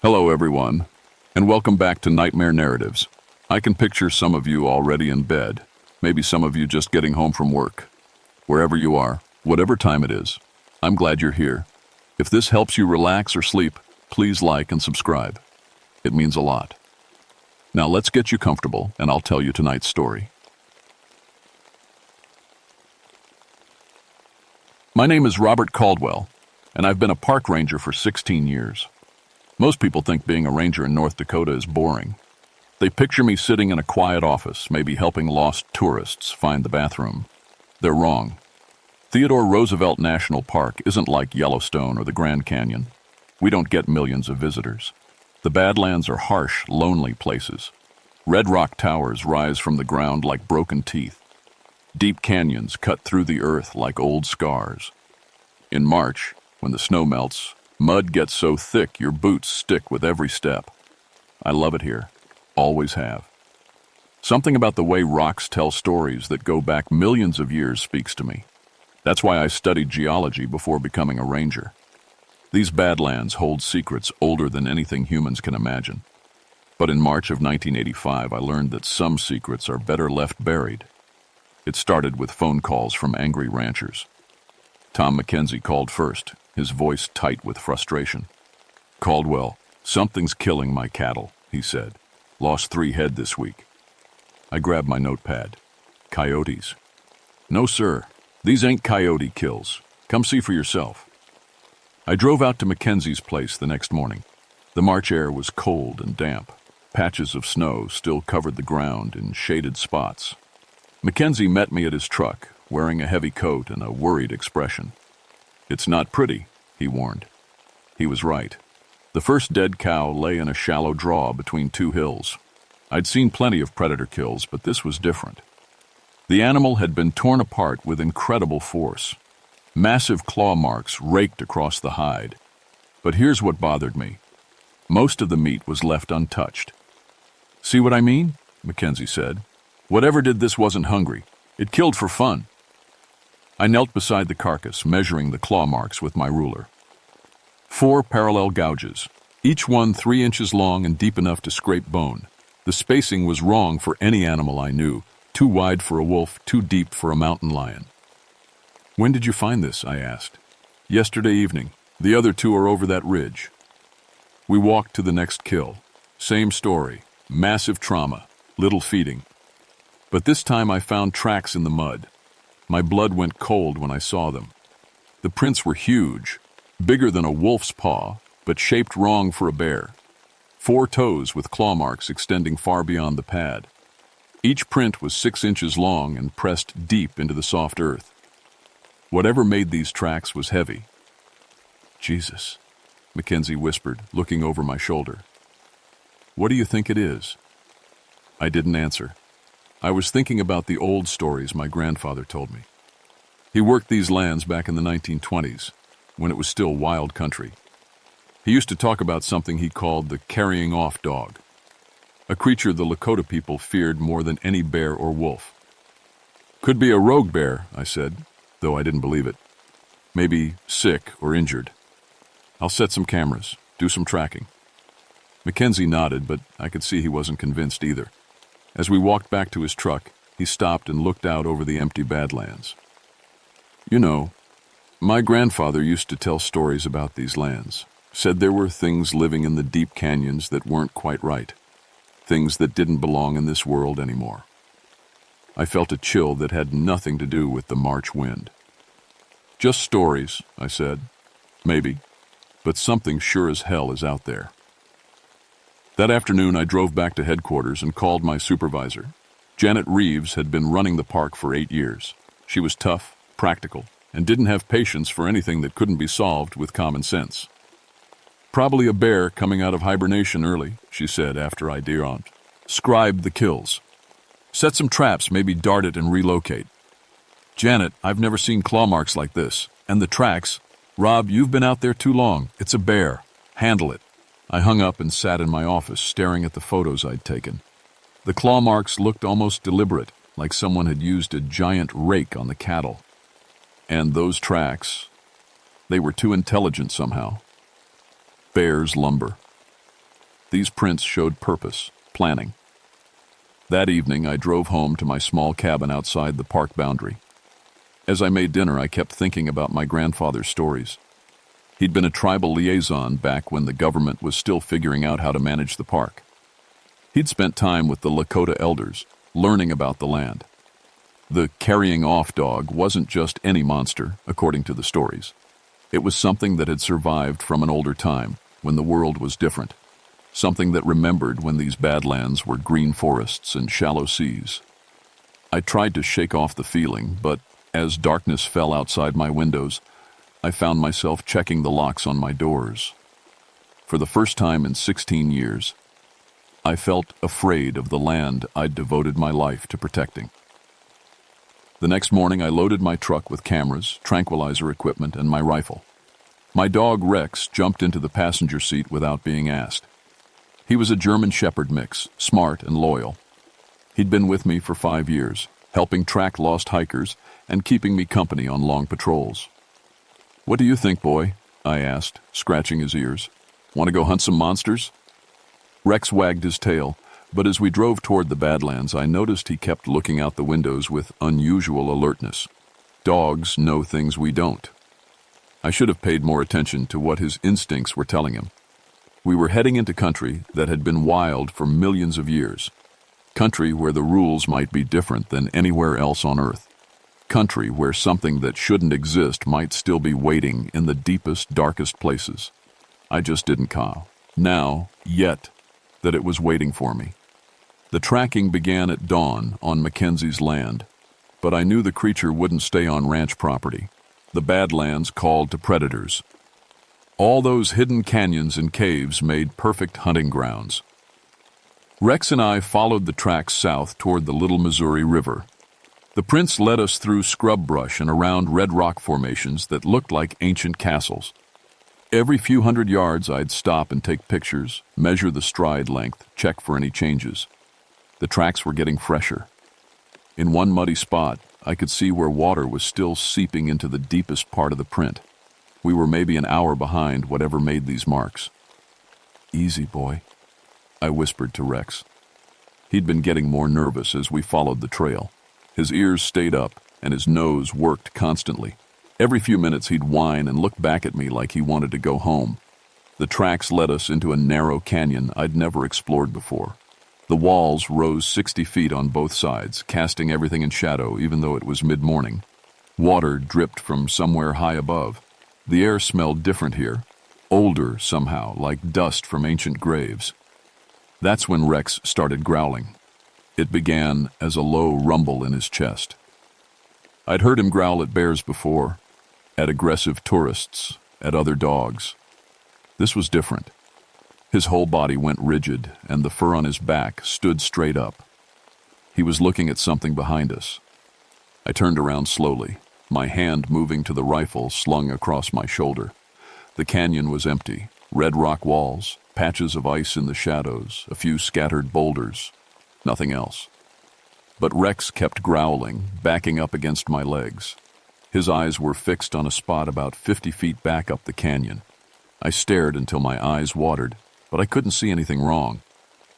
Hello, everyone, and welcome back to Nightmare Narratives. I can picture some of you already in bed, maybe some of you just getting home from work. Wherever you are, whatever time it is, I'm glad you're here. If this helps you relax or sleep, please like and subscribe. It means a lot. Now let's get you comfortable, and I'll tell you tonight's story. My name is Robert Caldwell, and I've been a park ranger for 16 years. Most people think being a ranger in North Dakota is boring. They picture me sitting in a quiet office, maybe helping lost tourists find the bathroom. They're wrong. Theodore Roosevelt National Park isn't like Yellowstone or the Grand Canyon. We don't get millions of visitors. The Badlands are harsh, lonely places. Red rock towers rise from the ground like broken teeth. Deep canyons cut through the earth like old scars. In March, when the snow melts, mud gets so thick your boots stick with every step. I love it here. Always have. Something about the way rocks tell stories that go back millions of years speaks to me. That's why I studied geology before becoming a ranger. These badlands hold secrets older than anything humans can imagine. But in March of 1985, I learned that some secrets are better left buried. It started with phone calls from angry ranchers. Tom McKenzie called first, his voice tight with frustration. "Caldwell, something's killing my cattle," he said. "Lost 3 head this week." I grabbed my notepad. "Coyotes." "No, sir. These ain't coyote kills. Come see for yourself." I drove out to McKenzie's place the next morning. The March air was cold and damp. Patches of snow still covered the ground in shaded spots. McKenzie met me at his truck, wearing a heavy coat and a worried expression. "It's not pretty," he warned. He was right. The first dead cow lay in a shallow draw between 2 hills. I'd seen plenty of predator kills, but this was different. The animal had been torn apart with incredible force. Massive claw marks raked across the hide. But here's what bothered me. Most of the meat was left untouched. "See what I mean?" McKenzie said. "Whatever did this wasn't hungry. It killed for fun." I knelt beside the carcass, measuring the claw marks with my ruler. 4 parallel gouges, each one 3 inches long and deep enough to scrape bone. The spacing was wrong for any animal I knew, too wide for a wolf, too deep for a mountain lion. "When did you find this?" I asked. "Yesterday evening. The other 2 are over that ridge." We walked to the next kill. Same story, massive trauma, little feeding. But this time I found tracks in the mud. My blood went cold when I saw them. The prints were huge, bigger than a wolf's paw, but shaped wrong for a bear. 4 toes with claw marks extending far beyond the pad. Each print was 6 inches long and pressed deep into the soft earth. Whatever made these tracks was heavy. "Jesus," McKenzie whispered, looking over my shoulder. "What do you think it is?" I didn't answer. I was thinking about the old stories my grandfather told me. He worked these lands back in the 1920s, when it was still wild country. He used to talk about something he called the carrying off dog, a creature the Lakota people feared more than any bear or wolf. "Could be a rogue bear," I said, though I didn't believe it. "Maybe sick or injured. I'll set some cameras, do some tracking." McKenzie nodded, but I could see he wasn't convinced either. As we walked back to his truck, he stopped and looked out over the empty badlands. "You know, my grandfather used to tell stories about these lands, said there were things living in the deep canyons that weren't quite right, things that didn't belong in this world anymore." I felt a chill that had nothing to do with the March wind. "Just stories," I said. "Maybe, but something sure as hell is out there." That afternoon, I drove back to headquarters and called my supervisor. Janet Reeves had been running the park for 8 years. She was tough, practical, and didn't have patience for anything that couldn't be solved with common sense. "Probably a bear coming out of hibernation early," she said after I scribed the kills. "Set some traps, maybe dart it and relocate." "Janet, I've never seen claw marks like this. And the tracks. Rob, you've been out there too long. It's a bear. Handle it." I hung up and sat in my office, staring at the photos I'd taken. The claw marks looked almost deliberate, like someone had used a giant rake on the cattle. And those tracks, they were too intelligent somehow. Bear's lumber. These prints showed purpose, planning. That evening, I drove home to my small cabin outside the park boundary. As I made dinner, I kept thinking about my grandfather's stories. He'd been a tribal liaison back when the government was still figuring out how to manage the park. He'd spent time with the Lakota elders, learning about the land. The carrying off dog wasn't just any monster, according to the stories. It was something that had survived from an older time, when the world was different. Something that remembered when these badlands were green forests and shallow seas. I tried to shake off the feeling, but as darkness fell outside my windows, I found myself checking the locks on my doors. For the first time in 16 years, I felt afraid of the land I'd devoted my life to protecting. The next morning, I loaded my truck with cameras, tranquilizer equipment, and my rifle. My dog Rex jumped into the passenger seat without being asked. He was a German Shepherd mix, smart and loyal. He'd been with me for 5 years, helping track lost hikers and keeping me company on long patrols. "What do you think, boy?" I asked, scratching his ears. "Want to go hunt some monsters?" Rex wagged his tail, but as we drove toward the Badlands, I noticed he kept looking out the windows with unusual alertness. Dogs know things we don't. I should have paid more attention to what his instincts were telling him. We were heading into country that had been wild for millions of years. Country where the rules might be different than anywhere else on Earth. Country where something that shouldn't exist might still be waiting in the deepest, darkest places. I just didn't know yet that it was waiting for me. The tracking began at dawn on Mackenzie's land, but I knew the creature wouldn't stay on ranch property. The Badlands called to predators. All those hidden canyons and caves made perfect hunting grounds. Rex and I followed the tracks south toward the Little Missouri River. The prints led us through scrub brush and around red rock formations that looked like ancient castles. Every few hundred yards, I'd stop and take pictures, measure the stride length, check for any changes. The tracks were getting fresher. In one muddy spot, I could see where water was still seeping into the deepest part of the print. We were maybe an hour behind whatever made these marks. "Easy, boy," I whispered to Rex. He'd been getting more nervous as we followed the trail. His ears stayed up, and his nose worked constantly. Every few minutes he'd whine and look back at me like he wanted to go home. The tracks led us into a narrow canyon I'd never explored before. The walls rose 60 feet on both sides, casting everything in shadow even though it was mid-morning. Water dripped from somewhere high above. The air smelled different here, older somehow, like dust from ancient graves. That's when Rex started growling. It began as a low rumble in his chest. I'd heard him growl at bears before, at aggressive tourists, at other dogs. This was different. His whole body went rigid, and the fur on his back stood straight up. He was looking at something behind us. I turned around slowly, my hand moving to the rifle slung across my shoulder. The canyon was empty, red rock walls, patches of ice in the shadows, a few scattered boulders, nothing else. But Rex kept growling, backing up against my legs. His eyes were fixed on a spot about 50 feet back up the canyon. I stared until my eyes watered, but I couldn't see anything wrong.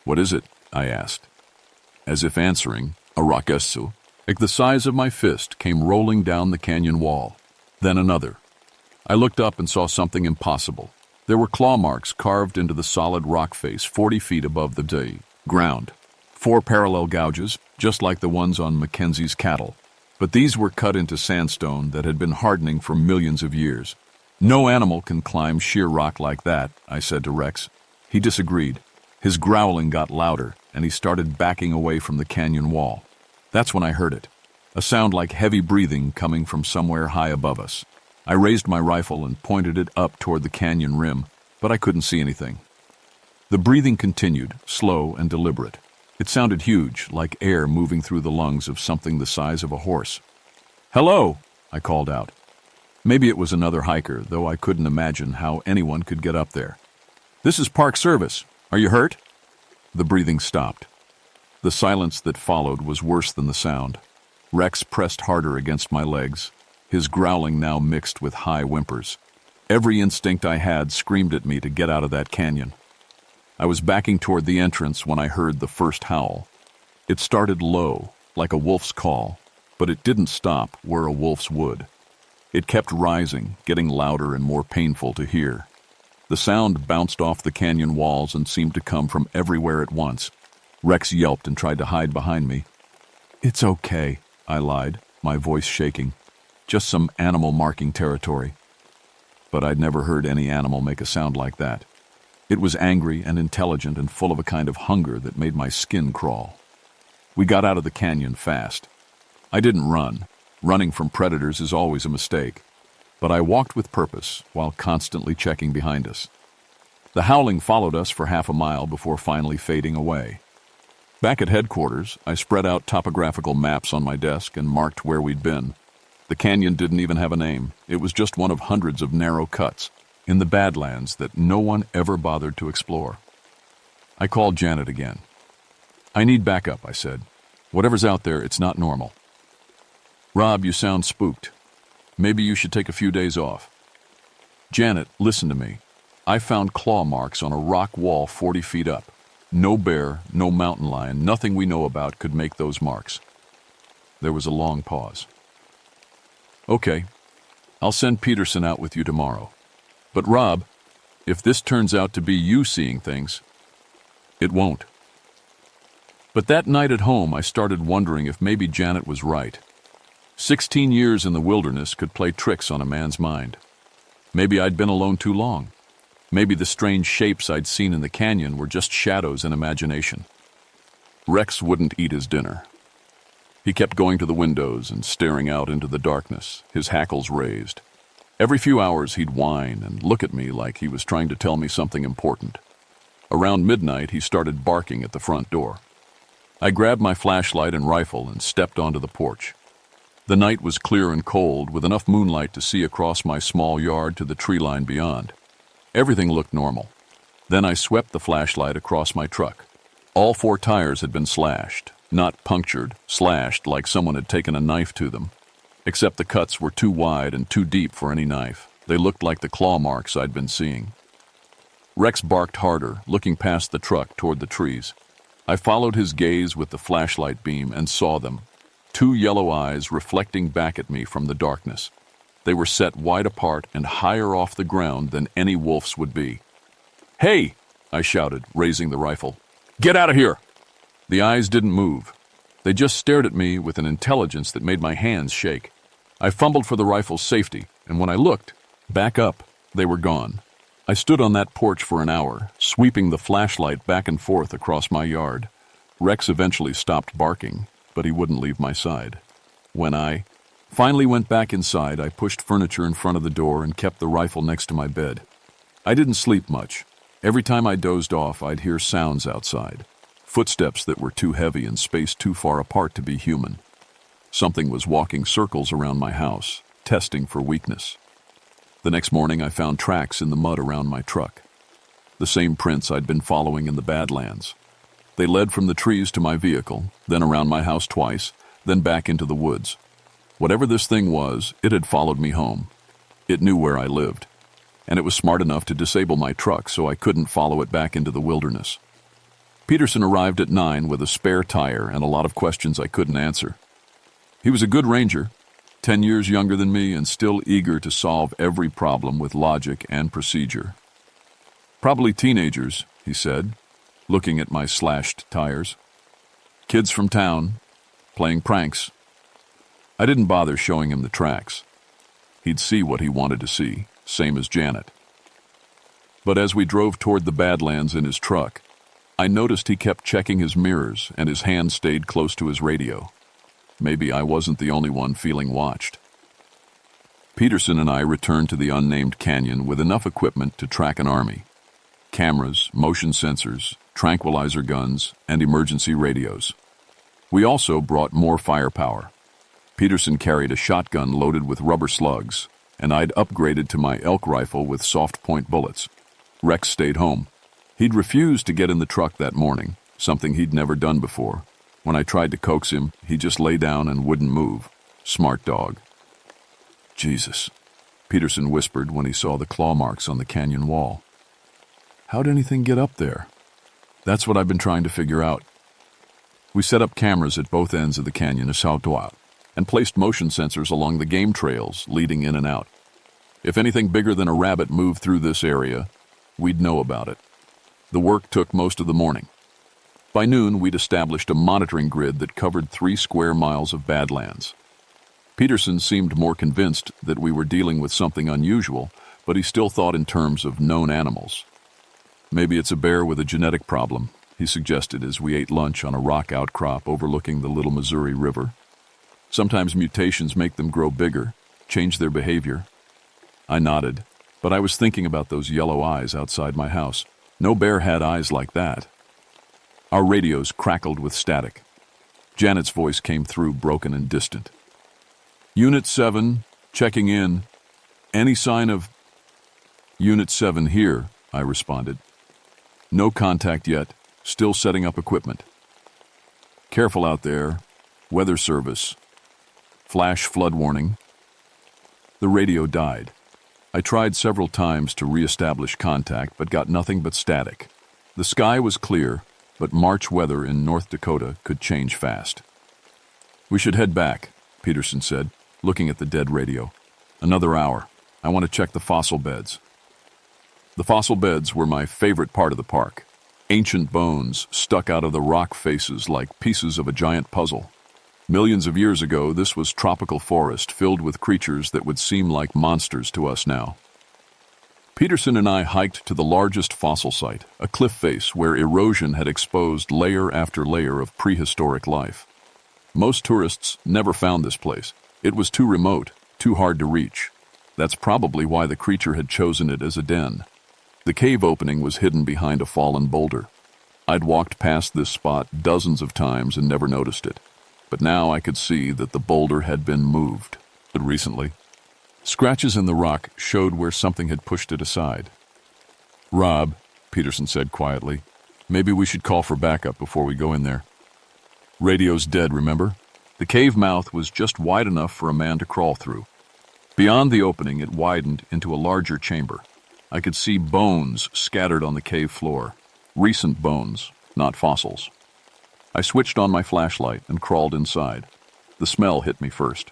"What is it?" I asked. As if answering, a rakasu, like the size of my fist, came rolling down the canyon wall. Then another. I looked up and saw something impossible. There were claw marks carved into the solid rock face 40 feet above the ground. 4 parallel gouges, just like the ones on Mackenzie's cattle. But these were cut into sandstone that had been hardening for millions of years. "No animal can climb sheer rock like that," I said to Rex. He disagreed. His growling got louder, and he started backing away from the canyon wall. That's when I heard it, a sound like heavy breathing coming from somewhere high above us. I raised my rifle and pointed it up toward the canyon rim, but I couldn't see anything. The breathing continued, slow and deliberate. It sounded huge, like air moving through the lungs of something the size of a horse. "Hello," I called out. Maybe it was another hiker, though I couldn't imagine how anyone could get up there. "This is Park Service. Are you hurt?" The breathing stopped. The silence that followed was worse than the sound. Rex pressed harder against my legs, his growling now mixed with high whimpers. Every instinct I had screamed at me to get out of that canyon. I was backing toward the entrance when I heard the first howl. It started low, like a wolf's call, but it didn't stop where a wolf's would. It kept rising, getting louder and more painful to hear. The sound bounced off the canyon walls and seemed to come from everywhere at once. Rex yelped and tried to hide behind me. "It's okay," I lied, my voice shaking. "Just some animal marking territory." But I'd never heard any animal make a sound like that. It was angry and intelligent and full of a kind of hunger that made my skin crawl. We got out of the canyon fast. I didn't run. Running from predators is always a mistake. But I walked with purpose while constantly checking behind us. The howling followed us for half a mile before finally fading away. Back at headquarters, I spread out topographical maps on my desk and marked where we'd been. The canyon didn't even have a name. It was just one of hundreds of narrow cuts in the badlands that no one ever bothered to explore. I called Janet again. "I need backup," I said. "Whatever's out there, it's not normal." "Rob, you sound spooked. Maybe you should take a few days off." "Janet, listen to me. I found claw marks on a rock wall 40 feet up. No bear, no mountain lion, nothing we know about could make those marks." There was a long pause. "Okay, I'll send Peterson out with you tomorrow. But Rob, if this turns out to be you seeing things..." "It won't." But that night at home, I started wondering if maybe Janet was right. 16 years in the wilderness could play tricks on a man's mind. Maybe I'd been alone too long. Maybe the strange shapes I'd seen in the canyon were just shadows in imagination. Rex wouldn't eat his dinner. He kept going to the windows and staring out into the darkness, his hackles raised. Every few hours he'd whine and look at me like he was trying to tell me something important. Around midnight, he started barking at the front door. I grabbed my flashlight and rifle and stepped onto the porch. The night was clear and cold, with enough moonlight to see across my small yard to the tree line beyond. Everything looked normal. Then I swept the flashlight across my truck. All 4 tires had been slashed, not punctured, slashed like someone had taken a knife to them. Except the cuts were too wide and too deep for any knife. They looked like the claw marks I'd been seeing. Rex barked harder, looking past the truck toward the trees. I followed his gaze with the flashlight beam and saw them. 2 yellow eyes reflecting back at me from the darkness. They were set wide apart and higher off the ground than any wolf's would be. "Hey!" I shouted, raising the rifle. "Get out of here!" The eyes didn't move. They just stared at me with an intelligence that made my hands shake. I fumbled for the rifle's safety, and when I looked, back up, they were gone. I stood on that porch for an hour, sweeping the flashlight back and forth across my yard. Rex eventually stopped barking, but he wouldn't leave my side. When I finally went back inside, I pushed furniture in front of the door and kept the rifle next to my bed. I didn't sleep much. Every time I dozed off, I'd hear sounds outside. Footsteps that were too heavy and spaced too far apart to be human. Something was walking circles around my house, testing for weakness. The next morning, I found tracks in the mud around my truck. The same prints I'd been following in the badlands. They led from the trees to my vehicle, then around my house twice, then back into the woods. Whatever this thing was, it had followed me home. It knew where I lived, and it was smart enough to disable my truck so I couldn't follow it back into the wilderness. Peterson arrived at 9 with a spare tire and a lot of questions I couldn't answer. He was a good ranger, 10 years younger than me and still eager to solve every problem with logic and procedure. "Probably teenagers," he said, looking at my slashed tires. "Kids from town, playing pranks." I didn't bother showing him the tracks. He'd see what he wanted to see, same as Janet. But as we drove toward the badlands in his truck, I noticed he kept checking his mirrors and his hand stayed close to his radio. Maybe I wasn't the only one feeling watched. Peterson and I returned to the unnamed canyon with enough equipment to track an army. Cameras, motion sensors, tranquilizer guns, and emergency radios. We also brought more firepower. Peterson carried a shotgun loaded with rubber slugs, and I'd upgraded to my elk rifle with soft-point bullets. Rex stayed home. He'd refused to get in the truck that morning, something he'd never done before. When I tried to coax him, he just lay down and wouldn't move. Smart dog. "Jesus," Peterson whispered when he saw the claw marks on the canyon wall. "How'd anything get up there?" That's what I've been trying to figure out. We set up cameras at both ends of the canyon of Sautoa and placed motion sensors along the game trails leading in and out. If anything bigger than a rabbit moved through this area, we'd know about it. The work took most of the morning. By noon, we'd established a monitoring grid that covered 3 square miles of badlands. Peterson seemed more convinced that we were dealing with something unusual, but he still thought in terms of known animals. Maybe it's a bear with a genetic problem, he suggested as we ate lunch on a rock outcrop overlooking the Little Missouri River. Sometimes mutations make them grow bigger, change their behavior. I nodded, but I was thinking about those yellow eyes outside my house. No bear had eyes like that. Our radios crackled with static. Janet's voice came through, broken and distant. Unit 7, checking in. Any sign of... Unit 7 here, I responded. No contact yet, still setting up equipment. Careful out there. Weather service. Flash flood warning. The radio died. I tried several times to re-establish contact, but got nothing but static. The sky was clear, but March weather in North Dakota could change fast. We should head back, Peterson said, looking at the dead radio. Another hour. I want to check the fossil beds. The fossil beds were my favorite part of the park. Ancient bones stuck out of the rock faces like pieces of a giant puzzle. Millions of years ago, this was tropical forest filled with creatures that would seem like monsters to us now. Peterson and I hiked to the largest fossil site, a cliff face where erosion had exposed layer after layer of prehistoric life. Most tourists never found this place. It was too remote, too hard to reach. That's probably why the creature had chosen it as a den. The cave opening was hidden behind a fallen boulder. I'd walked past this spot dozens of times and never noticed it. But now I could see that the boulder had been moved. But recently, scratches in the rock showed where something had pushed it aside. Rob, Peterson said quietly, maybe we should call for backup before we go in there. Radio's dead, remember? The cave mouth was just wide enough for a man to crawl through. Beyond the opening, it widened into a larger chamber. I could see bones scattered on the cave floor. Recent bones, not fossils. I switched on my flashlight and crawled inside. The smell hit me first.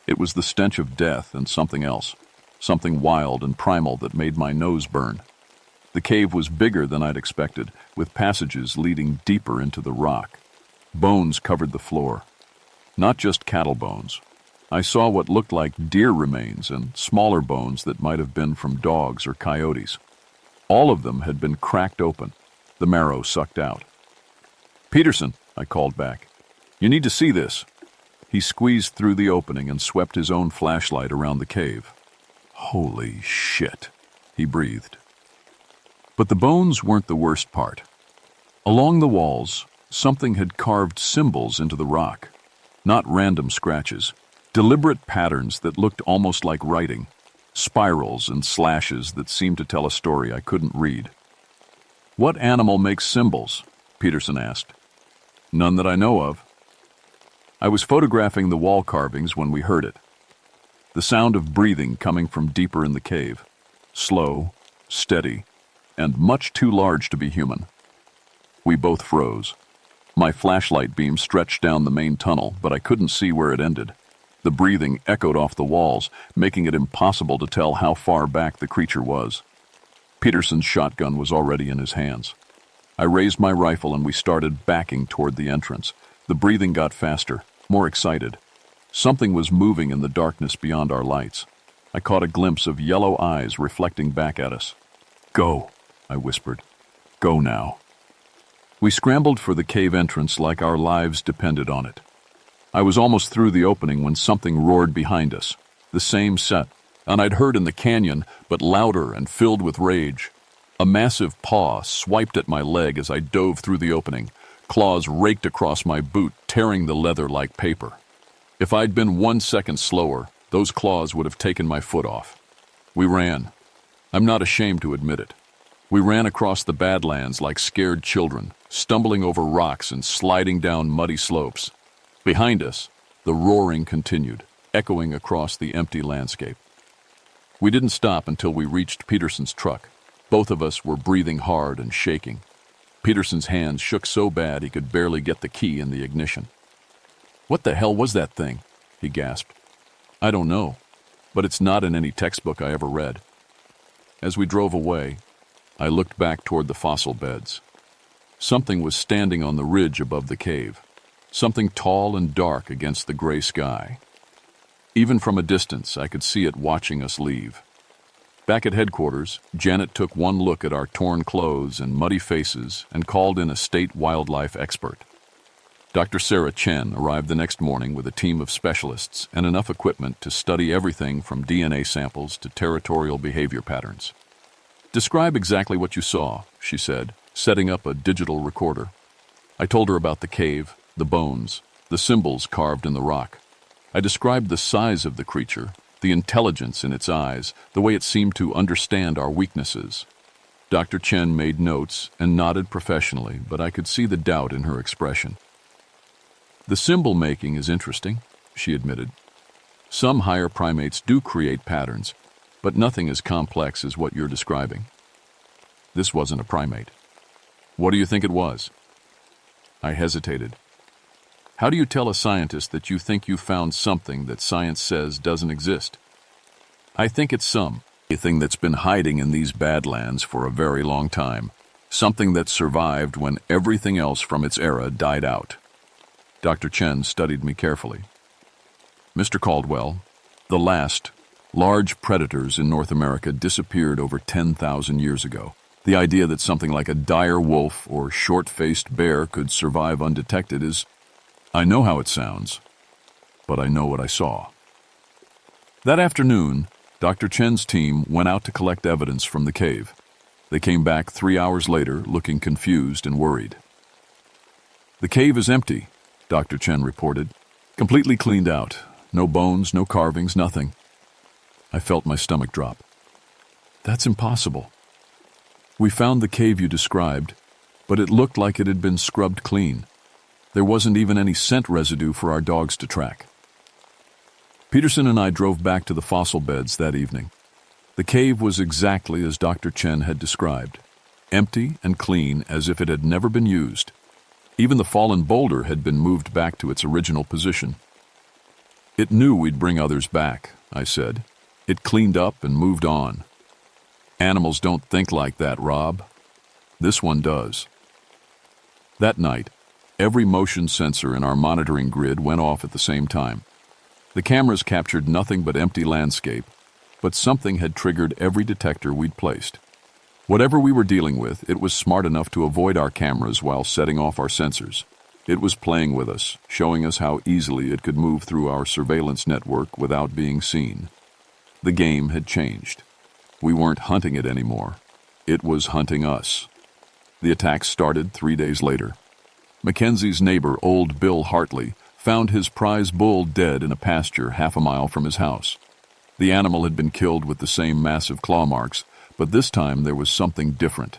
It was the stench of death and something else, something wild and primal that made my nose burn. The cave was bigger than I'd expected, with passages leading deeper into the rock. Bones covered the floor. Not just cattle bones. I saw what looked like deer remains and smaller bones that might have been from dogs or coyotes. All of them had been cracked open, the marrow sucked out. Peterson, I called back. You need to see this. He squeezed through the opening and swept his own flashlight around the cave. Holy shit, he breathed. But the bones weren't the worst part. Along the walls, something had carved symbols into the rock. Not random scratches, deliberate patterns that looked almost like writing, spirals and slashes that seemed to tell a story I couldn't read. What animal makes symbols? Peterson asked. None that I know of. I was photographing the wall carvings when we heard it. The sound of breathing coming from deeper in the cave. Slow, steady, and much too large to be human. We both froze. My flashlight beam stretched down the main tunnel, but I couldn't see where it ended. The breathing echoed off the walls, making it impossible to tell how far back the creature was. Peterson's shotgun was already in his hands. I raised my rifle and we started backing toward the entrance. The breathing got faster, more excited. Something was moving in the darkness beyond our lights. I caught a glimpse of yellow eyes reflecting back at us. Go, I whispered. Go now. We scrambled for the cave entrance like our lives depended on it. I was almost through the opening when something roared behind us. The same set, and I'd heard in the canyon, but louder and filled with rage. A massive paw swiped at my leg as I dove through the opening. Claws raked across my boot, tearing the leather like paper. If I'd been 1 second slower, those claws would have taken my foot off. We ran. I'm not ashamed to admit it. We ran across the badlands like scared children, stumbling over rocks and sliding down muddy slopes. Behind us, the roaring continued, echoing across the empty landscape. We didn't stop until we reached Peterson's truck. Both of us were breathing hard and shaking. Peterson's hands shook so bad he could barely get the key in the ignition. "What the hell was that thing?" he gasped. "I don't know, but it's not in any textbook I ever read." As we drove away, I looked back toward the fossil beds. Something was standing on the ridge above the cave, something tall and dark against the gray sky. Even from a distance, I could see it watching us leave. Back at headquarters, Janet took one look at our torn clothes and muddy faces and called in a state wildlife expert. Dr. Sarah Chen arrived the next morning with a team of specialists and enough equipment to study everything from DNA samples to territorial behavior patterns. "Describe exactly what you saw," she said, setting up a digital recorder. I told her about the cave, the bones, the symbols carved in the rock. I described the size of the creature, the intelligence in its eyes, the way it seemed to understand our weaknesses. Dr. Chen made notes and nodded professionally, but I could see the doubt in her expression. "The symbol making is interesting," she admitted. "Some higher primates do create patterns, but nothing as complex as what you're describing." This wasn't a primate. "What do you think it was?" I hesitated. "How do you tell a scientist that you think you found something that science says doesn't exist?" "I think it's something that's been hiding in these badlands for a very long time, something that survived when everything else from its era died out." Dr. Chen studied me carefully. "Mr. Caldwell, the last large predators in North America disappeared over 10,000 years ago. The idea that something like a dire wolf or short-faced bear could survive undetected is... I know how it sounds, but I know what I saw." That afternoon, Dr. Chen's team went out to collect evidence from the cave. They came back 3 hours later looking confused and worried. "The cave is empty," Dr. Chen reported. "Completely cleaned out. No bones, no carvings, nothing." I felt my stomach drop. "That's impossible. We found the cave you described, but it looked like it had been scrubbed clean. There wasn't even any scent residue for our dogs to track." Peterson and I drove back to the fossil beds that evening. The cave was exactly as Dr. Chen had described, empty and clean as if it had never been used. Even the fallen boulder had been moved back to its original position. "It knew we'd bring others back," I said. "It cleaned up and moved on." "Animals don't think like that, Rob. This one does." That night, every motion sensor in our monitoring grid went off at the same time. The cameras captured nothing but empty landscape, but something had triggered every detector we'd placed. Whatever we were dealing with, it was smart enough to avoid our cameras while setting off our sensors. It was playing with us, showing us how easily it could move through our surveillance network without being seen. The game had changed. We weren't hunting it anymore. It was hunting us. The attack started 3 days later. Mackenzie's neighbor, old Bill Hartley, found his prize bull dead in a pasture half a mile from his house. The animal had been killed with the same massive claw marks, but this time there was something different.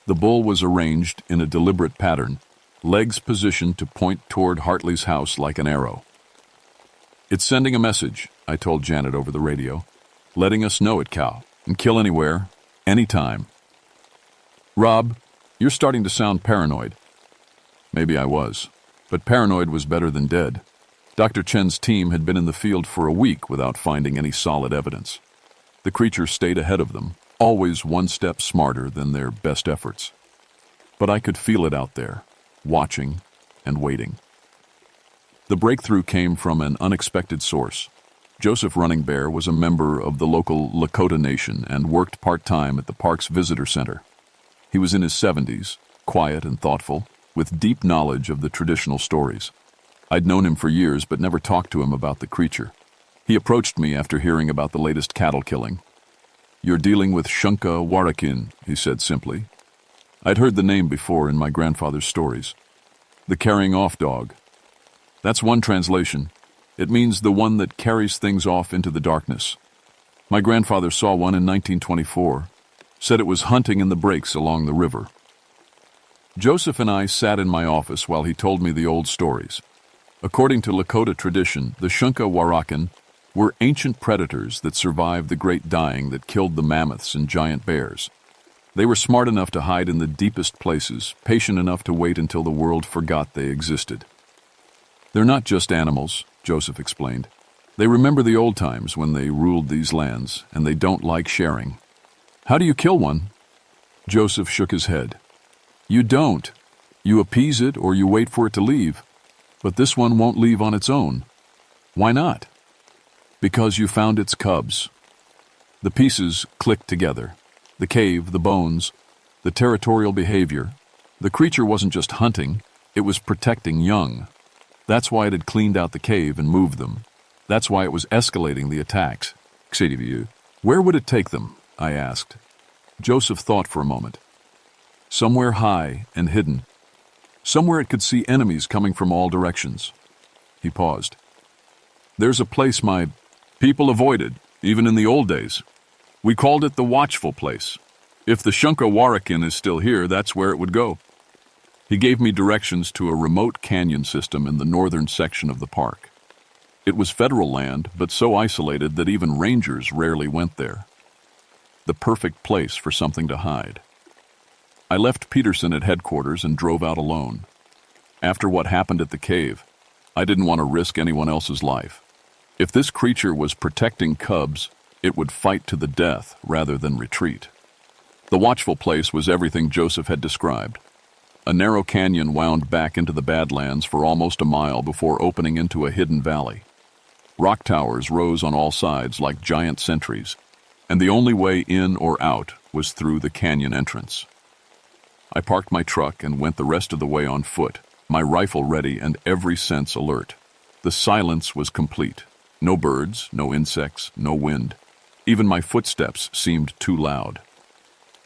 The bull was arranged in a deliberate pattern, legs positioned to point toward Hartley's house like an arrow. "It's sending a message," I told Janet over the radio, "letting us know it can kill anywhere, anytime." "Rob, you're starting to sound paranoid." Maybe I was, but paranoid was better than dead. Dr. Chen's team had been in the field for a week without finding any solid evidence. The creature stayed ahead of them, always one step smarter than their best efforts. But I could feel it out there, watching and waiting. The breakthrough came from an unexpected source. Joseph Running Bear was a member of the local Lakota Nation and worked part-time at the park's visitor center. He was in his 70s, quiet and thoughtful, with deep knowledge of the traditional stories. I'd known him for years but never talked to him about the creature. He approached me after hearing about the latest cattle killing. "You're dealing with Shunka Warakin," he said simply. I'd heard the name before in my grandfather's stories. The carrying off dog. That's one translation. It means the one that carries things off into the darkness. My grandfather saw one in 1924, said it was hunting in the breaks along the river. Joseph and I sat in my office while he told me the old stories. According to Lakota tradition, the Shunka Warakin were ancient predators that survived the Great Dying that killed the mammoths and giant bears. They were smart enough to hide in the deepest places, patient enough to wait until the world forgot they existed. They're not just animals, Joseph explained. They remember the old times when they ruled these lands, and they don't like sharing. How do you kill one? Joseph shook his head. You don't. You appease it or you wait for it to leave. But this one won't leave on its own. Why not? Because you found its cubs. The pieces clicked together. The cave, the bones, the territorial behavior. The creature wasn't just hunting, it was protecting young. That's why it had cleaned out the cave and moved them. That's why it was escalating the attacks. Where would it take them? I asked. Joseph thought for a moment. Somewhere high and hidden. Somewhere it could see enemies coming from all directions. He paused. There's a place my people avoided, even in the old days. We called it the Watchful Place. If the Shunka-Warakin is still here, that's where it would go. He gave me directions to a remote canyon system in the northern section of the park. It was federal land, but so isolated that even rangers rarely went there. The perfect place for something to hide. I left Peterson at headquarters and drove out alone. After what happened at the cave, I didn't want to risk anyone else's life. If this creature was protecting cubs, it would fight to the death rather than retreat. The Watchful Place was everything Joseph had described. A narrow canyon wound back into the Badlands for almost a mile before opening into a hidden valley. Rock towers rose on all sides like giant sentries, and the only way in or out was through the canyon entrance. I parked my truck and went the rest of the way on foot, my rifle ready and every sense alert. The silence was complete. No birds, no insects, no wind. Even my footsteps seemed too loud.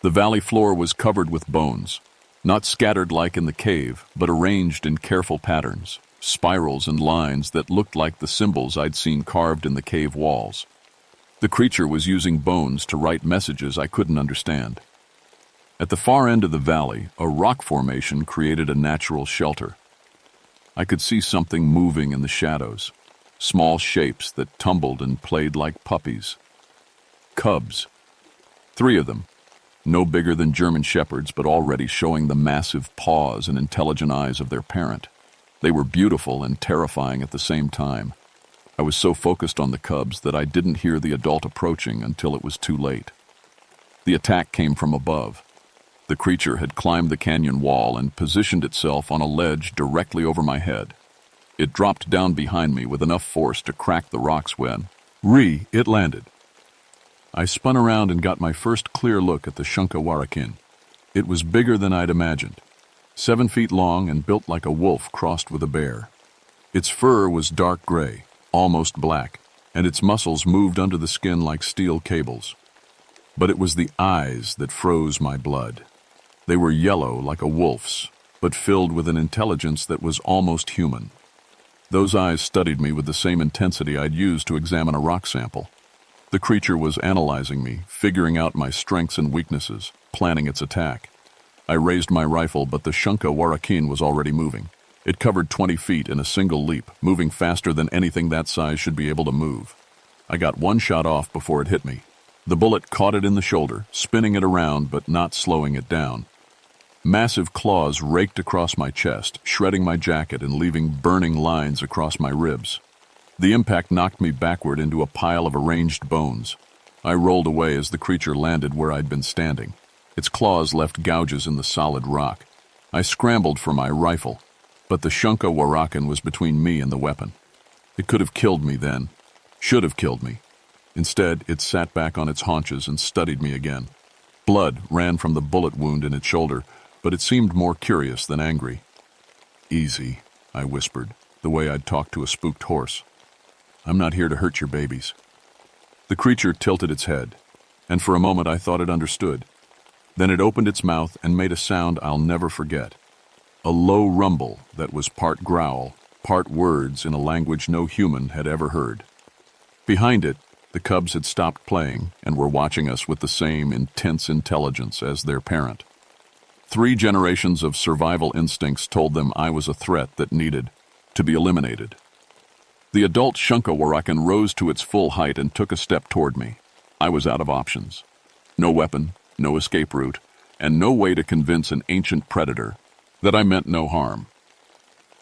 The valley floor was covered with bones, not scattered like in the cave, but arranged in careful patterns, spirals and lines that looked like the symbols I'd seen carved in the cave walls. The creature was using bones to write messages I couldn't understand. At the far end of the valley, a rock formation created a natural shelter. I could see something moving in the shadows, small shapes that tumbled and played like puppies. Cubs. 3 of them, no bigger than German shepherds, but already showing the massive paws and intelligent eyes of their parent. They were beautiful and terrifying at the same time. I was so focused on the cubs that I didn't hear the adult approaching until it was too late. The attack came from above. The creature had climbed the canyon wall and positioned itself on a ledge directly over my head. It dropped down behind me with enough force to crack the rocks when, it landed. I spun around and got my first clear look at the Shunka-Warakin. It was bigger than I'd imagined. 7 feet long and built like a wolf crossed with a bear. Its fur was dark gray, almost black, and its muscles moved under the skin like steel cables. But it was the eyes that froze my blood. They were yellow like a wolf's, but filled with an intelligence that was almost human. Those eyes studied me with the same intensity I'd used to examine a rock sample. The creature was analyzing me, figuring out my strengths and weaknesses, planning its attack. I raised my rifle, but the Shunka-Warakin was already moving. It covered 20 feet in a single leap, moving faster than anything that size should be able to move. I got one shot off before it hit me. The bullet caught it in the shoulder, spinning it around but not slowing it down. Massive claws raked across my chest, shredding my jacket and leaving burning lines across my ribs. The impact knocked me backward into a pile of arranged bones. I rolled away as the creature landed where I'd been standing. Its claws left gouges in the solid rock. I scrambled for my rifle, but the Shunka-Warakin was between me and the weapon. It could have killed me then. Should have killed me. Instead, it sat back on its haunches and studied me again. Blood ran from the bullet wound in its shoulder, but it seemed more curious than angry. Easy, I whispered, the way I'd talk to a spooked horse. I'm not here to hurt your babies. The creature tilted its head, and for a moment I thought it understood. Then it opened its mouth and made a sound I'll never forget. A low rumble that was part growl, part words in a language no human had ever heard. Behind it, the cubs had stopped playing and were watching us with the same intense intelligence as their parent. 3 generations of survival instincts told them I was a threat that needed to be eliminated. The adult Shunka-Warakin rose to its full height and took a step toward me. I was out of options. No weapon, no escape route, and no way to convince an ancient predator that I meant no harm.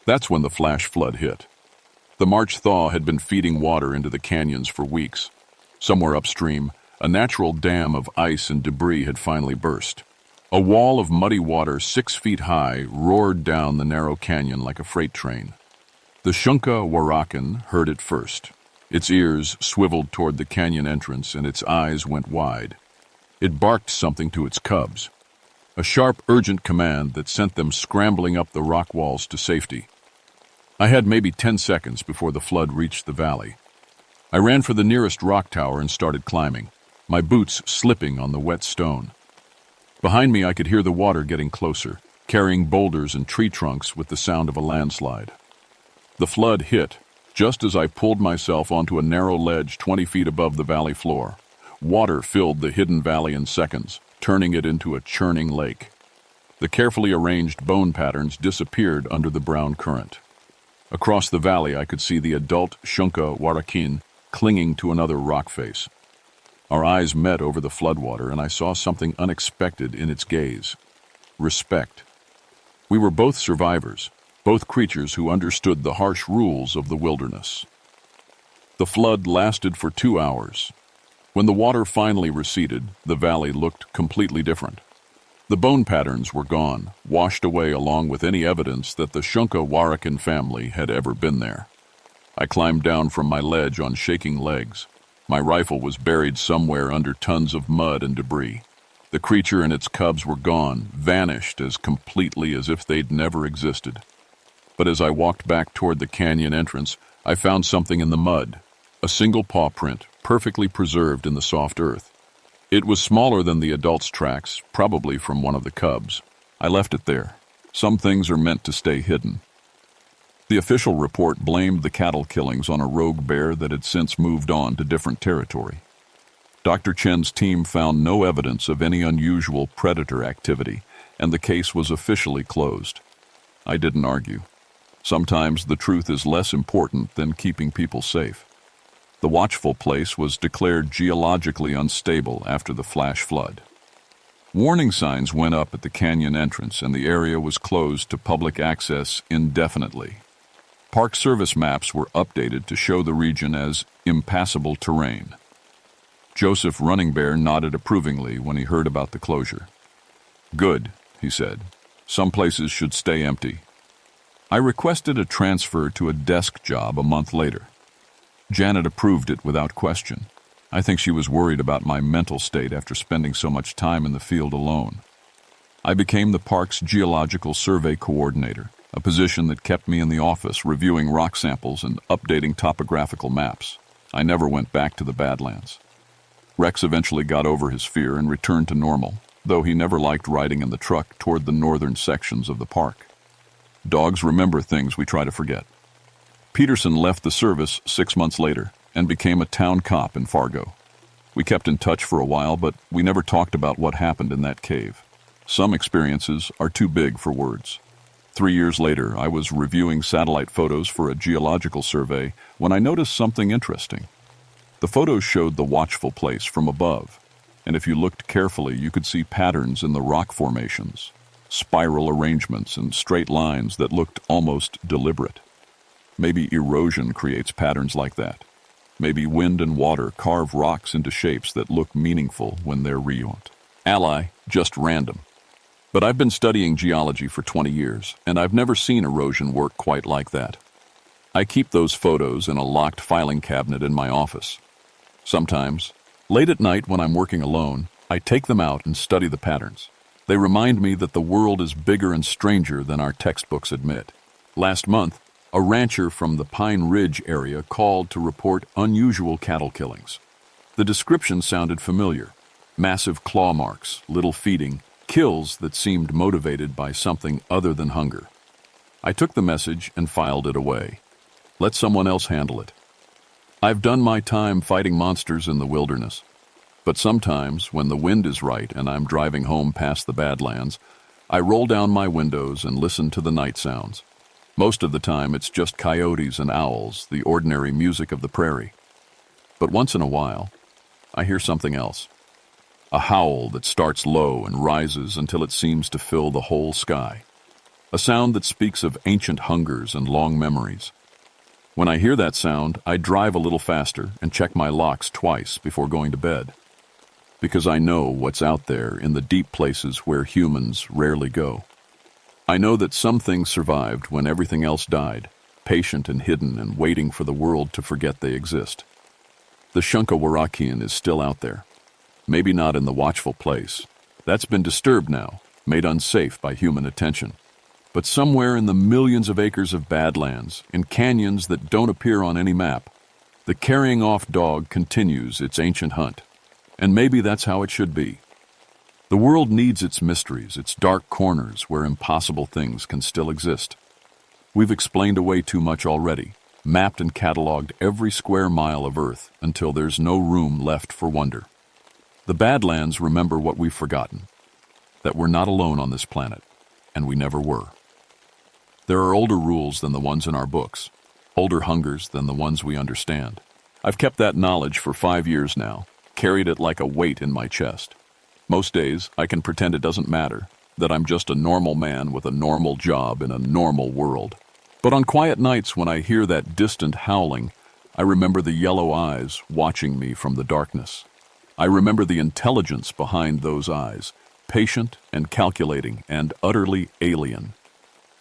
That's when the flash flood hit. The March thaw had been feeding water into the canyons for weeks. Somewhere upstream, a natural dam of ice and debris had finally burst. A wall of muddy water 6 feet high roared down the narrow canyon like a freight train. The Shunka Warakan heard it first. Its ears swiveled toward the canyon entrance and its eyes went wide. It barked something to its cubs, a sharp, urgent command that sent them scrambling up the rock walls to safety. I had maybe 10 seconds before the flood reached the valley. I ran for the nearest rock tower and started climbing, my boots slipping on the wet stone. Behind me, I could hear the water getting closer, carrying boulders and tree trunks with the sound of a landslide. The flood hit just as I pulled myself onto a narrow ledge 20 feet above the valley floor. Water filled the hidden valley in seconds, turning it into a churning lake. The carefully arranged bone patterns disappeared under the brown current. Across the valley, I could see the adult Shunka Warakin clinging to another rock face. Our eyes met over the floodwater, and I saw something unexpected in its gaze. Respect. We were both survivors, both creatures who understood the harsh rules of the wilderness. The flood lasted for 2 hours. When the water finally receded, the valley looked completely different. The bone patterns were gone, washed away along with any evidence that the Shunka Warakan family had ever been there. I climbed down from my ledge on shaking legs. My rifle was buried somewhere under tons of mud and debris. The creature and its cubs were gone, vanished as completely as if they'd never existed. But as I walked back toward the canyon entrance, I found something in the mud, a single paw print, perfectly preserved in the soft earth. It was smaller than the adult's tracks, probably from one of the cubs. I left it there. Some things are meant to stay hidden. The official report blamed the cattle killings on a rogue bear that had since moved on to different territory. Dr. Chen's team found no evidence of any unusual predator activity, and the case was officially closed. I didn't argue. Sometimes the truth is less important than keeping people safe. The watchful place was declared geologically unstable after the flash flood. Warning signs went up at the canyon entrance, and the area was closed to public access indefinitely. Park Service maps were updated to show the region as impassable terrain. Joseph Running Bear nodded approvingly when he heard about the closure. "Good," he said. "Some places should stay empty." I requested a transfer to a desk job a month later. Janet approved it without question. I think she was worried about my mental state after spending so much time in the field alone. I became the park's geological survey coordinator, a position that kept me in the office reviewing rock samples and updating topographical maps. I never went back to the Badlands. Rex eventually got over his fear and returned to normal, though he never liked riding in the truck toward the northern sections of the park. Dogs remember things we try to forget. Peterson left the service 6 months later and became a town cop in Fargo. We kept in touch for a while, but we never talked about what happened in that cave. Some experiences are too big for words. 3 years later, I was reviewing satellite photos for a geological survey when I noticed something interesting. The photos showed the watchful place from above, and if you looked carefully, you could see patterns in the rock formations, spiral arrangements and straight lines that looked almost deliberate. Maybe erosion creates patterns like that. Maybe wind and water carve rocks into shapes that look meaningful when they're reworked. Just random. But I've been studying geology for 20 years, and I've never seen erosion work quite like that. I keep those photos in a locked filing cabinet in my office. Sometimes, late at night when I'm working alone, I take them out and study the patterns. They remind me that the world is bigger and stranger than our textbooks admit. Last month, a rancher from the Pine Ridge area called to report unusual cattle killings. The description sounded familiar. Massive claw marks, little feeding, kills that seemed motivated by something other than hunger. I took the message and filed it away. Let someone else handle it. I've done my time fighting monsters in the wilderness. But sometimes, when the wind is right and I'm driving home past the Badlands, I roll down my windows and listen to the night sounds. Most of the time, it's just coyotes and owls, the ordinary music of the prairie. But once in a while, I hear something else. A howl that starts low and rises until it seems to fill the whole sky. A sound that speaks of ancient hungers and long memories. When I hear that sound, I drive a little faster and check my locks twice before going to bed. Because I know what's out there in the deep places where humans rarely go. I know that some things survived when everything else died, patient and hidden and waiting for the world to forget they exist. The Appalachian is still out there. Maybe not in the watchful place. That's been disturbed now, made unsafe by human attention. But somewhere in the millions of acres of badlands, in canyons that don't appear on any map, the carrying off dog continues its ancient hunt. And maybe that's how it should be. The world needs its mysteries, its dark corners where impossible things can still exist. We've explained away too much already, mapped and cataloged every square mile of Earth until there's no room left for wonder. The Badlands remember what we've forgotten, that we're not alone on this planet, and we never were. There are older rules than the ones in our books, older hungers than the ones we understand. I've kept that knowledge for 5 years now, carried it like a weight in my chest. Most days, I can pretend it doesn't matter, that I'm just a normal man with a normal job in a normal world. But on quiet nights when I hear that distant howling, I remember the yellow eyes watching me from the darkness. I remember the intelligence behind those eyes, patient and calculating and utterly alien.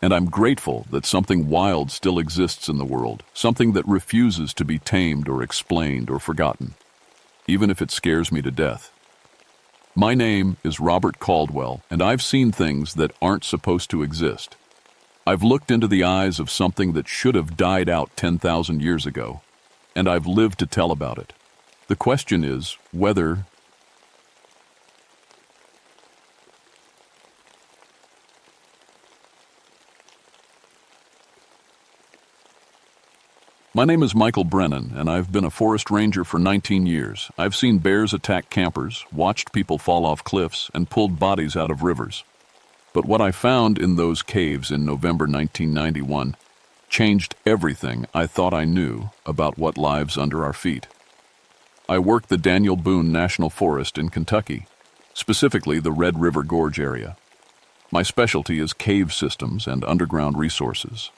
And I'm grateful that something wild still exists in the world, something that refuses to be tamed or explained or forgotten, even if it scares me to death. My name is Robert Caldwell, and I've seen things that aren't supposed to exist. I've looked into the eyes of something that should have died out 10,000 years ago, and I've lived to tell about it. The question is whether My name is Michael Brennan, and I've been a forest ranger for 19 years. I've seen bears attack campers, watched people fall off cliffs, and pulled bodies out of rivers. But what I found in those caves in November 1991 changed everything I thought I knew about what lives under our feet. I work the Daniel Boone National Forest in Kentucky, specifically the Red River Gorge area. My specialty is cave systems and underground resources.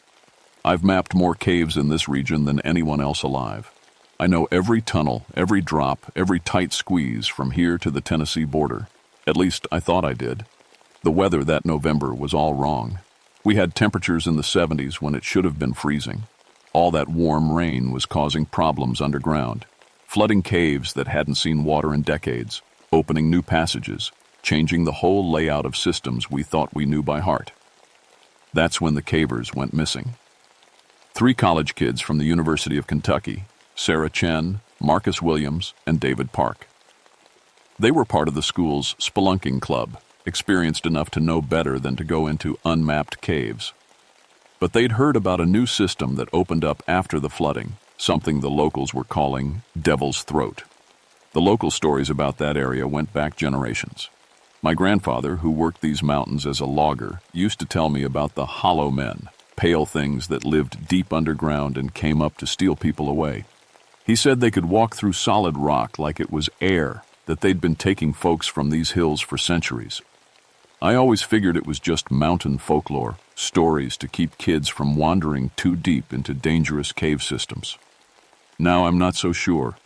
I've mapped more caves in this region than anyone else alive. I know every tunnel, every drop, every tight squeeze from here to the Tennessee border. At least I thought I did. The weather that November was all wrong. We had temperatures in the 70s when it should have been freezing. All that warm rain was causing problems underground, flooding caves that hadn't seen water in decades, opening new passages, changing the whole layout of systems we thought we knew by heart. That's when the cavers went missing. 3 college kids from the University of Kentucky, Sarah Chen, Marcus Williams, and David Park. They were part of the school's spelunking club, experienced enough to know better than to go into unmapped caves. But they'd heard about a new system that opened up after the flooding, something the locals were calling Devil's Throat. The local stories about that area went back generations. My grandfather, who worked these mountains as a logger, used to tell me about the hollow men, pale things that lived deep underground and came up to steal people away. He said they could walk through solid rock like it was air, that they'd been taking folks from these hills for centuries. I always figured it was just mountain folklore, stories to keep kids from wandering too deep into dangerous cave systems. Now I'm not so sure.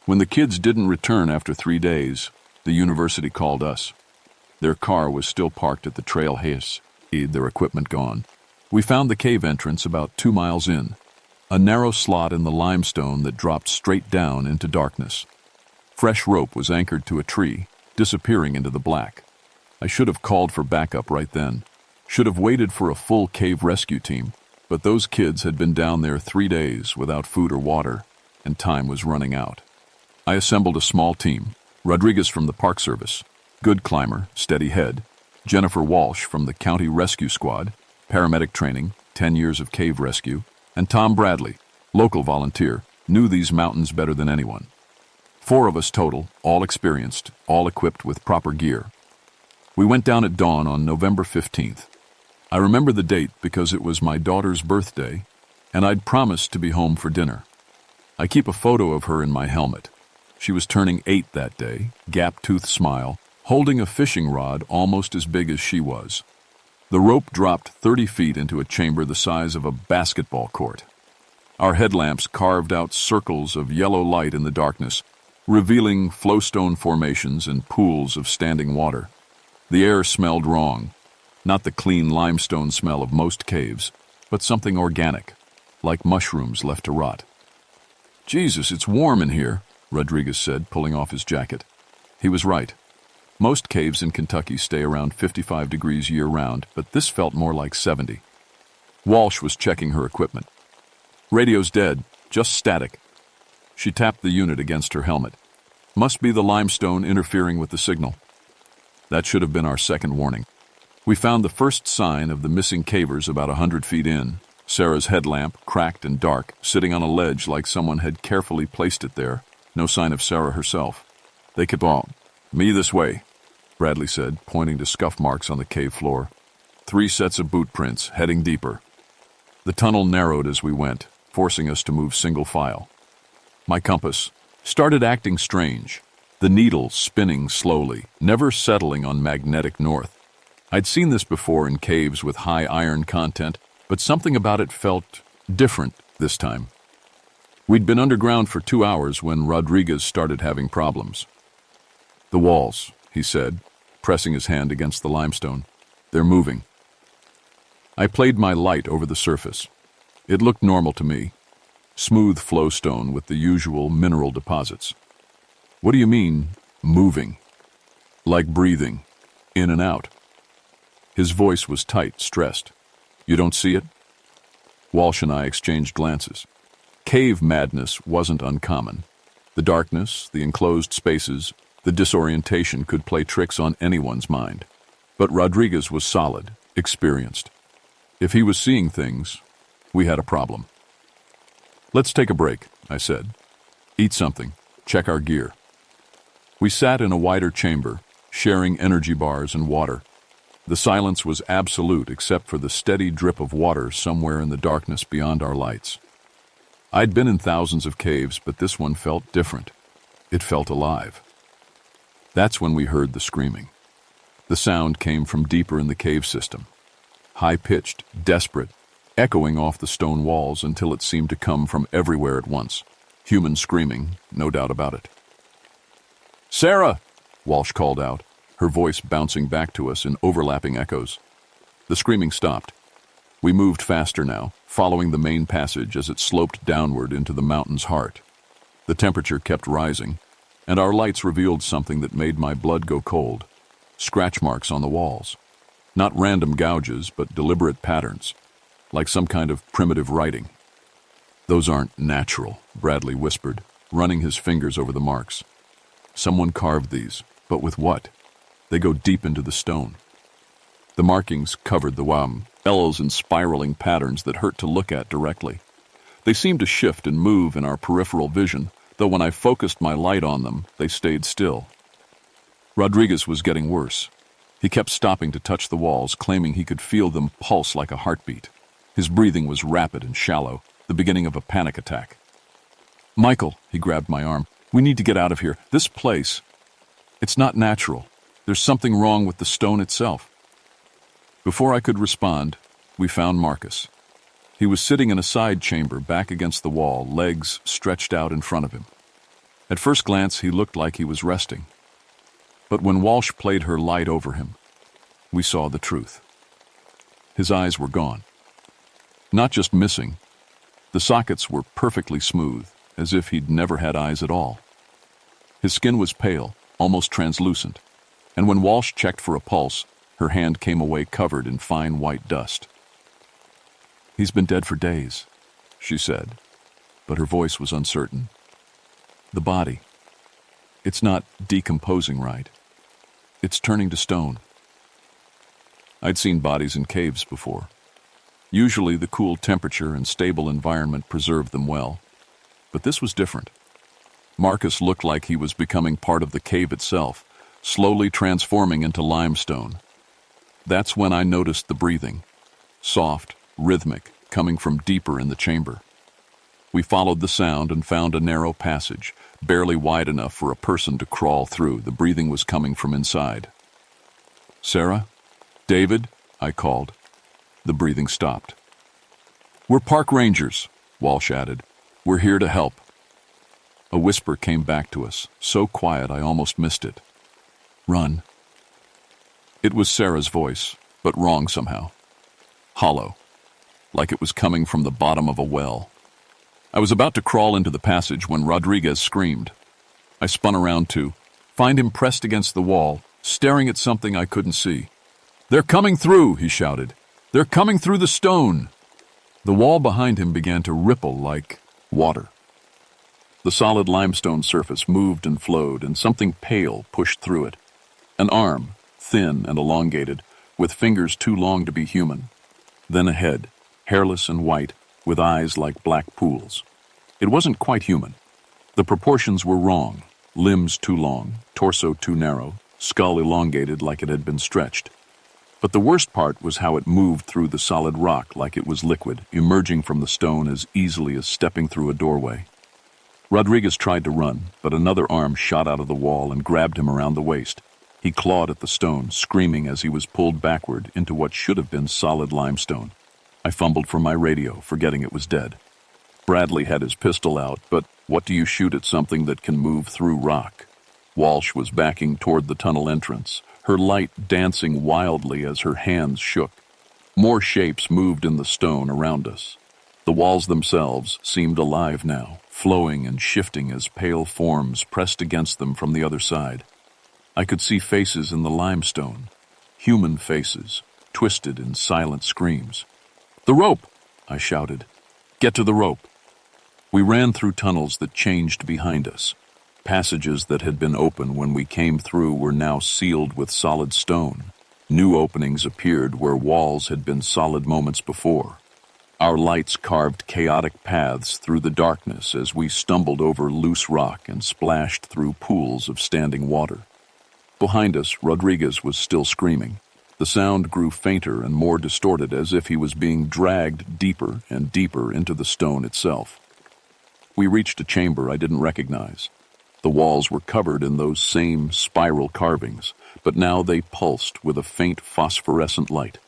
When the kids didn't return after 3 days, the university called us. Their car was still parked at the trailhead, their equipment gone. We found the cave entrance about 2 miles in, a narrow slot in the limestone that dropped straight down into darkness. Fresh rope was anchored to a tree, disappearing into the black. I should have called for backup right then, should have waited for a full cave rescue team, but those kids had been down there 3 days without food or water, and time was running out. I assembled a small team, Rodriguez from the Park Service, good climber, steady head, Jennifer Walsh from the County Rescue Squad, paramedic training, 10 years of cave rescue, and Tom Bradley, local volunteer, knew these mountains better than anyone. 4 of us total, all experienced, all equipped with proper gear. We went down at dawn on November 15th. I remember the date because it was my daughter's birthday, and I'd promised to be home for dinner. I keep a photo of her in my helmet. She was turning 8 that day, gap-toothed smile, holding a fishing rod almost as big as she was. The rope dropped 30 feet into a chamber the size of a basketball court. Our headlamps carved out circles of yellow light in the darkness, revealing flowstone formations and pools of standing water. The air smelled wrong, not the clean limestone smell of most caves, but something organic, like mushrooms left to rot. "Jesus, it's warm in here," Rodriguez said, pulling off his jacket. He was right. Most caves in Kentucky stay around 55 degrees year-round, but this felt more like 70. Walsh was checking her equipment. "Radio's dead, just static." She tapped the unit against her helmet. "Must be the limestone interfering with the signal." That should have been our second warning. We found the first sign of the missing cavers about 100 feet in. Sarah's headlamp, cracked and dark, sitting on a ledge like someone had carefully placed it there. No sign of Sarah herself. "They kept on. Me this way," Bradley said, pointing to scuff marks on the cave floor. 3 sets of boot prints, heading deeper. The tunnel narrowed as we went, forcing us to move single file. My compass started acting strange, the needle spinning slowly, never settling on magnetic north. I'd seen this before in caves with high iron content, but something about it felt different this time. We'd been underground for 2 hours when Rodriguez started having problems. "The walls," he said, pressing his hand against the limestone. "They're moving." I played my light over the surface. It looked normal to me. Smooth flowstone with the usual mineral deposits. "What do you mean, moving?" "Like breathing, in and out." His voice was tight, stressed. "You don't see it?" Walsh and I exchanged glances. Cave madness wasn't uncommon. The darkness, the enclosed spaces, the disorientation could play tricks on anyone's mind. But Rodriguez was solid, experienced. If he was seeing things, we had a problem. "Let's take a break," I said. "Eat something, check our gear." We sat in a wider chamber, sharing energy bars and water. The silence was absolute except for the steady drip of water somewhere in the darkness beyond our lights. I'd been in thousands of caves, but this one felt different. It felt alive. That's when we heard the screaming. The sound came from deeper in the cave system. High-pitched, desperate, echoing off the stone walls until it seemed to come from everywhere at once. Human screaming, no doubt about it. "Sarah!" Walsh called out, her voice bouncing back to us in overlapping echoes. The screaming stopped. We moved faster now, following the main passage as it sloped downward into the mountain's heart. The temperature kept rising, and our lights revealed something that made my blood go cold. Scratch marks on the walls. Not random gouges, but deliberate patterns, like some kind of primitive writing. "Those aren't natural," Bradley whispered, running his fingers over the marks. "Someone carved these, but with what? They go deep into the stone." The markings covered the L's in spiraling patterns that hurt to look at directly. They seemed to shift and move in our peripheral vision, though when I focused my light on them, they stayed still. Rodriguez was getting worse. He kept stopping to touch the walls, claiming he could feel them pulse like a heartbeat. His breathing was rapid and shallow, the beginning of a panic attack. "Michael," he grabbed my arm, "we need to get out of here. This place, it's not natural. There's something wrong with the stone itself." Before I could respond, we found Marcus. He was sitting in a side chamber back against the wall, legs stretched out in front of him. At first glance, he looked like he was resting. But when Walsh played her light over him, we saw the truth. His eyes were gone. Not just missing. The sockets were perfectly smooth, as if he'd never had eyes at all. His skin was pale, almost translucent, and when Walsh checked for a pulse, her hand came away covered in fine white dust. "He's been dead for days," she said, but her voice was uncertain. "The body, it's not decomposing right. It's turning to stone." I'd seen bodies in caves before. Usually the cool temperature and stable environment preserved them well, but this was different. Marcus looked like he was becoming part of the cave itself, slowly transforming into limestone. That's when I noticed the breathing, soft, rhythmic, coming from deeper in the chamber. We followed the sound and found a narrow passage, barely wide enough for a person to crawl through. The breathing was coming from inside. "Sarah? David?" I called. The breathing stopped. "We're park rangers," Walsh added. "We're here to help." A whisper came back to us, so quiet I almost missed it. "Run." It was Sarah's voice, but wrong somehow. Hollow, like it was coming from the bottom of a well. I was about to crawl into the passage when Rodriguez screamed. I spun around to find him pressed against the wall, staring at something I couldn't see. "They're coming through," he shouted. "They're coming through the stone." The wall behind him began to ripple like water. The solid limestone surface moved and flowed, and something pale pushed through it. An arm, thin and elongated, with fingers too long to be human. Then a head, hairless and white, with eyes like black pools. It wasn't quite human. The proportions were wrong. Limbs too long, torso too narrow, skull elongated like it had been stretched. But the worst part was how it moved through the solid rock like it was liquid, emerging from the stone as easily as stepping through a doorway. Rodriguez tried to run, but another arm shot out of the wall and grabbed him around the waist. He clawed at the stone, screaming as he was pulled backward into what should have been solid limestone. I fumbled for my radio, forgetting it was dead. Bradley had his pistol out, but what do you shoot at something that can move through rock? Walsh was backing toward the tunnel entrance, her light dancing wildly as her hands shook. More shapes moved in the stone around us. The walls themselves seemed alive now, flowing and shifting as pale forms pressed against them from the other side. I could see faces in the limestone, human faces, twisted in silent screams. "The rope!" I shouted. "Get to the rope!" We ran through tunnels that changed behind us. Passages that had been open when we came through were now sealed with solid stone. New openings appeared where walls had been solid moments before. Our lights carved chaotic paths through the darkness as we stumbled over loose rock and splashed through pools of standing water. Behind us, Rodriguez was still screaming. The sound grew fainter and more distorted, as if he was being dragged deeper and deeper into the stone itself. We reached a chamber I didn't recognize. The walls were covered in those same spiral carvings, but now they pulsed with a faint phosphorescent light.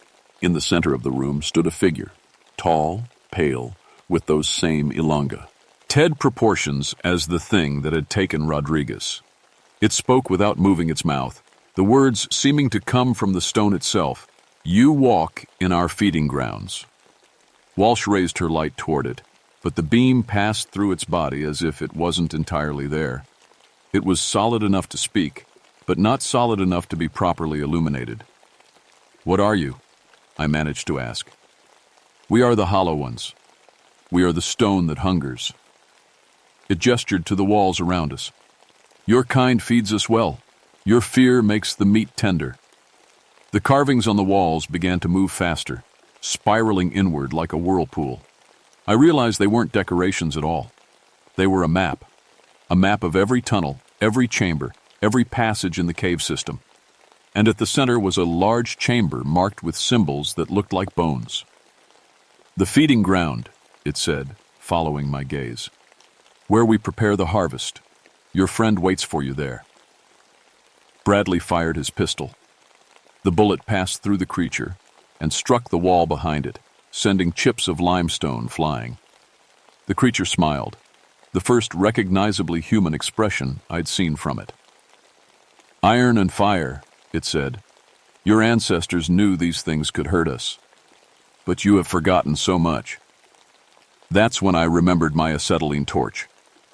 In the center of the room stood a figure, tall, pale, with those same ilonga. Ted proportions as the thing that had taken Rodriguez. It spoke without moving its mouth, the words seeming to come from the stone itself. "You walk in our feeding grounds." Walsh raised her light toward it, but the beam passed through its body as if it wasn't entirely there. It was solid enough to speak, but not solid enough to be properly illuminated. "What are you?" I managed to ask. "We are the hollow ones. We are the stone that hungers." It gestured to the walls around us. "Your kind feeds us well. Your fear makes the meat tender." The carvings on the walls began to move faster, spiraling inward like a whirlpool. I realized they weren't decorations at all. They were a map of every tunnel, every chamber, every passage in the cave system. And at the center was a large chamber marked with symbols that looked like bones. "The feeding ground," it said, following my gaze. "Where we prepare the harvest. Your friend waits for you there." Bradley fired his pistol. The bullet passed through the creature and struck the wall behind it, sending chips of limestone flying. The creature smiled, the first recognizably human expression I'd seen from it. "Iron and fire," it said. "Your ancestors knew these things could hurt us. But you have forgotten so much." That's when I remembered my acetylene torch.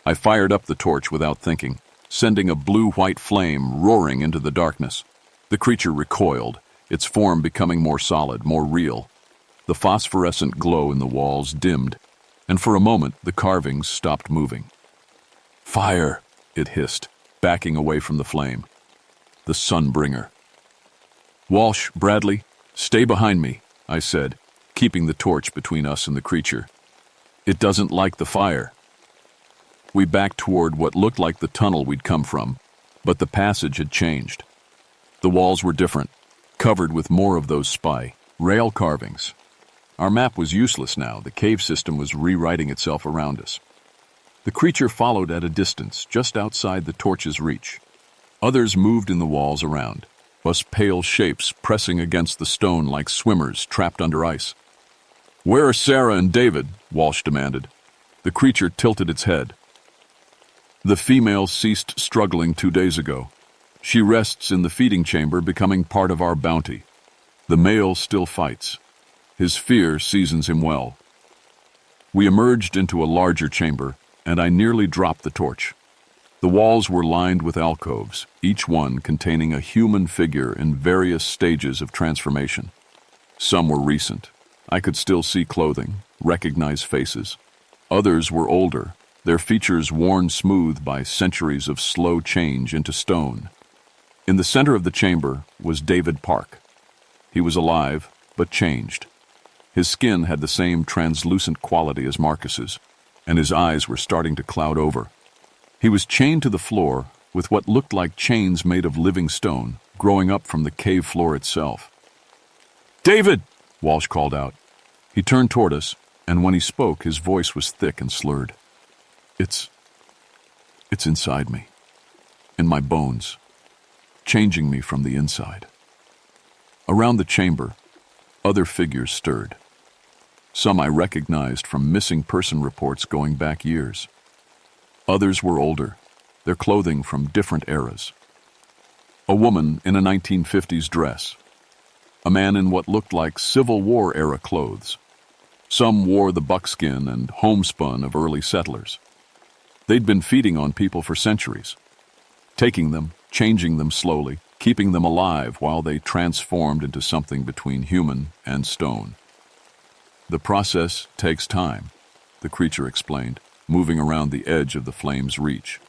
I fired up the torch without thinking, sending a blue-white flame roaring into the darkness. The creature recoiled, its form becoming more solid, more real. The phosphorescent glow in the walls dimmed, and for a moment the carvings stopped moving. "Fire," it hissed, backing away from the flame. "The Sunbringer." "Walsh, Bradley, stay behind me," I said, keeping the torch between us and the creature. "It doesn't like the fire." We backed toward what looked like the tunnel we'd come from, but the passage had changed. The walls were different, covered with more of those rail carvings. Our map was useless now. The cave system was rewriting itself around us. The creature followed at a distance, just outside the torch's reach. Others moved in the walls around, us pale shapes pressing against the stone like swimmers trapped under ice. "Where are Sarah and David?" Walsh demanded. The creature tilted its head. "The female ceased struggling 2 days ago. She rests in the feeding chamber, becoming part of our bounty. The male still fights. His fear seasons him well." We emerged into a larger chamber, and I nearly dropped the torch. The walls were lined with alcoves, each one containing a human figure in various stages of transformation. Some were recent. I could still see clothing, recognize faces. Others were older, their features worn smooth by centuries of slow change into stone. In the center of the chamber was David Park. He was alive, but changed. His skin had the same translucent quality as Marcus's, and his eyes were starting to cloud over. He was chained to the floor with what looked like chains made of living stone, growing up from the cave floor itself. "David!" Walsh called out. He turned toward us, and when he spoke, his voice was thick and slurred. It's inside me, in my bones, changing me from the inside." Around the chamber, other figures stirred. Some I recognized from missing person reports going back years. Others were older, their clothing from different eras. A woman in a 1950s dress. A man in what looked like Civil War-era clothes. Some wore the buckskin and homespun of early settlers. They'd been feeding on people for centuries, taking them, changing them slowly, keeping them alive while they transformed into something between human and stone. "The process takes time," the creature explained, moving around the edge of the flame's reach.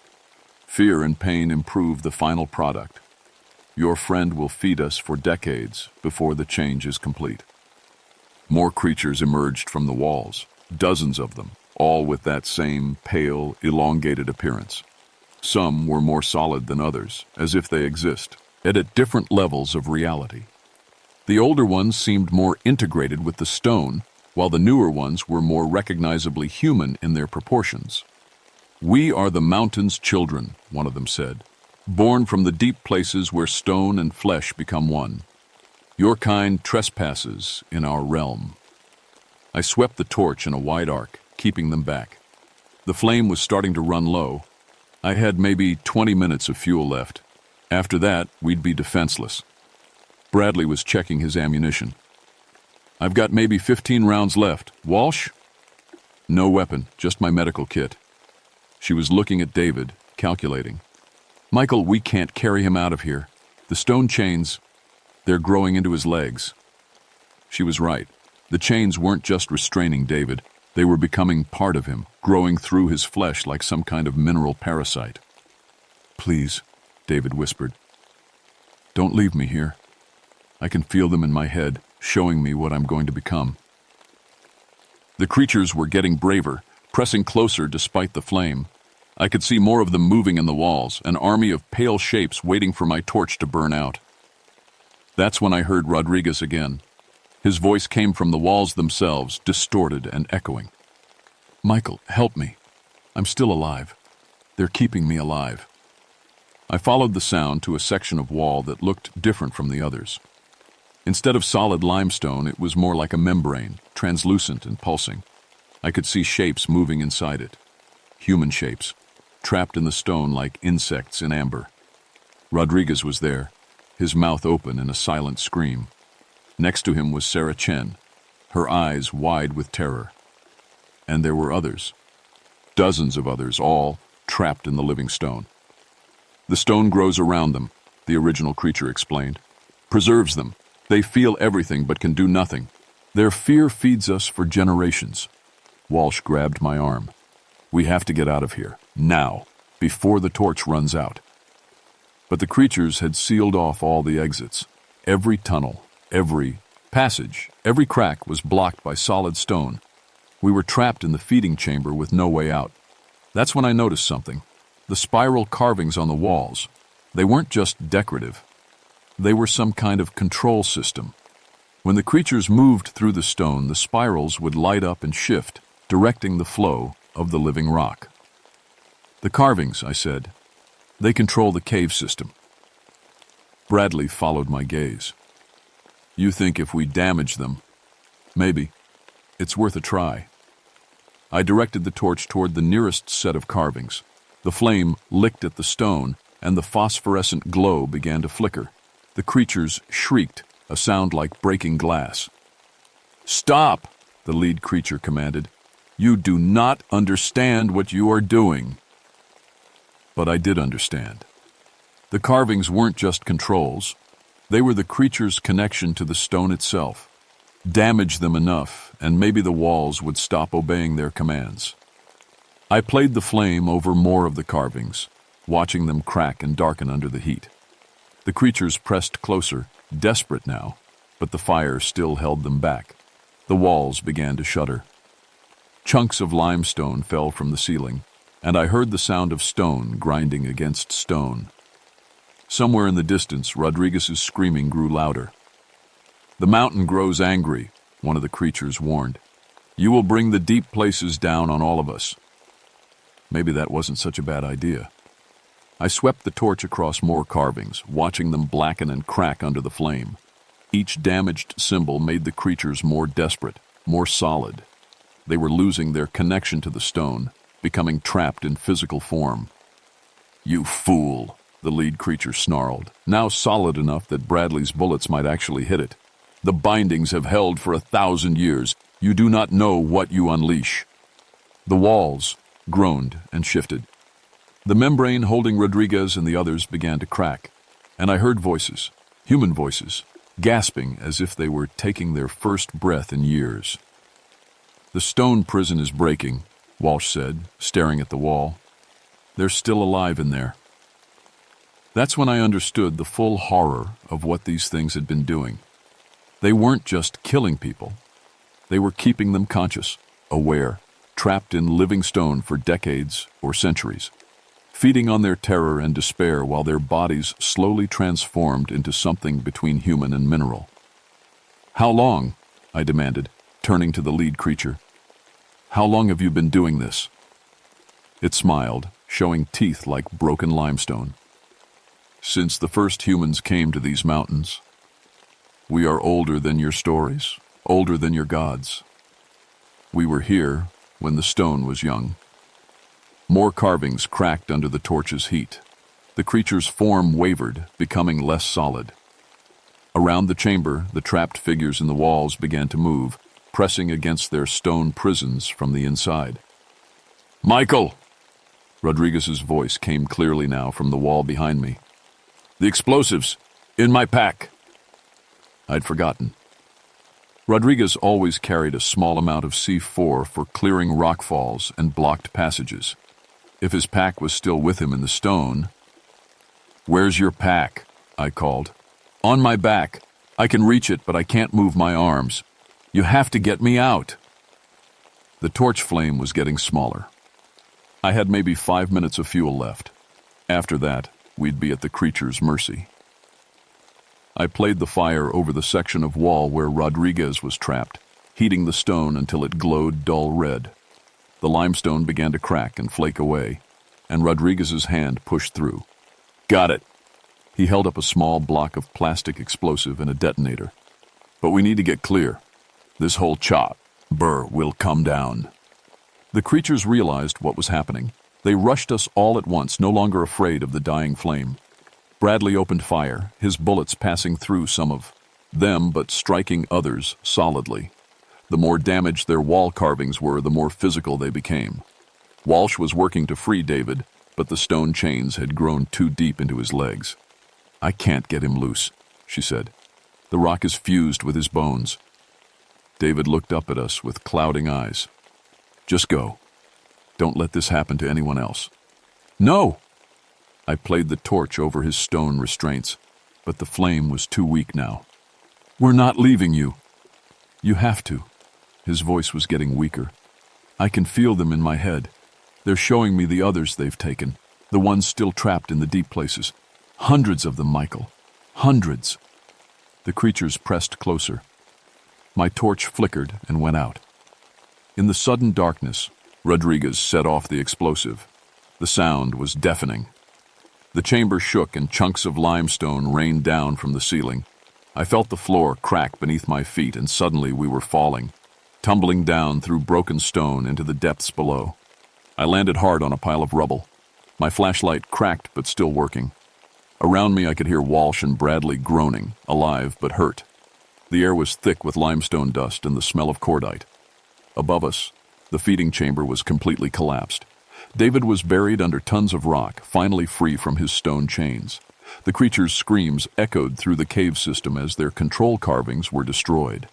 "Fear and pain improve the final product. Your friend will feed us for decades before the change is complete." More creatures emerged from the walls, dozens of them, all with that same pale, elongated appearance. Some were more solid than others, as if they exist, and at different levels of reality. The older ones seemed more integrated with the stone, while the newer ones were more recognizably human in their proportions. "We are the mountain's children," one of them said, "born from the deep places where stone and flesh become one. Your kind trespasses in our realm." I swept the torch in a wide arc, keeping them back. The flame was starting to run low. I had maybe 20 minutes of fuel left. After that, we'd be defenseless. Bradley was checking his ammunition. "I've got maybe 15 rounds left. Walsh?" "No weapon, just my medical kit." She was looking at David, calculating. "Michael, we can't carry him out of here. The stone chains, they're growing into his legs." She was right. The chains weren't just restraining David. They were becoming part of him, growing through his flesh like some kind of mineral parasite. "Please," David whispered. "Don't leave me here. I can feel them in my head, showing me what I'm going to become." The creatures were getting braver, pressing closer despite the flame. I could see more of them moving in the walls, an army of pale shapes waiting for my torch to burn out. That's when I heard Rodriguez again. His voice came from the walls themselves, distorted and echoing. "Michael, help me. I'm still alive. They're keeping me alive." I followed the sound to a section of wall that looked different from the others. Instead of solid limestone, it was more like a membrane, translucent and pulsing. I could see shapes moving inside it. Human shapes, trapped in the stone like insects in amber. Rodriguez was there, his mouth open in a silent scream. Next to him was Sarah Chen, her eyes wide with terror. And there were others. Dozens of others, all trapped in the living stone. "The stone grows around them," the original creature explained. "Preserves them. They feel everything but can do nothing. Their fear feeds us for generations." Walsh grabbed my arm. "We have to get out of here, now, before the torch runs out." But the creatures had sealed off all the exits. Every tunnel, every passage, every crack was blocked by solid stone. We were trapped in the feeding chamber with no way out. That's when I noticed something. The spiral carvings on the walls. They weren't just decorative. They were some kind of control system. When the creatures moved through the stone, the spirals would light up and shift, directing the flow of the living rock. The carvings, I said. They control the cave system. Bradley followed my gaze. You think if we damage them? Maybe. It's worth a try. I directed the torch toward the nearest set of carvings. The flame licked at the stone, and the phosphorescent glow began to flicker. The creatures shrieked, a sound like breaking glass. Stop, the lead creature commanded. You do not understand what you are doing. But I did understand. The carvings weren't just controls. They were the creature's connection to the stone itself. Damage them enough, and maybe the walls would stop obeying their commands. I played the flame over more of the carvings, watching them crack and darken under the heat. The creatures pressed closer, desperate now, but the fire still held them back. The walls began to shudder. Chunks of limestone fell from the ceiling, and I heard the sound of stone grinding against stone. Somewhere in the distance, Rodriguez's screaming grew louder. The mountain grows angry, one of the creatures warned. You will bring the deep places down on all of us. Maybe that wasn't such a bad idea. I swept the torch across more carvings, watching them blacken and crack under the flame. Each damaged symbol made the creatures more desperate, more solid. They were losing their connection to the stone, becoming trapped in physical form. You fool, the lead creature snarled, now solid enough that Bradley's bullets might actually hit it. The bindings have held for 1,000 years. You do not know what you unleash. The walls groaned and shifted. The membrane holding Rodriguez and the others began to crack, and I heard voices, human voices, gasping as if they were taking their first breath in years. The stone prison is breaking, Walsh said, staring at the wall. They're still alive in there. That's when I understood the full horror of what these things had been doing. They weren't just killing people. They were keeping them conscious, aware, trapped in living stone for decades or centuries, feeding on their terror and despair while their bodies slowly transformed into something between human and mineral. How long? I demanded, turning to the lead creature. How long have you been doing this? It smiled, showing teeth like broken limestone. Since the first humans came to these mountains. We are older than your stories, older than your gods. We were here when the stone was young. More carvings cracked under the torch's heat. The creature's form wavered, becoming less solid. Around the chamber, the trapped figures in the walls began to move, pressing against their stone prisons from the inside. Michael! Rodriguez's voice came clearly now from the wall behind me. The explosives! In my pack! I'd forgotten. Rodriguez always carried a small amount of C4 for clearing rock falls and blocked passages. If his pack was still with him in the stone... Where's your pack? I called. On my back. I can reach it, but I can't move my arms. You have to get me out. The torch flame was getting smaller. I had maybe 5 minutes of fuel left. After that, we'd be at the creature's mercy. I played the fire over the section of wall where Rodriguez was trapped, heating the stone until it glowed dull red. The limestone began to crack and flake away, and Rodriguez's hand pushed through. Got it. He held up a small block of plastic explosive and a detonator. But we need to get clear. This whole burr will come down. The creatures realized what was happening. They rushed us all at once, no longer afraid of the dying flame. Bradley opened fire, his bullets passing through some of them but striking others solidly. The more damaged their wall carvings were, the more physical they became. Walsh was working to free David, but the stone chains had grown too deep into his legs. I can't get him loose, she said. The rock is fused with his bones. David looked up at us with clouding eyes. Just go. Don't let this happen to anyone else. No! I played the torch over his stone restraints, but the flame was too weak now. We're not leaving you. You have to. His voice was getting weaker. I can feel them in my head. They're showing me the others they've taken, the ones still trapped in the deep places. Hundreds of them, Michael. Hundreds. The creatures pressed closer. My torch flickered and went out. In the sudden darkness, Rodriguez set off the explosive. The The sound was deafening. The chamber shook and chunks of limestone rained down from the ceiling. I felt the floor crack beneath my feet, and suddenly we were falling, tumbling down through broken stone into the depths below. I landed hard on a pile of rubble. My flashlight cracked but still working. Around me I could hear Walsh and Bradley groaning, alive but hurt. The air was thick with limestone dust and the smell of cordite. Above us, the feeding chamber was completely collapsed. David was buried under tons of rock, finally free from his stone chains. The creature's screams echoed through the cave system as their control carvings were destroyed.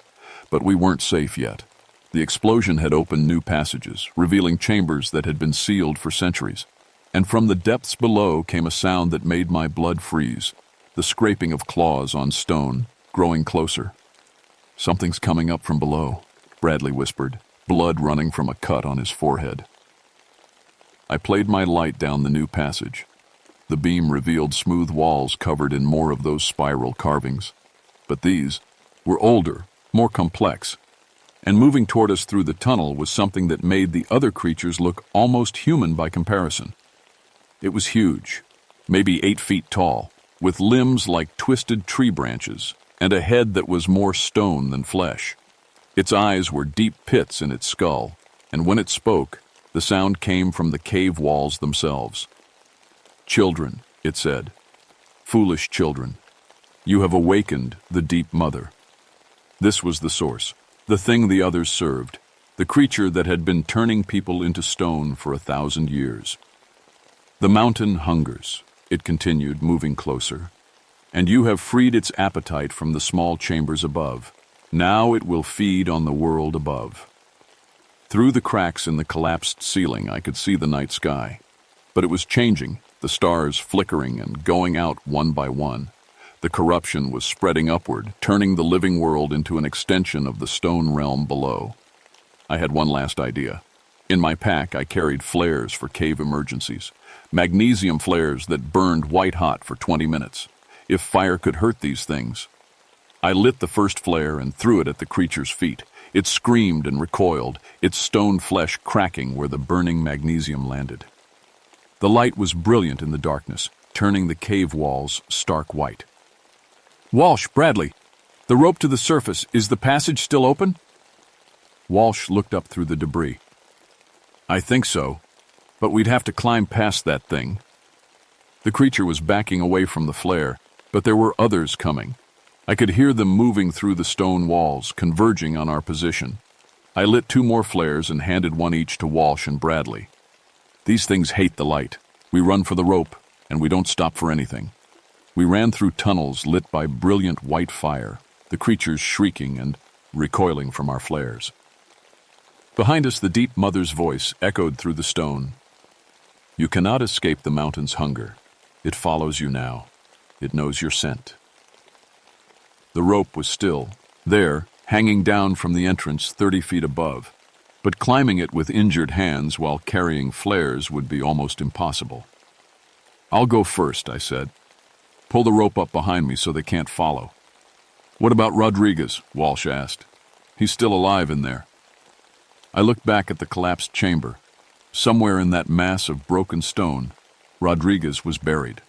But we weren't safe yet. The explosion had opened new passages, revealing chambers that had been sealed for centuries. And from the depths below came a sound that made my blood freeze, the scraping of claws on stone, growing closer. "Something's coming up from below," Bradley whispered, blood running from a cut on his forehead. I played my light down the new passage. The beam revealed smooth walls covered in more of those spiral carvings. But these were older, more complex. And moving toward us through the tunnel was something that made the other creatures look almost human by comparison. It was huge, maybe 8 feet tall, with limbs like twisted tree branches, and a head that was more stone than flesh. Its eyes were deep pits in its skull, and when it spoke, the sound came from the cave walls themselves. "Children," it said, "foolish children, you have awakened the deep mother." This was the source, the thing the others served, the creature that had been turning people into stone for 1,000 years. "The mountain hungers," it continued, moving closer, "and you have freed its appetite from the small chambers above. Now it will feed on the world above." Through the cracks in the collapsed ceiling, I could see the night sky. But it was changing, the stars flickering and going out one by one. The corruption was spreading upward, turning the living world into an extension of the stone realm below. I had one last idea. In my pack, I carried flares for cave emergencies, magnesium flares that burned white-hot for 20 minutes. If fire could hurt these things. I lit the first flare and threw it at the creature's feet. It screamed and recoiled, its stone flesh cracking where the burning magnesium landed. The light was brilliant in the darkness, turning the cave walls stark white. "Walsh, Bradley, the rope to the surface, is the passage still open?" Walsh looked up through the debris. "I think so, but we'd have to climb past that thing." The creature was backing away from the flare, but there were others coming. I could hear them moving through the stone walls, converging on our position. I lit 2 more flares and handed one each to Walsh and Bradley. "These things hate the light. We run for the rope, and we don't stop for anything." We ran through tunnels lit by brilliant white fire, the creatures shrieking and recoiling from our flares. Behind us, the deep mother's voice echoed through the stone. "You cannot escape the mountain's hunger. It follows you now. It knows your scent." The rope was still, there, hanging down from the entrance 30 feet above, but climbing it with injured hands while carrying flares would be almost impossible. "I'll go first," I said. "Pull the rope up behind me so they can't follow." "What about Rodriguez?" Walsh asked. "He's still alive in there." I looked back at the collapsed chamber. Somewhere in that mass of broken stone, Rodriguez was buried.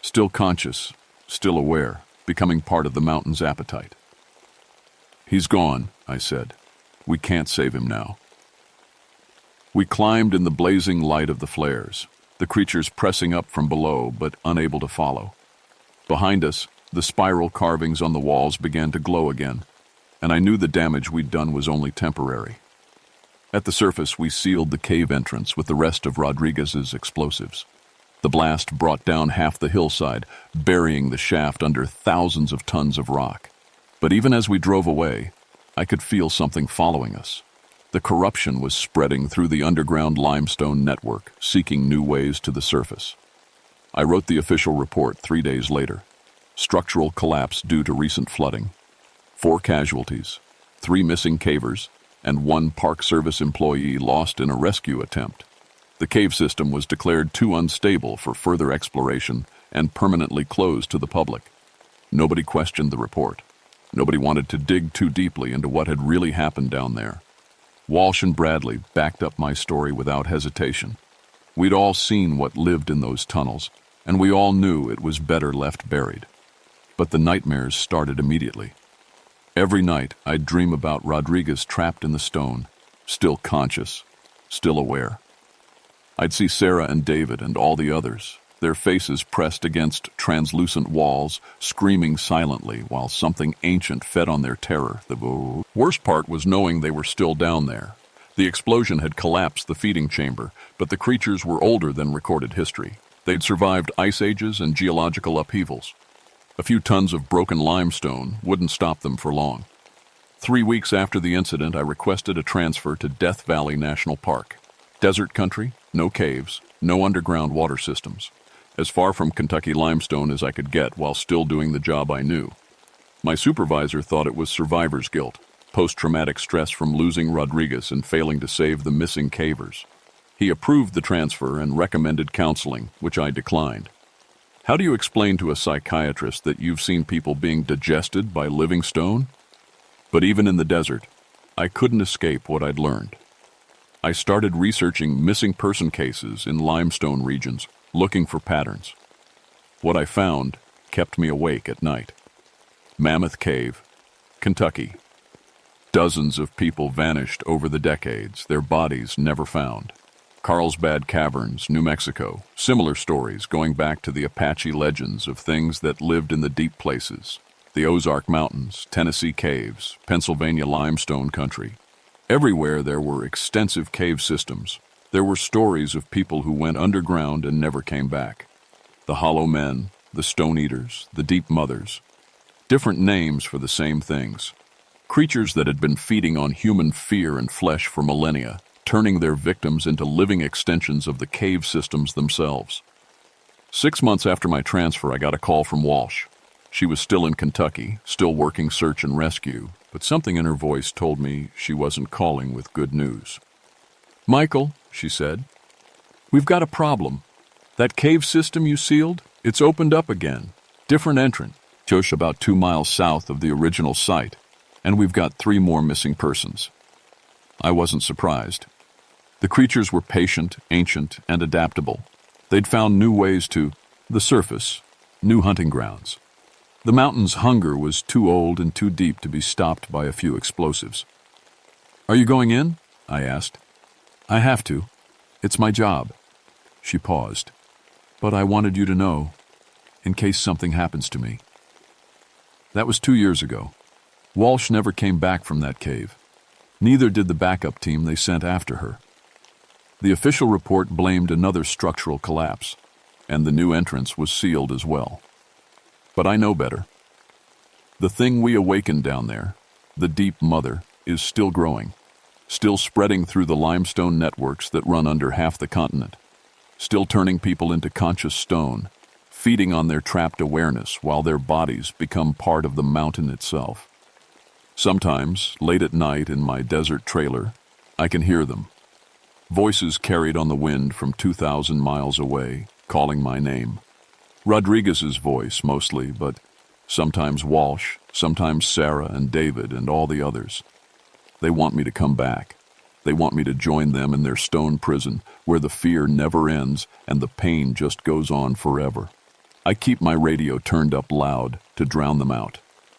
Still conscious, still aware, becoming part of the mountain's appetite. "He's gone," I said. "We can't save him now." We climbed in the blazing light of the flares, the creatures pressing up from below but unable to follow. Behind us, the spiral carvings on the walls began to glow again, and I knew the damage we'd done was only temporary. At the surface, we sealed the cave entrance with the rest of Rodriguez's explosives. The blast brought down half the hillside, burying the shaft under thousands of tons of rock. But even as we drove away, I could feel something following us. The corruption was spreading through the underground limestone network, seeking new ways to the surface. I wrote the official report 3 days later. Structural collapse due to recent flooding. 4 casualties, 3 missing cavers, and 1 Park Service employee lost in a rescue attempt. The cave system was declared too unstable for further exploration and permanently closed to the public. Nobody questioned the report. Nobody wanted to dig too deeply into what had really happened down there. Walsh and Bradley backed up my story without hesitation. We'd all seen what lived in those tunnels, and we all knew it was better left buried. But the nightmares started immediately. Every night, I'd dream about Rodriguez trapped in the stone, still conscious, still aware. I'd see Sarah and David and all the others, their faces pressed against translucent walls, screaming silently while something ancient fed on their terror. The worst part was knowing they were still down there. The explosion had collapsed the feeding chamber, but the creatures were older than recorded history. They'd survived ice ages and geological upheavals. A few tons of broken limestone wouldn't stop them for long. 3 weeks after the incident, I requested a transfer to Death Valley National Park. Desert country, no caves, no underground water systems. As far from Kentucky limestone as I could get while still doing the job I knew. My supervisor thought it was survivor's guilt, post-traumatic stress from losing Rodriguez and failing to save the missing cavers. He approved the transfer and recommended counseling, which I declined. How do you explain to a psychiatrist that you've seen people being digested by living stone? But even in the desert, I couldn't escape what I'd learned. I started researching missing person cases in limestone regions, looking for patterns. What I found kept me awake at night. Mammoth Cave, Kentucky. Dozens of people vanished over the decades, their bodies never found. Carlsbad Caverns, New Mexico. Similar stories going back to the Apache legends of things that lived in the deep places. The Ozark Mountains, Tennessee caves, Pennsylvania limestone country. Everywhere there were extensive cave systems. There were stories of people who went underground and never came back. The Hollow Men, the Stone Eaters, the Deep Mothers. Different names for the same things. Creatures that had been feeding on human fear and flesh for millennia, turning their victims into living extensions of the cave systems themselves. 6 months after my transfer, I got a call from Walsh. She was still in Kentucky, still working search and rescue, but something in her voice told me she wasn't calling with good news. "Michael," she said, "we've got a problem. That cave system you sealed, it's opened up again. Different entrant, just about 2 miles south of the original site. And we've got 3 more missing persons." I wasn't surprised. The creatures were patient, ancient, and adaptable. They'd found new ways to the surface, new hunting grounds. The mountain's hunger was too old and too deep to be stopped by a few explosives. "Are you going in?" I asked. "I have to. It's my job." She paused. "But I wanted you to know, in case something happens to me." That was 2 years ago. Walsh never came back from that cave. Neither did the backup team they sent after her. The official report blamed another structural collapse, and the new entrance was sealed as well. But I know better. The thing we awakened down there, the Deep Mother, is still growing, still spreading through the limestone networks that run under half the continent, still turning people into conscious stone, feeding on their trapped awareness while their bodies become part of the mountain itself. Sometimes, late at night in my desert trailer, I can hear them. Voices carried on the wind from 2,000 miles away, calling my name. Rodriguez's voice, mostly, but sometimes Walsh, sometimes Sarah and David and all the others. They want me to come back. They want me to join them in their stone prison, where the fear never ends and the pain just goes on forever. I keep my radio turned up loud to drown them out.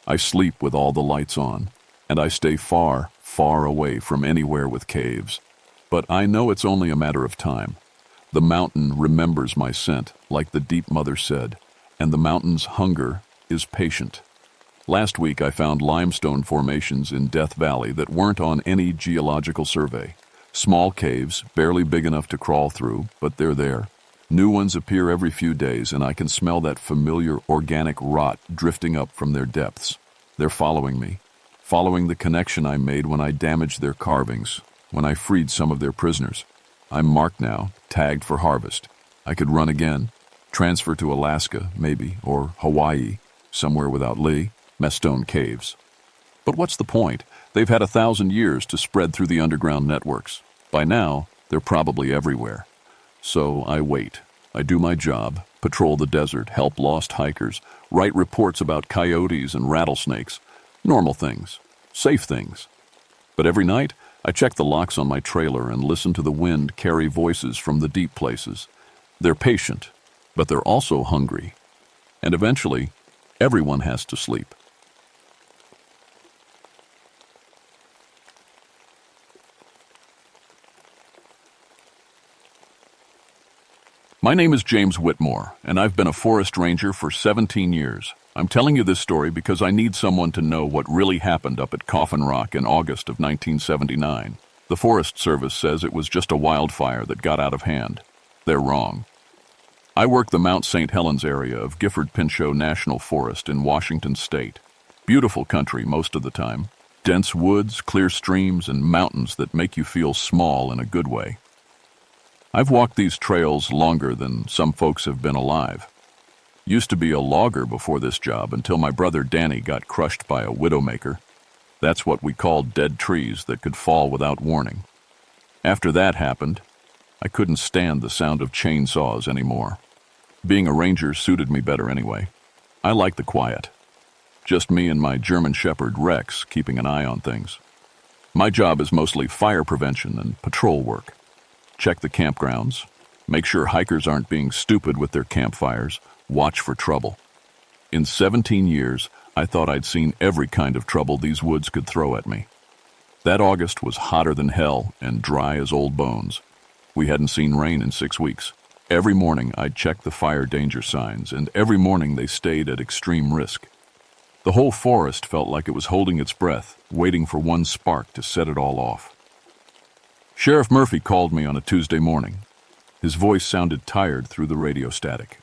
I sleep with all the lights on, and I stay far, far away from anywhere with caves. But I know it's only a matter of time. The mountain remembers my scent, like the Deep Mother said, and the mountain's hunger is patient. Last week I found limestone formations in Death Valley that weren't on any geological survey. Small caves, barely big enough to crawl through, but they're there. New ones appear every few days, and I can smell that familiar organic rot drifting up from their depths. They're following me, following the connection I made when I damaged their carvings, when I freed some of their prisoners. I'm marked now, tagged for harvest. I could run again, transfer to Alaska, maybe, or Hawaii, somewhere without Lee, Mestone Caves. But what's the point? They've had 1,000 years to spread through the underground networks. By now, they're probably everywhere. So I wait. I do my job, patrol the desert, help lost hikers, write reports about coyotes and rattlesnakes. Normal things. Safe things. But every night, I check the locks on my trailer and listen to the wind carry voices from the deep places. They're patient, but they're also hungry. And eventually, everyone has to sleep. My name is James Whitmore, and I've been a forest ranger for 17 years. I'm telling you this story because I need someone to know what really happened up at Coffin Rock in August of 1979. The Forest Service says it was just a wildfire that got out of hand. They're wrong. I work the Mount St. Helens area of Gifford-Pinchot National Forest in Washington State. Beautiful country most of the time. Dense woods, clear streams, and mountains that make you feel small in a good way. I've walked these trails longer than some folks have been alive. Used to be a logger before this job until my brother Danny got crushed by a widowmaker. That's what we called dead trees that could fall without warning. After that happened, I couldn't stand the sound of chainsaws anymore. Being a ranger suited me better anyway. I like the quiet. Just me and my German Shepherd Rex keeping an eye on things. My job is mostly fire prevention and patrol work. Check the campgrounds, make sure hikers aren't being stupid with their campfires, watch for trouble. In 17 years, I thought I'd seen every kind of trouble these woods could throw at me. That August was hotter than hell and dry as old bones. We hadn't seen rain in 6 weeks. Every morning I'd check the fire danger signs, and every morning they stayed at extreme risk. The whole forest felt like it was holding its breath, waiting for one spark to set it all off. Sheriff Murphy called me on a Tuesday morning. His voice sounded tired through the radio static.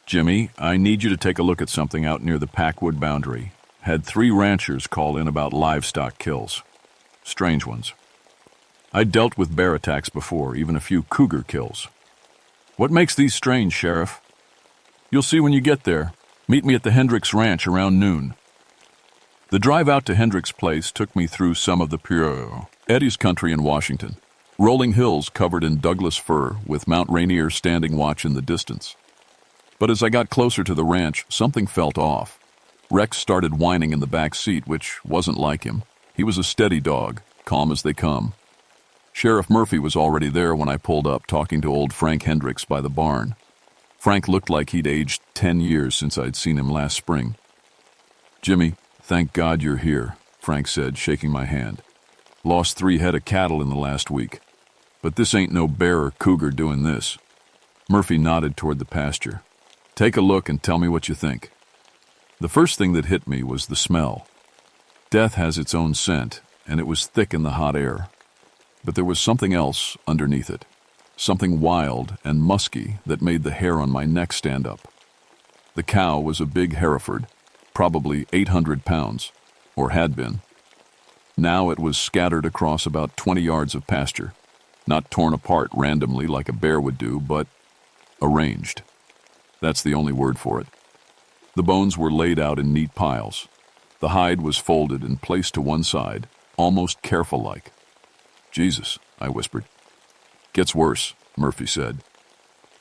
"Jimmy, I need you to take a look at something out near the Packwood boundary. Had 3 ranchers call in about livestock kills. Strange ones. I'd dealt with bear attacks before, even a few cougar kills." "What makes these strange, Sheriff?" "You'll see when you get there. Meet me at the Hendricks Ranch around noon." The drive out to Hendricks' place took me through some of the pure Eddie's country in Washington. Rolling hills covered in Douglas fir with Mount Rainier standing watch in the distance. But as I got closer to the ranch, something felt off. Rex started whining in the back seat, which wasn't like him. He was a steady dog, calm as they come. Sheriff Murphy was already there when I pulled up, talking to old Frank Hendricks by the barn. Frank looked like he'd aged 10 years since I'd seen him last spring. "Jimmy, thank God you're here," Frank said, shaking my hand. "Lost 3 head of cattle in the last week. But this ain't no bear or cougar doing this." Murphy nodded toward the pasture. "Take a look and tell me what you think." The first thing that hit me was the smell. Death has its own scent, and it was thick in the hot air. But there was something else underneath it. Something wild and musky that made the hair on my neck stand up. The cow was a big Hereford, probably 800 pounds, or had been. Now it was scattered across about 20 yards of pasture, not torn apart randomly like a bear would do, but arranged. That's the only word for it. The bones were laid out in neat piles. The hide was folded and placed to one side, almost careful-like. "Jesus," I whispered. "Gets worse," Murphy said.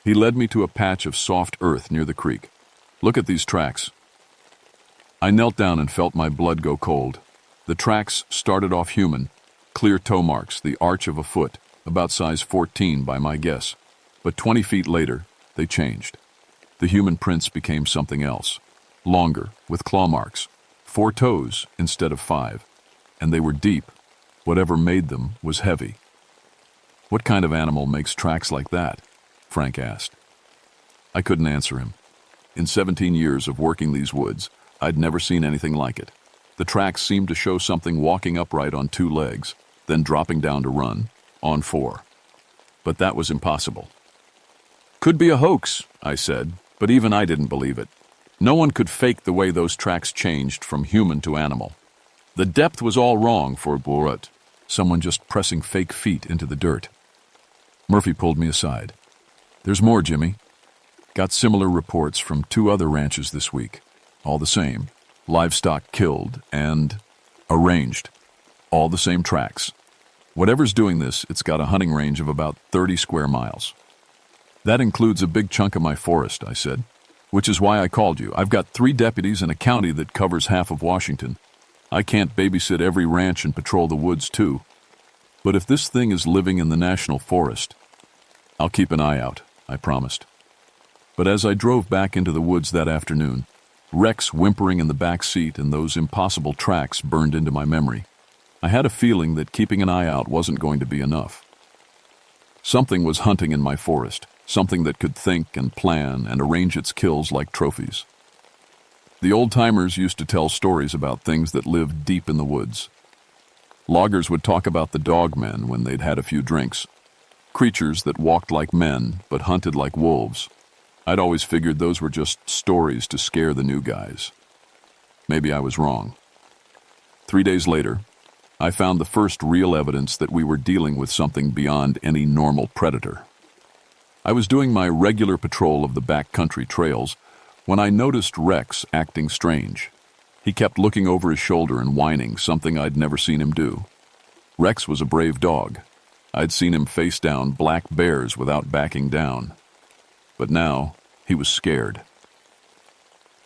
He led me to a patch of soft earth near the creek. "Look at these tracks." I knelt down and felt my blood go cold. The tracks started off human, clear toe marks, the arch of a foot, about size 14 by my guess. But 20 feet later, they changed. The human prints became something else. Longer, with claw marks. 4 toes instead of 5. And they were deep. Whatever made them was heavy. "What kind of animal makes tracks like that?" Frank asked. I couldn't answer him. In 17 years of working these woods, I'd never seen anything like it. The tracks seemed to show something walking upright on 2 legs, then dropping down to run, on 4. But that was impossible. "Could be a hoax," I said, but even I didn't believe it. No one could fake the way those tracks changed from human to animal. The depth was all wrong for Borat, someone just pressing fake feet into the dirt. Murphy pulled me aside. "There's more, Jimmy. Got similar reports from 2 other ranches this week. All the same. Livestock killed and arranged. All the same tracks. Whatever's doing this, it's got a hunting range of about 30 square miles." "That includes a big chunk of my forest," I said. "Which is why I called you. I've got 3 deputies in a county that covers half of Washington. I can't babysit every ranch and patrol the woods, too." But if this thing is living in the national forest, I'll keep an eye out, I promised. But as I drove back into the woods that afternoon, Rex whimpering in the back seat and those impossible tracks burned into my memory. I had a feeling that keeping an eye out wasn't going to be enough. Something was hunting in my forest, something that could think and plan and arrange its kills like trophies. The old-timers used to tell stories about things that lived deep in the woods. Loggers would talk about the dogmen when they'd had a few drinks, creatures that walked like men but hunted like wolves. I'd always figured those were just stories to scare the new guys. Maybe I was wrong. 3 days later, I found the first real evidence that we were dealing with something beyond any normal predator. I was doing my regular patrol of the backcountry trails when I noticed Rex acting strange. He kept looking over his shoulder and whining, something I'd never seen him do. Rex was a brave dog. I'd seen him face down black bears without backing down. But now, he was scared.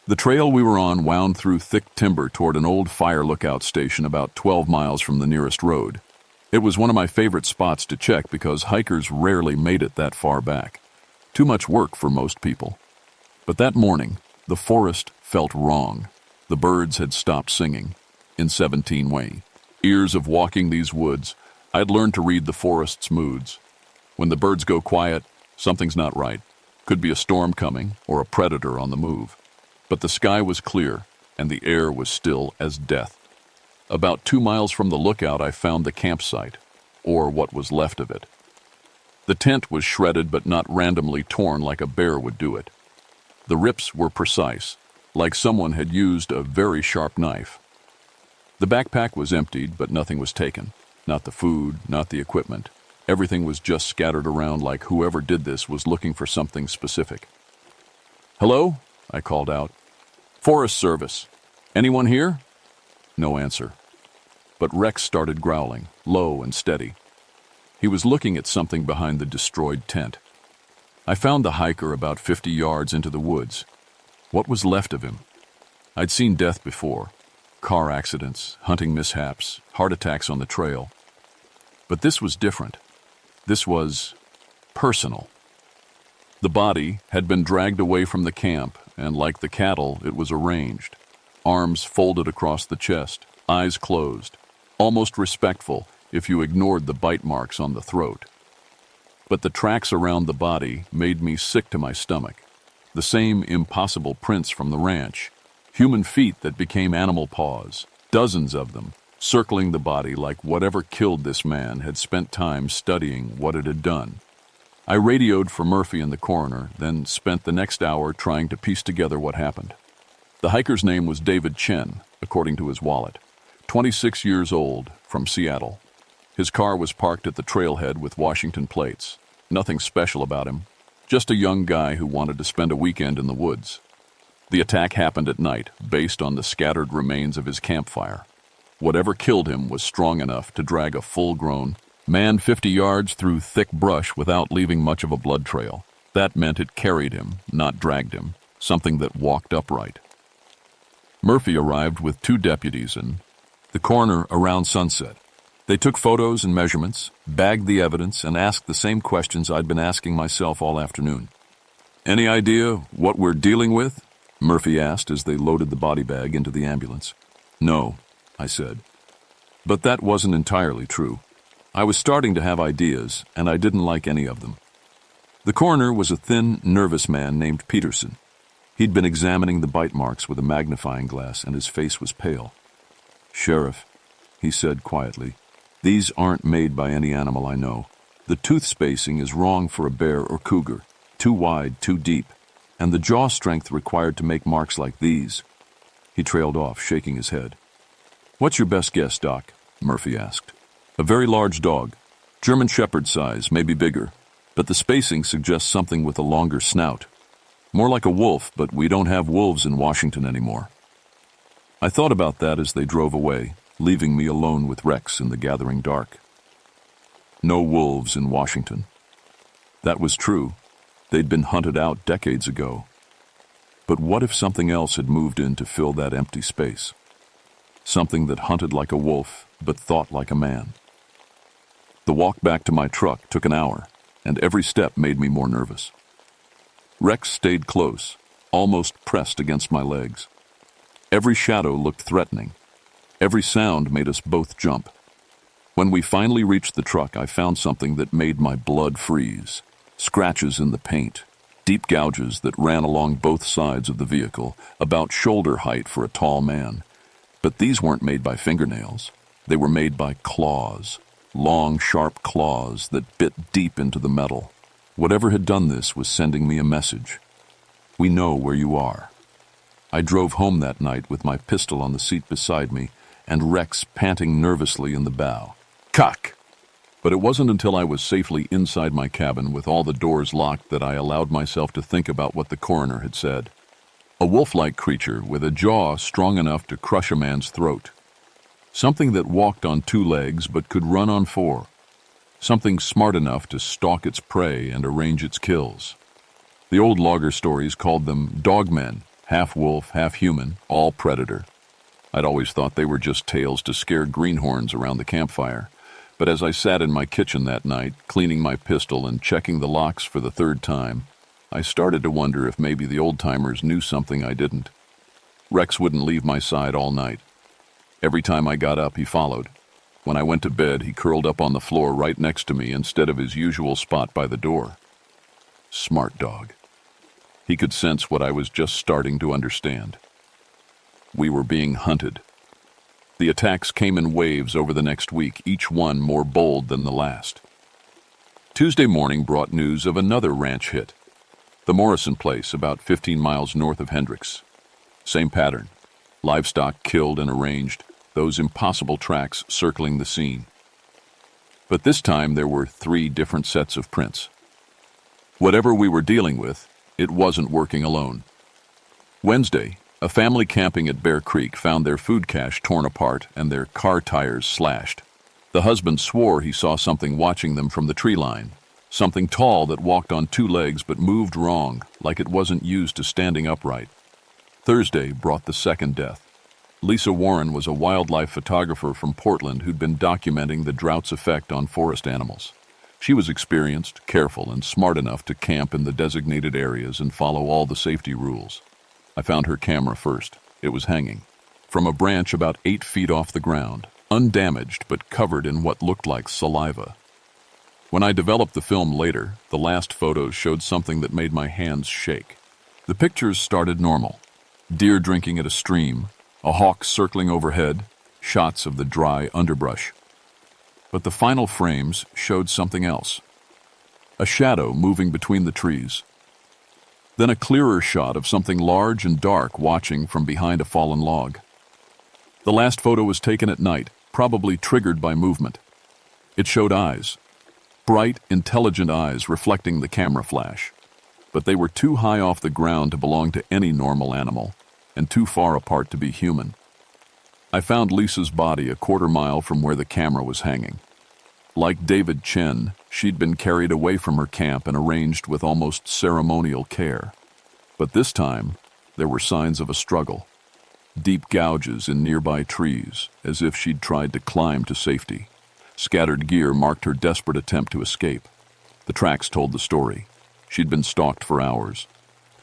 The trail we were on wound through thick timber toward an old fire lookout station about 12 miles from the nearest road. It was one of my favorite spots to check because hikers rarely made it that far back. Too much work for most people. But that morning, the forest felt wrong. The birds had stopped singing. In 17 way. Years of walking these woods, I'd learned to read the forest's moods. When the birds go quiet, something's not right. Could be a storm coming or a predator on the move. But the sky was clear and the air was still as death. About 2 miles from the lookout, I found the campsite, or what was left of it. The tent was shredded but not randomly torn like a bear would do it. The rips were precise, like someone had used a very sharp knife. The backpack was emptied, but nothing was taken. Not the food, not the equipment. Everything was just scattered around like whoever did this was looking for something specific. "Hello?" I called out. "Forest Service. Anyone here?" No answer. But Rex started growling, low and steady. He was looking at something behind the destroyed tent. I found the hiker about 50 yards into the woods. What was left of him? I'd seen death before. Car accidents, hunting mishaps, heart attacks on the trail. But this was different. This was personal. The body had been dragged away from the camp, and like the cattle, it was arranged. Arms folded across the chest, eyes closed, almost respectful if you ignored the bite marks on the throat. But the tracks around the body made me sick to my stomach. The same impossible prints from the ranch, human feet that became animal paws, dozens of them, circling the body like whatever killed this man had spent time studying what it had done. I radioed for Murphy and the coroner, then spent the next hour trying to piece together what happened. The hiker's name was David Chen, according to his wallet. 26 years old, from Seattle. His car was parked at the trailhead with Washington plates. Nothing special about him, just a young guy who wanted to spend a weekend in the woods. The attack happened at night, based on the scattered remains of his campfire. Whatever killed him was strong enough to drag a full-grown man 50 yards through thick brush without leaving much of a blood trail. That meant it carried him, not dragged him, something that walked upright. Murphy arrived with 2 deputies and the coroner around sunset. They took photos and measurements, bagged the evidence, and asked the same questions I'd been asking myself all afternoon. "Any idea what we're dealing with?" Murphy asked as they loaded the body bag into the ambulance. "No," I said. But that wasn't entirely true. I was starting to have ideas, and I didn't like any of them. The coroner was a thin, nervous man named Peterson. He'd been examining the bite marks with a magnifying glass, and his face was pale. "Sheriff," he said quietly, "these aren't made by any animal I know. The tooth spacing is wrong for a bear or cougar, too wide, too deep, and the jaw strength required to make marks like these." He trailed off, shaking his head. "What's your best guess, Doc?" Murphy asked. "A very large dog, German Shepherd size, maybe bigger, but the spacing suggests something with a longer snout. More like a wolf, but we don't have wolves in Washington anymore." I thought about that as they drove away, leaving me alone with Rex in the gathering dark. No wolves in Washington. That was true. They'd been hunted out decades ago. But what if something else had moved in to fill that empty space? Something that hunted like a wolf, but thought like a man. The walk back to my truck took an hour, and every step made me more nervous. Rex stayed close, almost pressed against my legs. Every shadow looked threatening. Every sound made us both jump. When we finally reached the truck, I found something that made my blood freeze. Scratches in the paint, deep gouges that ran along both sides of the vehicle, about shoulder height for a tall man. But these weren't made by fingernails. They were made by claws, long, sharp claws that bit deep into the metal. Whatever had done this was sending me a message. We know where you are. I drove home that night with my pistol on the seat beside me and Rex panting nervously in the bow. Cock! But it wasn't until I was safely inside my cabin with all the doors locked that I allowed myself to think about what the coroner had said. A wolf-like creature with a jaw strong enough to crush a man's throat. Something that walked on 2 legs but could run on 4. Something smart enough to stalk its prey and arrange its kills. The old logger stories called them dogmen, half wolf, half human, all predator. I'd always thought they were just tales to scare greenhorns around the campfire. But as I sat in my kitchen that night, cleaning my pistol and checking the locks for the 3rd time, I started to wonder if maybe the old-timers knew something I didn't. Rex wouldn't leave my side all night. Every time I got up, he followed. When I went to bed, he curled up on the floor right next to me instead of his usual spot by the door. Smart dog. He could sense what I was just starting to understand. We were being hunted. The attacks came in waves over the next week, each one more bold than the last. Tuesday morning brought news of another ranch hit. The Morrison place, about 15 miles north of Hendricks. Same pattern. Livestock killed and arranged, those impossible tracks circling the scene. But this time there were 3 different sets of prints. Whatever we were dealing with, it wasn't working alone. Wednesday, a family camping at Bear Creek found their food cache torn apart and their car tires slashed. The husband swore he saw something watching them from the tree line. Something tall that walked on 2 legs but moved wrong, like it wasn't used to standing upright. Thursday brought the second death. Lisa Warren was a wildlife photographer from Portland who'd been documenting the drought's effect on forest animals. She was experienced, careful, and smart enough to camp in the designated areas and follow all the safety rules. I found her camera first. It was hanging from a branch about 8 feet off the ground, undamaged but covered in what looked like saliva. When I developed the film later, the last photos showed something that made my hands shake. The pictures started normal. Deer drinking at a stream, a hawk circling overhead, shots of the dry underbrush. But the final frames showed something else. A shadow moving between the trees. Then a clearer shot of something large and dark watching from behind a fallen log. The last photo was taken at night, probably triggered by movement. It showed eyes. Bright, intelligent eyes reflecting the camera flash. But they were too high off the ground to belong to any normal animal, and too far apart to be human. I found Lisa's body a quarter mile from where the camera was hanging. Like David Chen, she'd been carried away from her camp and arranged with almost ceremonial care. But this time, there were signs of a struggle. Deep gouges in nearby trees, as if she'd tried to climb to safety. Scattered gear marked her desperate attempt to escape. The tracks told the story. She'd been stalked for hours.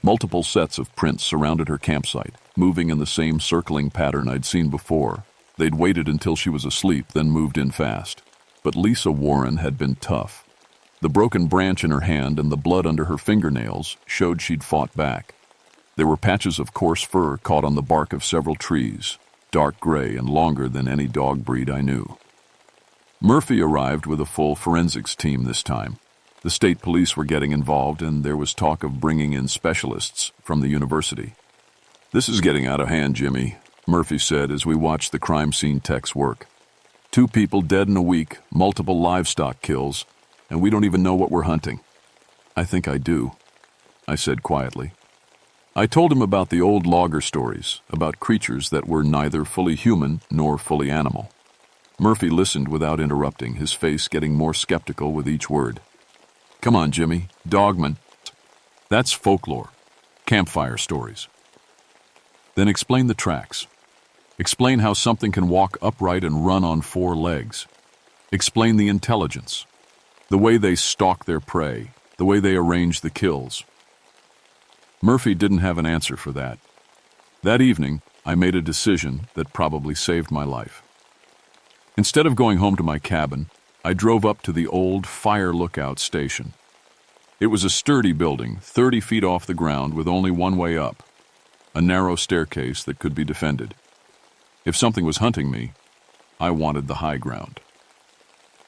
Multiple sets of prints surrounded her campsite, moving in the same circling pattern I'd seen before. They'd waited until she was asleep, then moved in fast. But Lisa Warren had been tough. The broken branch in her hand and the blood under her fingernails showed she'd fought back. There were patches of coarse fur caught on the bark of several trees, dark gray and longer than any dog breed I knew. Murphy arrived with a full forensics team this time. The state police were getting involved, and there was talk of bringing in specialists from the university. "This is getting out of hand, Jimmy," Murphy said as we watched the crime scene techs work. 2 people dead in a week, multiple livestock kills, and we don't even know what we're hunting. "I think I do," I said quietly. I told him about the old logger stories, about creatures that were neither fully human nor fully animal. Murphy listened without interrupting, his face getting more skeptical with each word. "Come on, Jimmy, dogman. That's folklore, campfire stories." "Then explain the tracks. Explain how something can walk upright and run on 4 legs. Explain the intelligence, the way they stalk their prey, the way they arrange the kills. Murphy didn't have an answer for that. That evening, I made a decision that probably saved my life. Instead of going home to my cabin, I drove up to the old fire lookout station. It was a sturdy building, 30 feet off the ground with only one way up, a narrow staircase that could be defended. If something was hunting me, I wanted the high ground.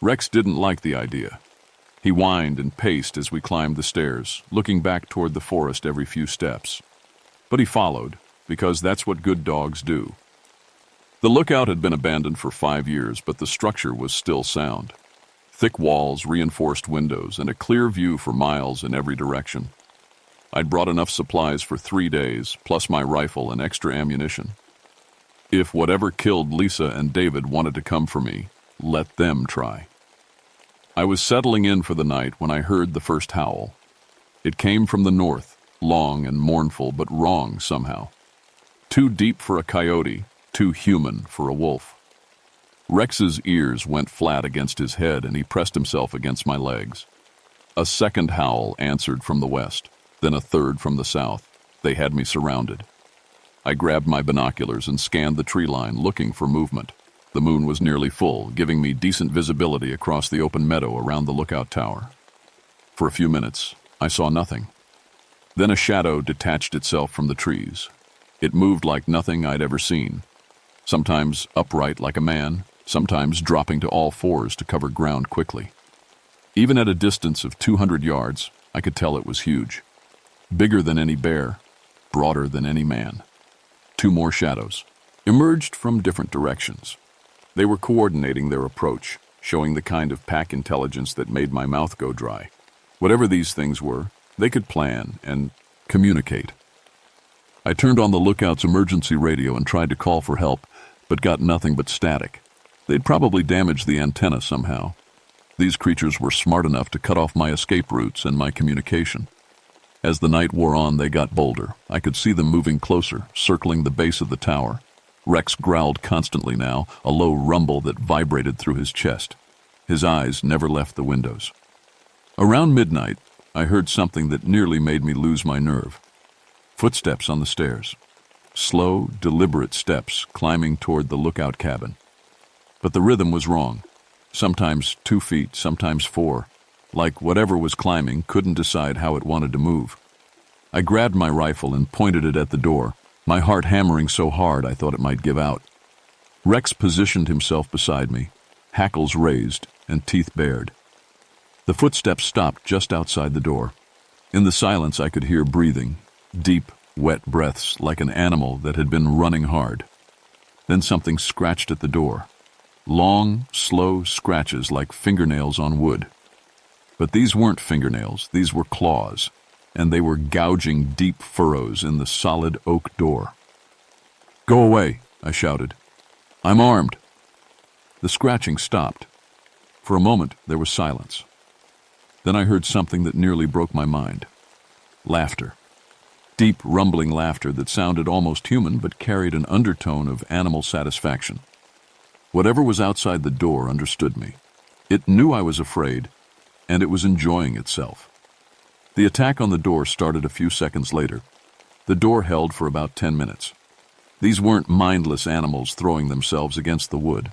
Rex didn't like the idea. He whined and paced as we climbed the stairs, looking back toward the forest every few steps. But he followed, because that's what good dogs do. The lookout had been abandoned for 5 years, but the structure was still sound. Thick walls, reinforced windows, and a clear view for miles in every direction. I'd brought enough supplies for 3 days, plus my rifle and extra ammunition. If whatever killed Lisa and David wanted to come for me, let them try. I was settling in for the night when I heard the first howl. It came from the north, long and mournful, but wrong somehow. Too deep for a coyote, too human for a wolf. Rex's ears went flat against his head and he pressed himself against my legs. A second howl answered from the west, then a third from the south. They had me surrounded. I grabbed my binoculars and scanned the tree line, looking for movement. The moon was nearly full, giving me decent visibility across the open meadow around the lookout tower. For a few minutes, I saw nothing. Then a shadow detached itself from the trees. It moved like nothing I'd ever seen, sometimes upright like a man, sometimes dropping to all fours to cover ground quickly. Even at a distance of 200 yards, I could tell it was huge. Bigger than any bear, broader than any man. 2 more shadows emerged from different directions. They were coordinating their approach, showing the kind of pack intelligence that made my mouth go dry. Whatever these things were, they could plan and communicate. I turned on the lookout's emergency radio and tried to call for help, but got nothing but static. They'd probably damaged the antenna somehow. These creatures were smart enough to cut off my escape routes and my communication. As the night wore on, they got bolder. I could see them moving closer, circling the base of the tower. Rex growled constantly now, a low rumble that vibrated through his chest. His eyes never left the windows. Around midnight, I heard something that nearly made me lose my nerve. Footsteps on the stairs. Slow, deliberate steps climbing toward the lookout cabin. But the rhythm was wrong. Sometimes 2 feet, sometimes 4. Like whatever was climbing couldn't decide how it wanted to move. I grabbed my rifle and pointed it at the door, my heart hammering so hard I thought it might give out. Rex positioned himself beside me, hackles raised and teeth bared. The footsteps stopped just outside the door. In the silence I could hear breathing, deep, wet breaths like an animal that had been running hard. Then something scratched at the door. Long, slow scratches like fingernails on wood. But these weren't fingernails, these were claws, and they were gouging deep furrows in the solid oak door. "Go away," I shouted. "I'm armed." The scratching stopped. For a moment, there was silence. Then I heard something that nearly broke my mind. Laughter. Deep, rumbling laughter that sounded almost human but carried an undertone of animal satisfaction. Whatever was outside the door understood me. It knew I was afraid, and it was enjoying itself. The attack on the door started a few seconds later. The door held for about 10 minutes. These weren't mindless animals throwing themselves against the wood.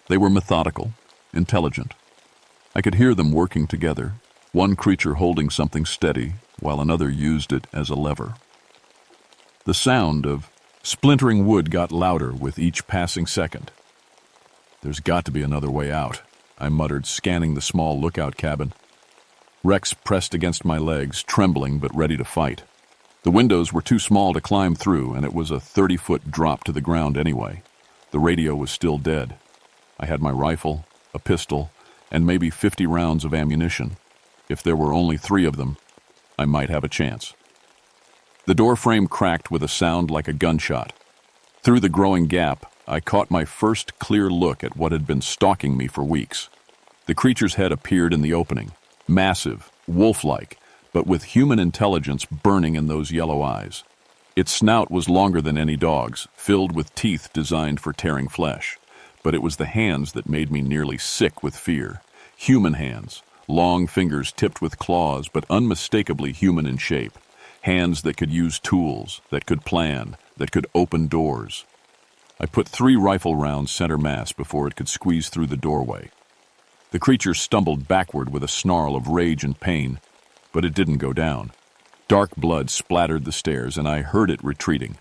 They were methodical, intelligent. I could hear them working together, one creature holding something steady while another used it as a lever. The sound of splintering wood got louder with each passing second. "There's got to be another way out," I muttered, scanning the small lookout cabin. Rex pressed against my legs, trembling but ready to fight. The windows were too small to climb through, and it was a 30-foot drop to the ground anyway. The radio was still dead. I had my rifle, a pistol, and maybe 50 rounds of ammunition. If there were only 3 of them, I might have a chance. The door frame cracked with a sound like a gunshot. Through the growing gap, I caught my first clear look at what had been stalking me for weeks. The creature's head appeared in the opening, massive, wolf-like, but with human intelligence burning in those yellow eyes. Its snout was longer than any dog's, filled with teeth designed for tearing flesh. But it was the hands that made me nearly sick with fear. Human hands, long fingers tipped with claws, but unmistakably human in shape. Hands that could use tools, that could plan, that could open doors. I put 3 rifle rounds center mass before it could squeeze through the doorway. The creature stumbled backward with a snarl of rage and pain, but it didn't go down. Dark blood splattered the stairs, and I heard it retreating,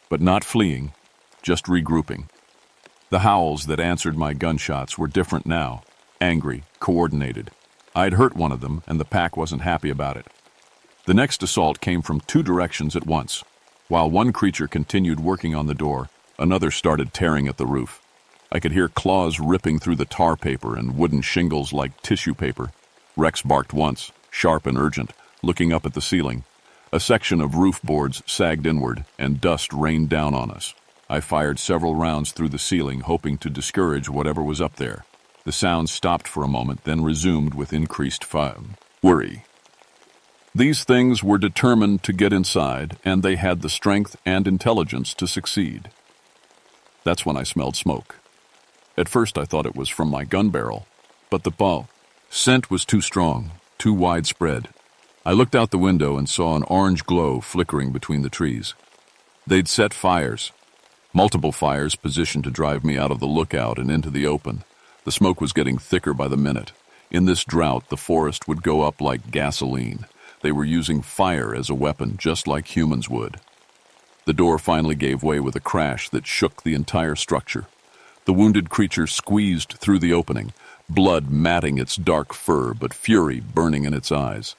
but not fleeing, just regrouping. The howls that answered my gunshots were different now, angry, coordinated. I'd hurt one of them, and the pack wasn't happy about it. The next assault came from 2 directions at once. While one creature continued working on the door, another started tearing at the roof. I could hear claws ripping through the tar paper and wooden shingles like tissue paper. Rex barked once, sharp and urgent, looking up at the ceiling. A section of roof boards sagged inward, and dust rained down on us. I fired several rounds through the ceiling, hoping to discourage whatever was up there. The sound stopped for a moment, then resumed with increased worry. These things were determined to get inside, and they had the strength and intelligence to succeed. That's when I smelled smoke. At first I thought it was from my gun barrel, but the scent was too strong, too widespread. I looked out the window and saw an orange glow flickering between the trees. They'd set fires. Multiple fires positioned to drive me out of the lookout and into the open. The smoke was getting thicker by the minute. In this drought, the forest would go up like gasoline. They were using fire as a weapon, just like humans would. The door finally gave way with a crash that shook the entire structure. The wounded creature squeezed through the opening, blood matting its dark fur, but fury burning in its eyes.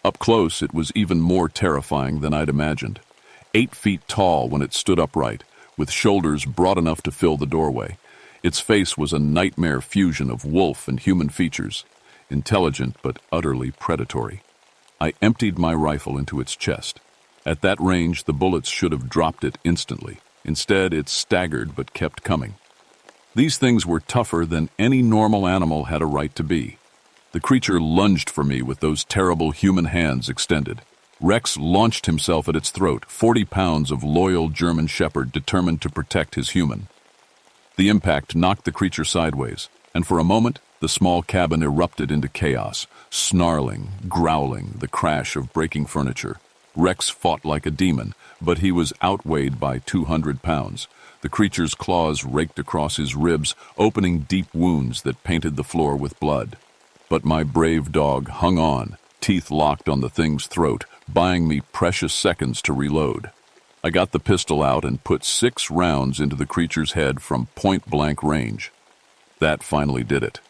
Up close, it was even more terrifying than I'd imagined. 8 feet tall when it stood upright, with shoulders broad enough to fill the doorway. Its face was a nightmare fusion of wolf and human features, intelligent but utterly predatory. I emptied my rifle into its chest. At that range, the bullets should have dropped it instantly. Instead, it staggered but kept coming. These things were tougher than any normal animal had a right to be. The creature lunged for me with those terrible human hands extended. Rex launched himself at its throat, 40 pounds of loyal German shepherd determined to protect his human. The impact knocked the creature sideways, and for a moment, the small cabin erupted into chaos, snarling, growling, the crash of breaking furniture. Rex fought like a demon, but he was outweighed by 200 pounds. The creature's claws raked across his ribs, opening deep wounds that painted the floor with blood. But my brave dog hung on, teeth locked on the thing's throat, buying me precious seconds to reload. I got the pistol out and put 6 rounds into the creature's head from point-blank range. That finally did it.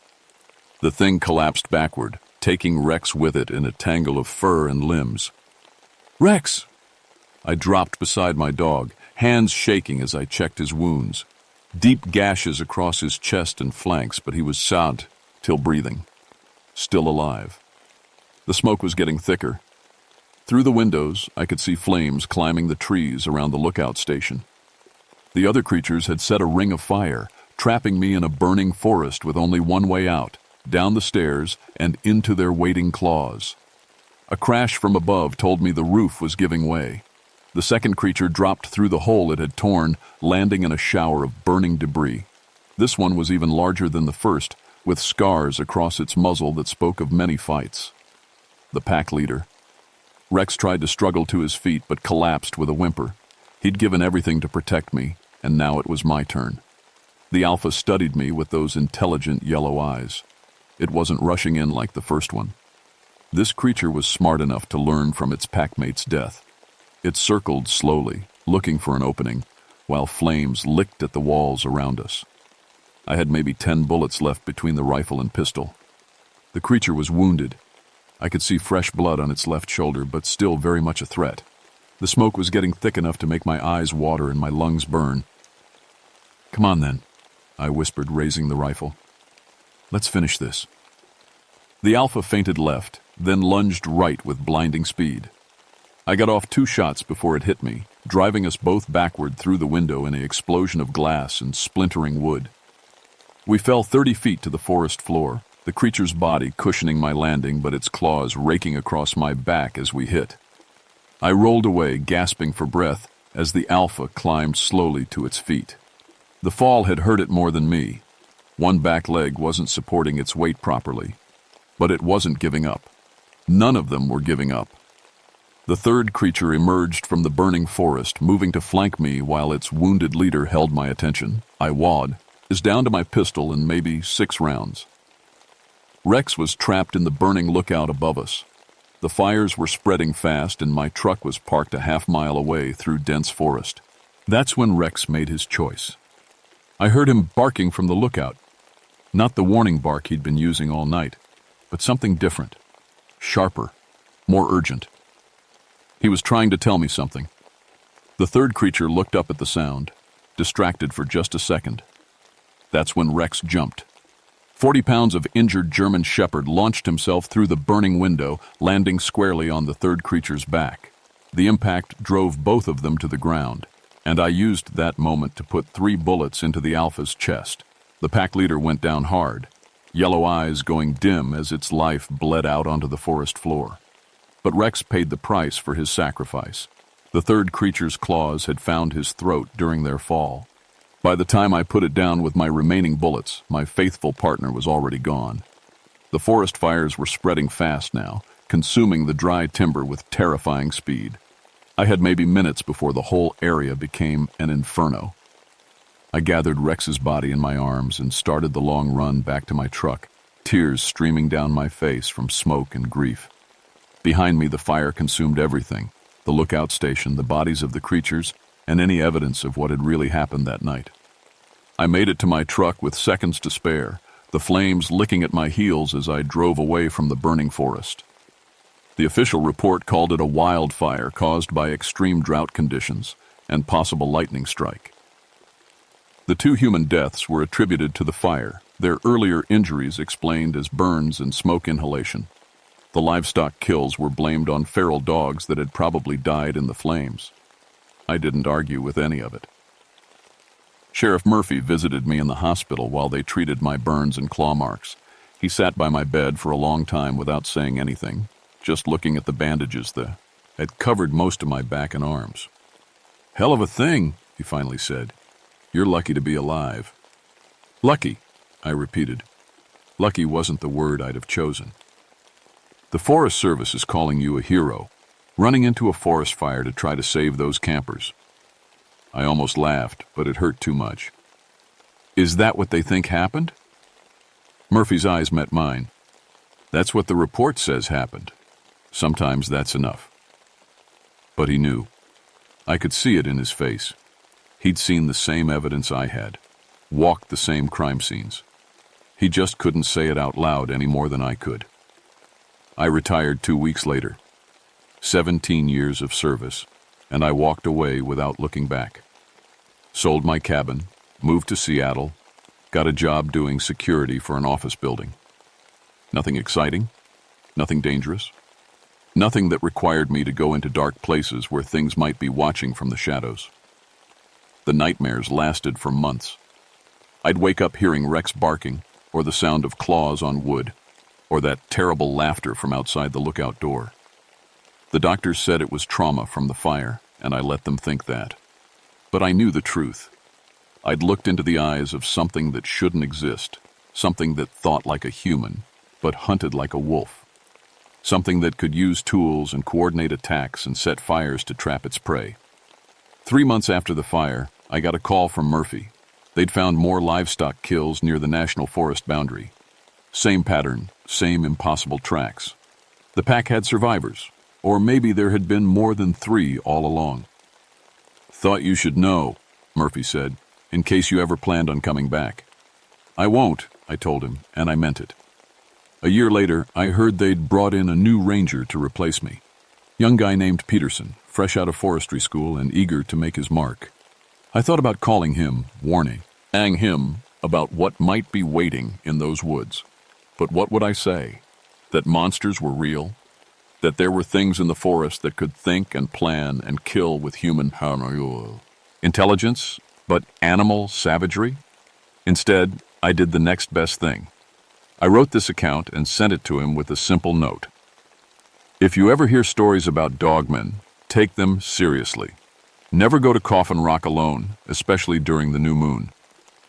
The thing collapsed backward, taking Rex with it in a tangle of fur and limbs. "Rex!" I dropped beside my dog, hands shaking as I checked his wounds. Deep gashes across his chest and flanks, but he was sound, till breathing. Still alive. The smoke was getting thicker. Through the windows, I could see flames climbing the trees around the lookout station. The other creatures had set a ring of fire, trapping me in a burning forest with only one way out, down the stairs and into their waiting claws. A crash from above told me the roof was giving way. The second creature dropped through the hole it had torn, landing in a shower of burning debris. This one was even larger than the first, with scars across its muzzle that spoke of many fights. The pack leader. Rex tried to struggle to his feet, but collapsed with a whimper. He'd given everything to protect me, and now it was my turn. The alpha studied me with those intelligent yellow eyes. It wasn't rushing in like the first one. This creature was smart enough to learn from its packmate's death. It circled slowly, looking for an opening, while flames licked at the walls around us. I had maybe 10 bullets left between the rifle and pistol. The creature was wounded. I could see fresh blood on its left shoulder, but still very much a threat. The smoke was getting thick enough to make my eyes water and my lungs burn. "Come on, then," I whispered, raising the rifle. "Let's finish this." The alpha feinted left, then lunged right with blinding speed. I got off 2 shots before it hit me, driving us both backward through the window in an explosion of glass and splintering wood. We fell 30 feet to the forest floor, the creature's body cushioning my landing, but its claws raking across my back as we hit. I rolled away, gasping for breath, as the alpha climbed slowly to its feet. The fall had hurt it more than me. One back leg wasn't supporting its weight properly, but it wasn't giving up. None of them were giving up. The third creature emerged from the burning forest, moving to flank me while its wounded leader held my attention. I wad, is down to my pistol in maybe 6 rounds. Rex was trapped in the burning lookout above us. The fires were spreading fast and my truck was parked a half-mile away through dense forest. That's when Rex made his choice. I heard him barking from the lookout. Not the warning bark he'd been using all night, but something different, sharper, more urgent. He was trying to tell me something. The third creature looked up at the sound, distracted for just a second. That's when Rex jumped. 40 pounds of injured German Shepherd launched himself through the burning window, landing squarely on the third creature's back. The impact drove both of them to the ground, and I used that moment to put 3 bullets into the alpha's chest. The pack leader went down hard, yellow eyes going dim as its life bled out onto the forest floor. But Rex paid the price for his sacrifice. The third creature's claws had found his throat during their fall. By the time I put it down with my remaining bullets, my faithful partner was already gone. The forest fires were spreading fast now, consuming the dry timber with terrifying speed. I had maybe minutes before the whole area became an inferno. I gathered Rex's body in my arms and started the long run back to my truck, tears streaming down my face from smoke and grief. Behind me, the fire consumed everything, the lookout station, the bodies of the creatures, and any evidence of what had really happened that night. I made it to my truck with seconds to spare, the flames licking at my heels as I drove away from the burning forest. The official report called it a wildfire caused by extreme drought conditions and possible lightning strike. The 2 human deaths were attributed to the fire, their earlier injuries explained as burns and smoke inhalation. The livestock kills were blamed on feral dogs that had probably died in the flames. I didn't argue with any of it. Sheriff Murphy visited me in the hospital while they treated my burns and claw marks. He sat by my bed for a long time without saying anything, just looking at the bandages that had covered most of my back and arms. "Hell of a thing," he finally said. "You're lucky to be alive." "Lucky," I repeated. Lucky wasn't the word I'd have chosen. "The Forest Service is calling you a hero, running into a forest fire to try to save those campers." I almost laughed, but it hurt too much. "Is that what they think happened?" Murphy's eyes met mine. "That's what the report says happened. Sometimes that's enough." But he knew. I could see it in his face. He'd seen the same evidence I had, walked the same crime scenes. He just couldn't say it out loud any more than I could. I retired 2 weeks later. 17 years of service, and I walked away without looking back. Sold my cabin, moved to Seattle, got a job doing security for an office building. Nothing exciting, nothing dangerous, nothing that required me to go into dark places where things might be watching from the shadows. The nightmares lasted for months. I'd wake up hearing Rex barking, or the sound of claws on wood, or that terrible laughter from outside the lookout door. The doctors said it was trauma from the fire, and I let them think that. But I knew the truth. I'd looked into the eyes of something that shouldn't exist, something that thought like a human, but hunted like a wolf. Something that could use tools and coordinate attacks and set fires to trap its prey. 3 months after the fire, I got a call from Murphy. They'd found more livestock kills near the national forest boundary. Same pattern, same impossible tracks. The pack had survivors, or maybe there had been more than 3 all along. "Thought you should know," Murphy said, "in case you ever planned on coming back." "I won't," I told him, and I meant it. A year later, I heard they'd brought in a new ranger to replace me. Young guy named Peterson, fresh out of forestry school and eager to make his mark. I thought about calling him, warning him about what might be waiting in those woods. But what would I say? That monsters were real? That there were things in the forest that could think and plan and kill with human intelligence, but animal savagery? Instead, I did the next best thing. I wrote this account and sent it to him with a simple note. If you ever hear stories about dogmen, take them seriously. Never go to Coffin Rock alone, especially during the new moon.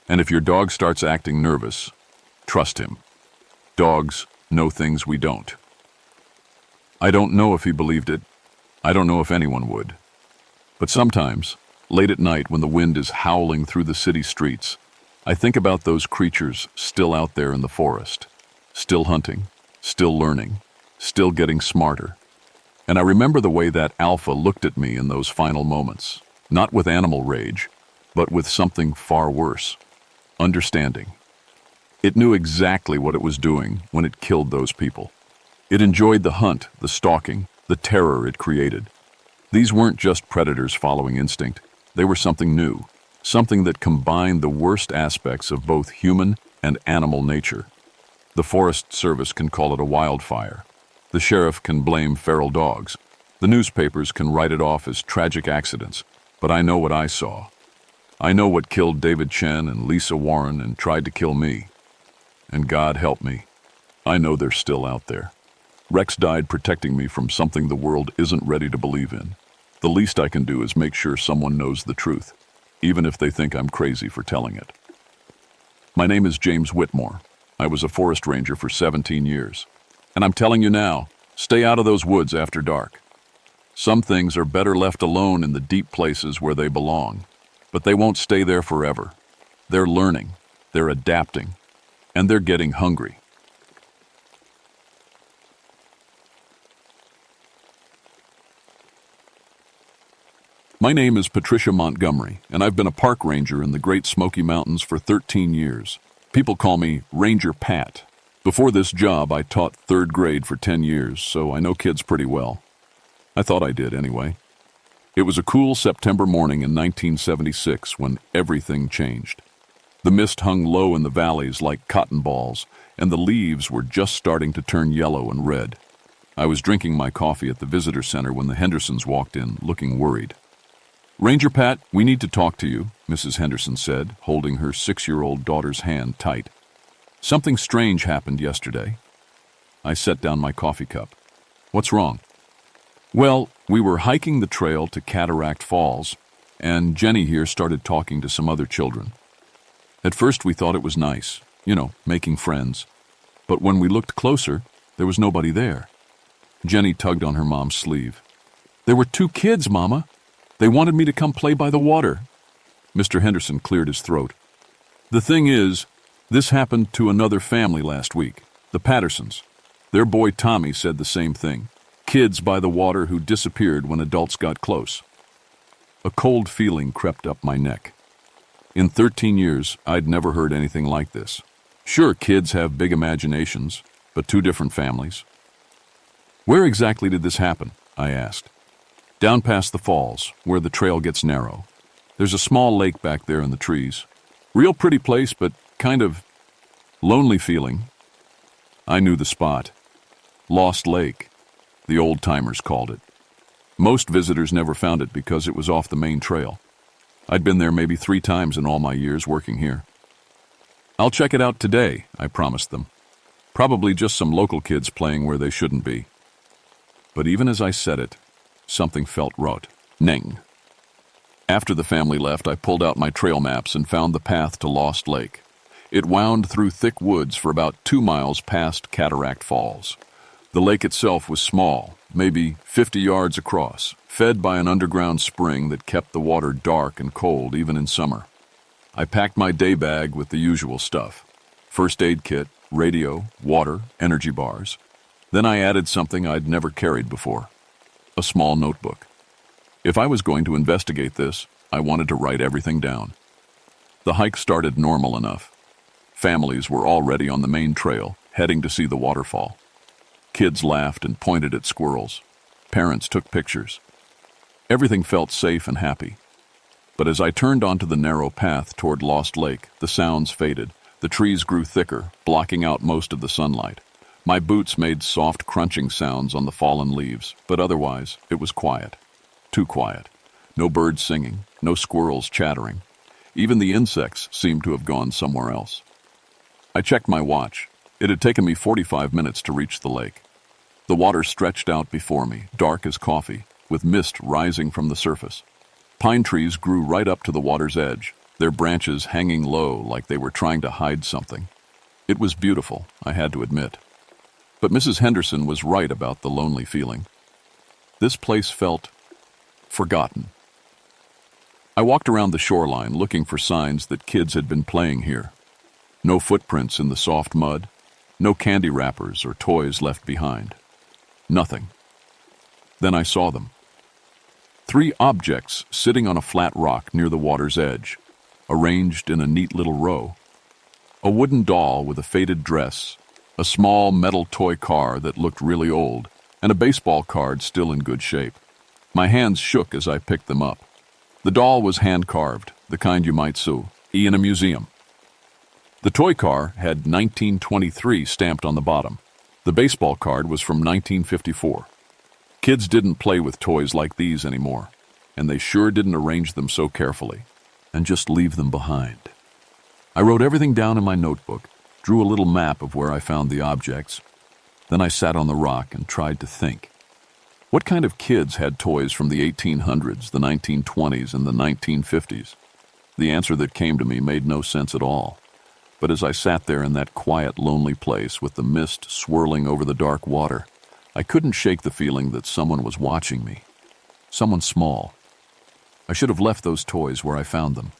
And if your dog starts acting nervous, trust him. Dogs know things we don't. I don't know if he believed it. I don't know if anyone would. But sometimes, late at night when the wind is howling through the city streets, I think about those creatures still out there in the forest, still hunting, still learning, still getting smarter. And I remember the way that alpha looked at me in those final moments, not with animal rage, but with something far worse, understanding. It knew exactly what it was doing when it killed those people. It enjoyed the hunt, the stalking, the terror it created. These weren't just predators following instinct. They were something new, something that combined the worst aspects of both human and animal nature. The Forest Service can call it a wildfire. The sheriff can blame feral dogs. The newspapers can write it off as tragic accidents. But I know what I saw. I know what killed David Chen and Lisa Warren and tried to kill me. And God help me, I know they're still out there. Rex died protecting me from something the world isn't ready to believe in. The least I can do is make sure someone knows the truth, even if they think I'm crazy for telling it. My name is James Whitmore. I was a forest ranger for 17 years. And I'm telling you now, stay out of those woods after dark. Some things are better left alone in the deep places where they belong, but they won't stay there forever. They're learning, they're adapting, and they're getting hungry. My name is Patricia Montgomery, and I've been a park ranger in the Great Smoky Mountains for 13 years. People call me Ranger Pat. Before this job, I taught third grade for 10 years, so I know kids pretty well. I thought I did anyway. It was a cool September morning in 1976 when everything changed. The mist hung low in the valleys like cotton balls, and the leaves were just starting to turn yellow and red. I was drinking my coffee at the visitor center when the Hendersons walked in, looking worried. "Ranger Pat, we need to talk to you," Mrs. Henderson said, holding her 6-year-old daughter's hand tight. "Something strange happened yesterday." I set down my coffee cup. "What's wrong?" "Well, we were hiking the trail to Cataract Falls, and Jenny here started talking to some other children. At first we thought it was nice, making friends. But when we looked closer, there was nobody there." Jenny tugged on her mom's sleeve. "There were 2 kids, Mama. They wanted me to come play by the water." Mr. Henderson cleared his throat. "The thing is, this happened to another family last week, the Pattersons. Their boy Tommy said the same thing. Kids by the water who disappeared when adults got close." A cold feeling crept up my neck. In 13 years, I'd never heard anything like this. Sure, kids have big imaginations, but 2 different families. "Where exactly did this happen?" I asked. "Down past the falls, where the trail gets narrow. There's a small lake back there in the trees. Real pretty place, but kind of lonely feeling." I knew the spot. Lost Lake, the old-timers called it. Most visitors never found it because it was off the main trail. I'd been there maybe 3 times in all my years working here. "I'll check it out today," I promised them. Probably just some local kids playing where they shouldn't be. But even as I said it, something felt right. Ning. After the family left, I pulled out my trail maps and found the path to Lost Lake. It wound through thick woods for about 2 miles past Cataract Falls. The lake itself was small, maybe 50 yards across, fed by an underground spring that kept the water dark and cold even in summer. I packed my day bag with the usual stuff: first aid kit, radio, water, energy bars. Then I added something I'd never carried before: a small notebook. If I was going to investigate this, I wanted to write everything down. The hike started normal enough. Families were already on the main trail, heading to see the waterfall. Kids laughed and pointed at squirrels. Parents took pictures. Everything felt safe and happy. But as I turned onto the narrow path toward Lost Lake, the sounds faded. The trees grew thicker, blocking out most of the sunlight. My boots made soft crunching sounds on the fallen leaves, but otherwise it was quiet. Too quiet. No birds singing, no squirrels chattering. Even the insects seemed to have gone somewhere else. I checked my watch. It had taken me 45 minutes to reach the lake. The water stretched out before me, dark as coffee, with mist rising from the surface. Pine trees grew right up to the water's edge, their branches hanging low like they were trying to hide something. It was beautiful, I had to admit. But Mrs. Henderson was right about the lonely feeling. This place felt forgotten. I walked around the shoreline looking for signs that kids had been playing here. No footprints in the soft mud, no candy wrappers or toys left behind. Nothing. Then I saw them. 3 objects sitting on a flat rock near the water's edge, arranged in a neat little row. A wooden doll with a faded dress, a small metal toy car that looked really old, and a baseball card still in good shape. My hands shook as I picked them up. The doll was hand-carved, the kind you might see in a museum. The toy car had 1923 stamped on the bottom. The baseball card was from 1954. Kids didn't play with toys like these anymore, and they sure didn't arrange them so carefully and just leave them behind. I wrote everything down in my notebook, drew a little map of where I found the objects. Then I sat on the rock and tried to think. What kind of kids had toys from the 1800s, the 1920s, and the 1950s? The answer that came to me made no sense at all. But as I sat there in that quiet, lonely place with the mist swirling over the dark water, I couldn't shake the feeling that someone was watching me. Someone small. I should have left those toys where I found them.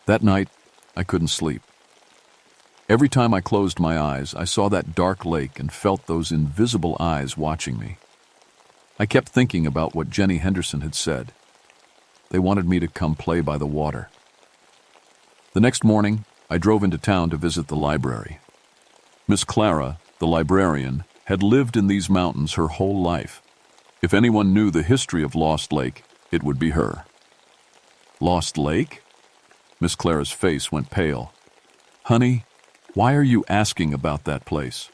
That night, I couldn't sleep. Every time I closed my eyes, I saw that dark lake and felt those invisible eyes watching me. I kept thinking about what Jenny Henderson had said. They wanted me to come play by the water. The next morning, I drove into town to visit the library. Miss Clara, the librarian, had lived in these mountains her whole life. If anyone knew the history of Lost Lake, it would be her. Lost Lake? Miss Clara's face went pale. Honey, why are you asking about that place?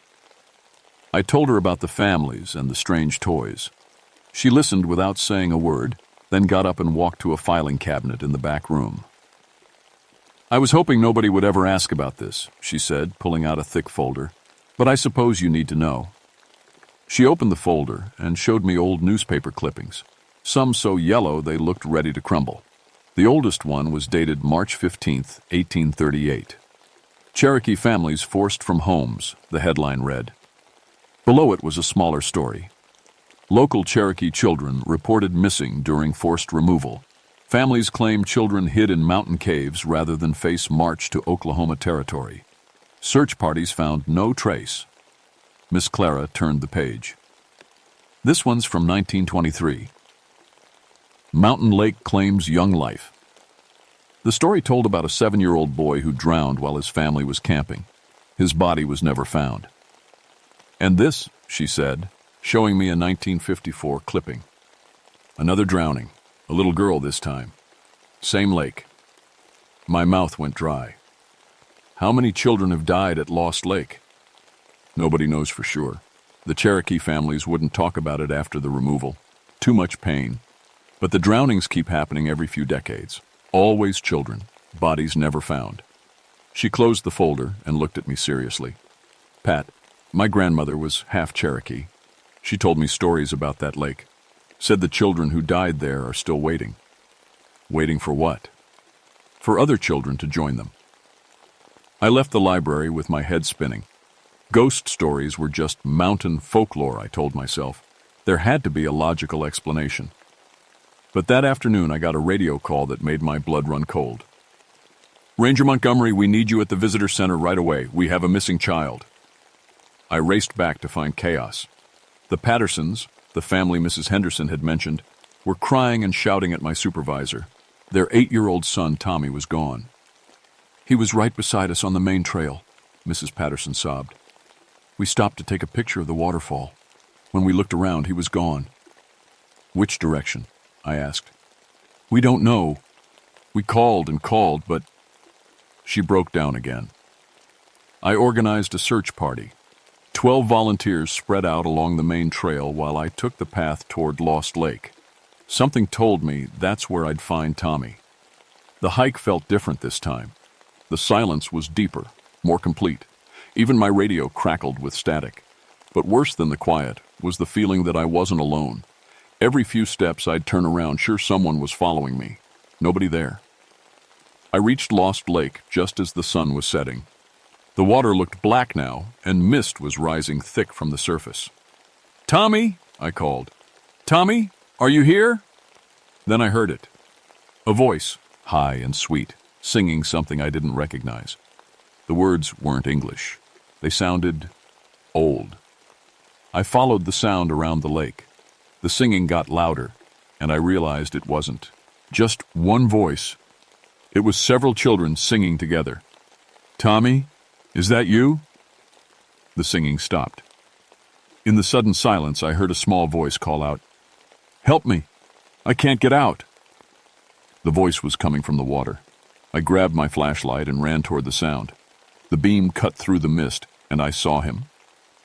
I told her about the families and the strange toys. She listened without saying a word, then got up and walked to a filing cabinet in the back room. I was hoping nobody would ever ask about this, she said, pulling out a thick folder, but I suppose you need to know. She opened the folder and showed me old newspaper clippings, some so yellow they looked ready to crumble. The oldest one was dated March 15, 1838. Cherokee families forced from homes, the headline read. Below it was a smaller story. Local Cherokee children reported missing during forced removal. Families claim children hid in mountain caves rather than face march to Oklahoma territory. Search parties found no trace. Miss Clara turned the page. This one's from 1923. Mountain Lake claims young life. The story told about a 7-year-old boy who drowned while his family was camping. His body was never found. And this, she said, showing me a 1954 clipping. Another drowning, a little girl this time. Same lake. My mouth went dry. How many children have died at Lost Lake? Nobody knows for sure. The Cherokee families wouldn't talk about it after the removal. Too much pain. But the drownings keep happening every few decades. Always children, bodies never found. She closed the folder and looked at me seriously. Pat, my grandmother was half Cherokee. She told me stories about that lake. Said the children who died there are still waiting. Waiting for what? For other children to join them. I left the library with my head spinning. Ghost stories were just mountain folklore, I told myself. There had to be a logical explanation. But that afternoon I got a radio call that made my blood run cold. Ranger Montgomery, we need you at the visitor center right away. We have a missing child. I raced back to find chaos. The Pattersons, the family Mrs. Henderson had mentioned, were crying and shouting at my supervisor. Their 8-year-old son, Tommy, was gone. He was right beside us on the main trail, Mrs. Patterson sobbed. We stopped to take a picture of the waterfall. When we looked around, he was gone. Which direction? I asked. We don't know. We called and called, but... She broke down again. I organized a search party. 12 volunteers spread out along the main trail while I took the path toward Lost Lake. Something told me that's where I'd find Tommy. The hike felt different this time. The silence was deeper, more complete. Even my radio crackled with static. But worse than the quiet was the feeling that I wasn't alone. Every few steps I'd turn around, sure someone was following me. Nobody there. I reached Lost Lake just as the sun was setting. The water looked black now, and mist was rising thick from the surface. "Tommy," I called. "Tommy, are you here?" Then I heard it. A voice, high and sweet, singing something I didn't recognize. The words weren't English. They sounded old. I followed the sound around the lake. The singing got louder, and I realized it wasn't just one voice. It was several children singing together. "Tommy, is that you?" The singing stopped. In the sudden silence, I heard a small voice call out, "Help me! I can't get out!" The voice was coming from the water. I grabbed my flashlight and ran toward the sound. The beam cut through the mist, and I saw him.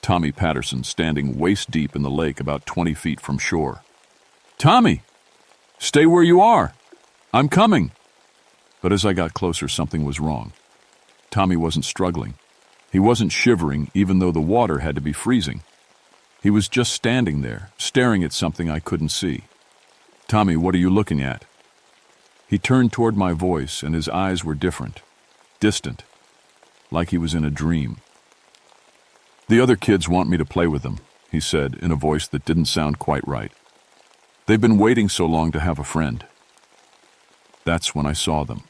Tommy Patterson, standing waist-deep in the lake about 20 feet from shore. "Tommy! Stay where you are! I'm coming!" But as I got closer, something was wrong. Tommy wasn't struggling. He wasn't shivering, even though the water had to be freezing. He was just standing there, staring at something I couldn't see. "Tommy, what are you looking at?" He turned toward my voice, and his eyes were different, distant, like he was in a dream. "The other kids want me to play with them," he said in a voice that didn't sound quite right. "They've been waiting so long to have a friend." That's when I saw them.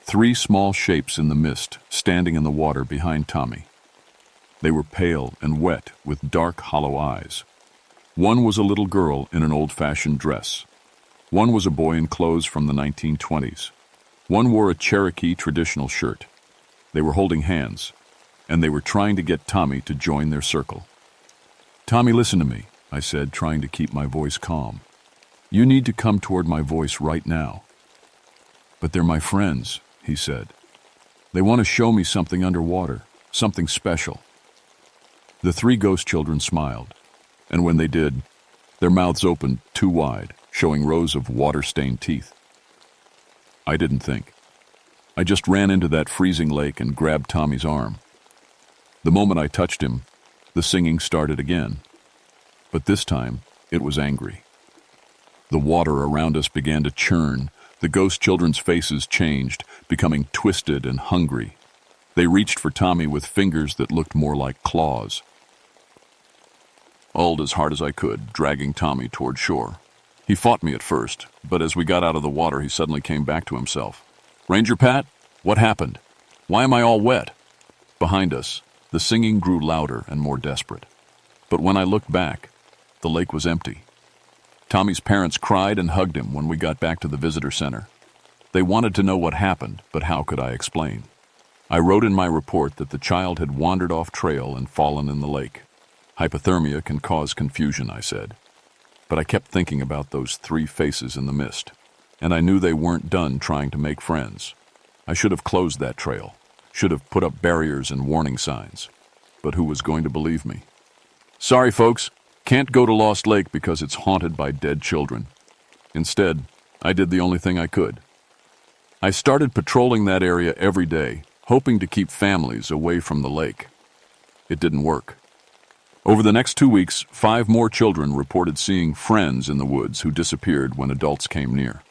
3 small shapes in the mist, standing in the water behind Tommy. They were pale and wet, with dark, hollow eyes. One was a little girl in an old-fashioned dress. One was a boy in clothes from the 1920s. One wore a Cherokee traditional shirt. They were holding hands, and they were trying to get Tommy to join their circle. "Tommy, listen to me," I said, trying to keep my voice calm. "You need to come toward my voice right now." "But they're my friends," he said. "They want to show me something underwater, something special." The 3 ghost children smiled, and when they did, their mouths opened too wide, showing rows of water-stained teeth. I didn't think. I just ran into that freezing lake and grabbed Tommy's arm. The moment I touched him, the singing started again. But this time, it was angry. The water around us began to churn. The ghost children's faces changed, becoming twisted and hungry. They reached for Tommy with fingers that looked more like claws. I pulled as hard as I could, dragging Tommy toward shore. He fought me at first, but as we got out of the water, he suddenly came back to himself. "Ranger Pat, what happened? Why am I all wet?" Behind us, the singing grew louder and more desperate. But when I looked back, the lake was empty. Tommy's parents cried and hugged him when we got back to the visitor center. They wanted to know what happened, but how could I explain? I wrote in my report that the child had wandered off trail and fallen in the lake. Hypothermia can cause confusion, I said. But I kept thinking about those 3 faces in the mist, and I knew they weren't done trying to make friends. I should have closed that trail, should have put up barriers and warning signs. But who was going to believe me? "Sorry, folks, can't go to Lost Lake because it's haunted by dead children." Instead, I did the only thing I could. I started patrolling that area every day, hoping to keep families away from the lake. It didn't work. Over the next 2 weeks, 5 more children reported seeing friends in the woods who disappeared when adults came near.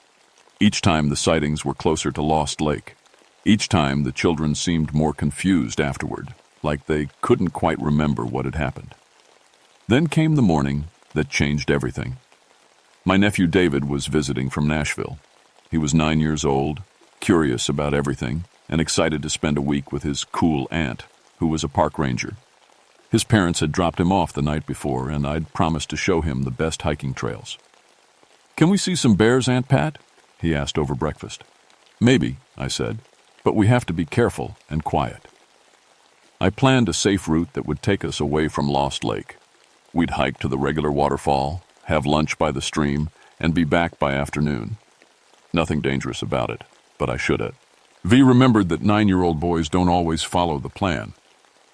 Each time the sightings were closer to Lost Lake. Each time the children seemed more confused afterward, like they couldn't quite remember what had happened. Then came the morning that changed everything. My nephew David was visiting from Nashville. He was 9 years old, curious about everything, and excited to spend a week with his cool aunt, who was a park ranger. His parents had dropped him off the night before, and I'd promised to show him the best hiking trails. "Can we see some bears, Aunt Pat?" he asked over breakfast. "Maybe," I said, "but we have to be careful and quiet." I planned a safe route that would take us away from Lost Lake. We'd hike to the regular waterfall, have lunch by the stream, and be back by afternoon. Nothing dangerous about it, but I should have. V remembered that 9-year-old boys don't always follow the plan.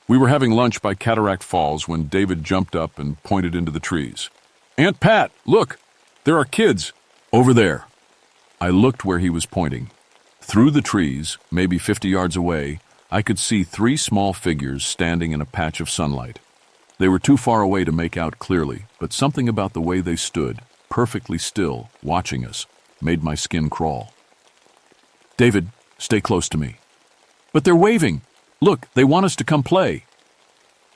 We were having lunch by Cataract Falls when David jumped up and pointed into the trees. "Aunt Pat, look! There are kids! Over there!" I looked where he was pointing. Through the trees, maybe 50 yards away, I could see 3 small figures standing in a patch of sunlight. They were too far away to make out clearly, but something about the way they stood, perfectly still, watching us, made my skin crawl. "David, Stay close to me. But they're waving. Look, they want us to come play.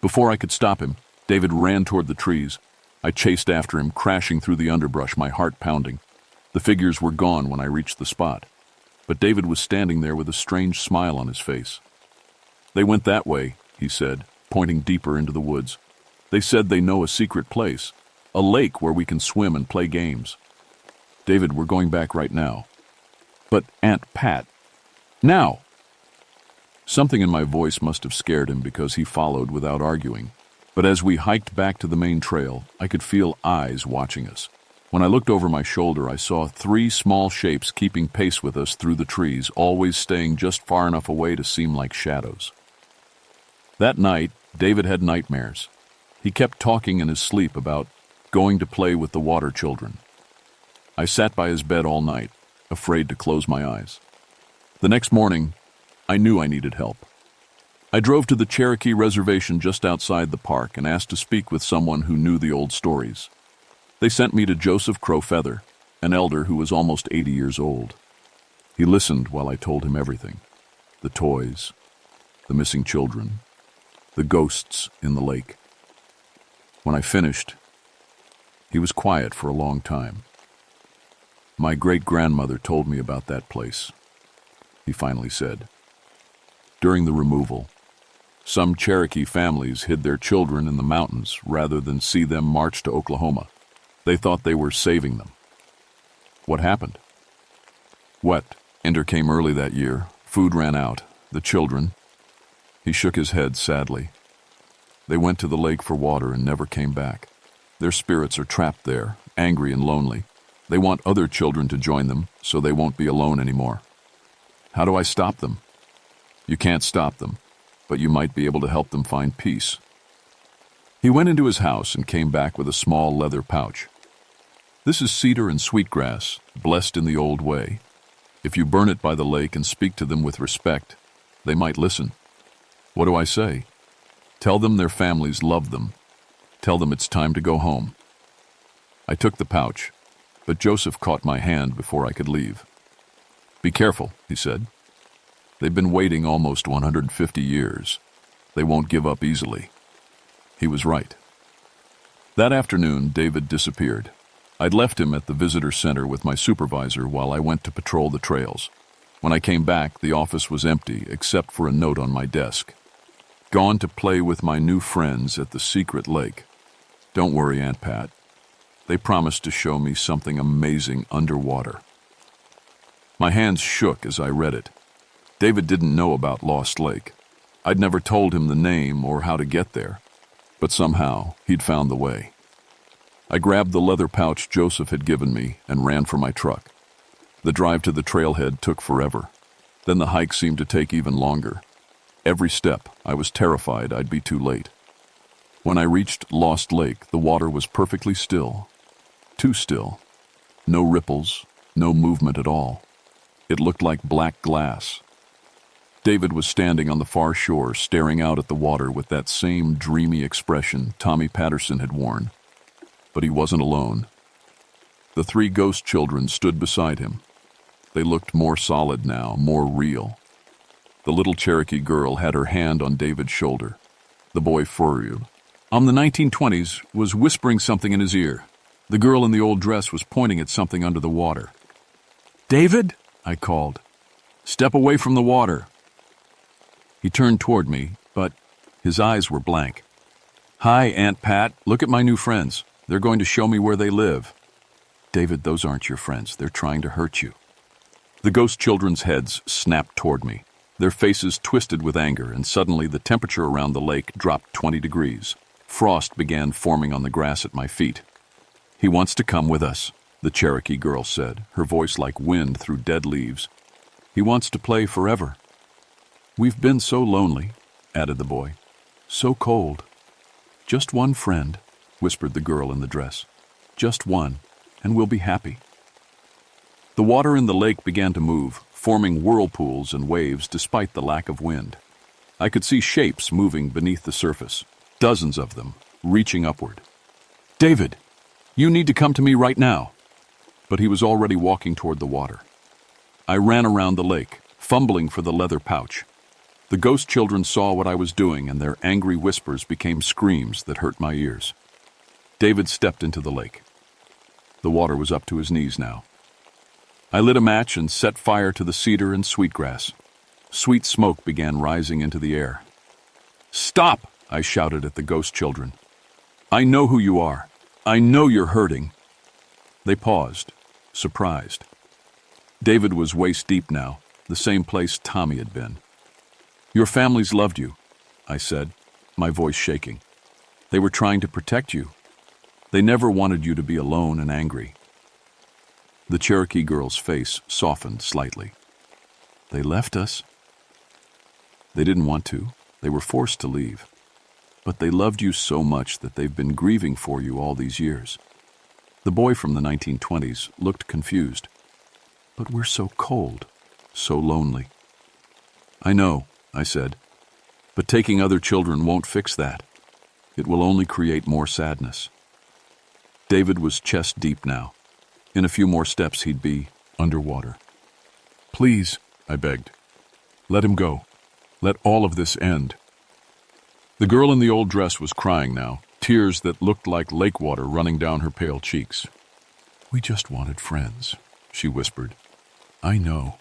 Before I could stop him, David ran toward the trees. I chased after him, crashing through the underbrush, my heart pounding. The figures were gone when I reached the spot, but David was standing there with a strange smile on his face. They went that way, he said, pointing deeper into the woods. They said they know a secret place, a lake where we can swim and play games. David, we're going back right now. But Aunt Pat, now! Something in my voice must have scared him because he followed without arguing. But as we hiked back to the main trail, I could feel eyes watching us. When I looked over my shoulder, I saw 3 small shapes keeping pace with us through the trees, always staying just far enough away to seem like shadows. That night, David had nightmares. He kept talking in his sleep about going to play with the water children. I sat by his bed all night, afraid to close my eyes. The next morning, I knew I needed help. I drove to the Cherokee Reservation just outside the park and asked to speak with someone who knew the old stories. They sent me to Joseph Crow Feather, an elder who was almost 80 years old. He listened while I told him everything. The toys, the missing children, the ghosts in the lake. When I finished, he was quiet for a long time. My great-grandmother told me about that place, he finally said. During the removal, some Cherokee families hid their children in the mountains rather than see them march to Oklahoma. They thought they were saving them. What happened? Wet. Winter came early that year. Food ran out. The children. He shook his head sadly. They went to the lake for water and never came back. Their spirits are trapped there, angry and lonely. They want other children to join them so they won't be alone anymore. How do I stop them? You can't stop them, but you might be able to help them find peace. He went into his house and came back with a small leather pouch. This is cedar and sweetgrass, blessed in the old way. If you burn it by the lake and speak to them with respect, they might listen. What do I say? Tell them their families love them. Tell them it's time to go home. I took the pouch, but Joseph caught my hand before I could leave. Be careful, he said. They've been waiting almost 150 years. They won't give up easily. He was right. That afternoon, David disappeared. I'd left him at the visitor center with my supervisor while I went to patrol the trails. When I came back, the office was empty except for a note on my desk. Gone to play with my new friends at the secret lake. Don't worry, Aunt Pat. They promised to show me something amazing underwater. My hands shook as I read it. David didn't know about Lost Lake. I'd never told him the name or how to get there, but somehow he'd found the way. I grabbed the leather pouch Joseph had given me and ran for my truck. The drive to the trailhead took forever. Then the hike seemed to take even longer. Every step, I was terrified I'd be too late. When I reached Lost Lake, the water was perfectly still. Too still. No ripples, no movement at all. It looked like black glass. David was standing on the far shore, staring out at the water with that same dreamy expression Tommy Patterson had worn. But he wasn't alone. The 3 ghost children stood beside him. They looked more solid now, more real. The little Cherokee girl had her hand on David's shoulder. The boy furrowed. The 1920s was whispering something in his ear. The girl in the old dress was pointing at something under the water. David, I called. Step away from the water. He turned toward me, but his eyes were blank. Hi, Aunt Pat. Look at my new friends. They're going to show me where they live. David, those aren't your friends. They're trying to hurt you. The ghost children's heads snapped toward me. Their faces twisted with anger, and suddenly the temperature around the lake dropped 20 degrees. Frost began forming on the grass at my feet. He wants to come with us, the Cherokee girl said, her voice like wind through dead leaves. He wants to play forever. We've been so lonely, added the boy. So cold. Just one friend, whispered the girl in the dress. Just one, and we'll be happy. The water in the lake began to move, forming whirlpools and waves despite the lack of wind. I could see shapes moving beneath the surface, dozens of them, reaching upward. David, you need to come to me right now. But he was already walking toward the water. I ran around the lake, fumbling for the leather pouch. The ghost children saw what I was doing, and their angry whispers became screams that hurt my ears. David stepped into the lake. The water was up to his knees now. I lit a match and set fire to the cedar and sweetgrass. Sweet smoke began rising into the air. "Stop!" I shouted at the ghost children. "I know who you are. I know you're hurting." They paused, surprised. David was waist deep now, the same place Tommy had been. "Your families loved you," I said, my voice shaking. "They were trying to protect you. They never wanted you to be alone and angry." The Cherokee girl's face softened slightly. "They left us." "They didn't want to. They were forced to leave. But they loved you so much that they've been grieving for you all these years." The boy from the 1920s looked confused. "But we're so cold, so lonely." "I know," I said, "but taking other children won't fix that. It will only create more sadness." David was chest deep now. In a few more steps he'd be underwater. "Please," I begged, "let him go. Let all of this end." The girl in the old dress was crying now, tears that looked like lake water running down her pale cheeks. "We just wanted friends," she whispered. "I know.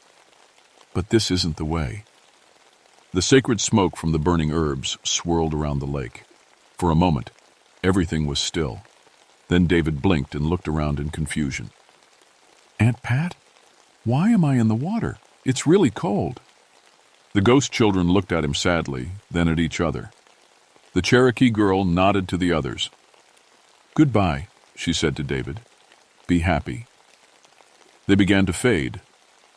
But this isn't the way." The sacred smoke from the burning herbs swirled around the lake. For a moment, everything was still. Then David blinked and looked around in confusion. "Aunt Pat, why am I in the water? It's really cold." The ghost children looked at him sadly, then at each other. The Cherokee girl nodded to the others. "Goodbye," she said to David. "Be happy." They began to fade,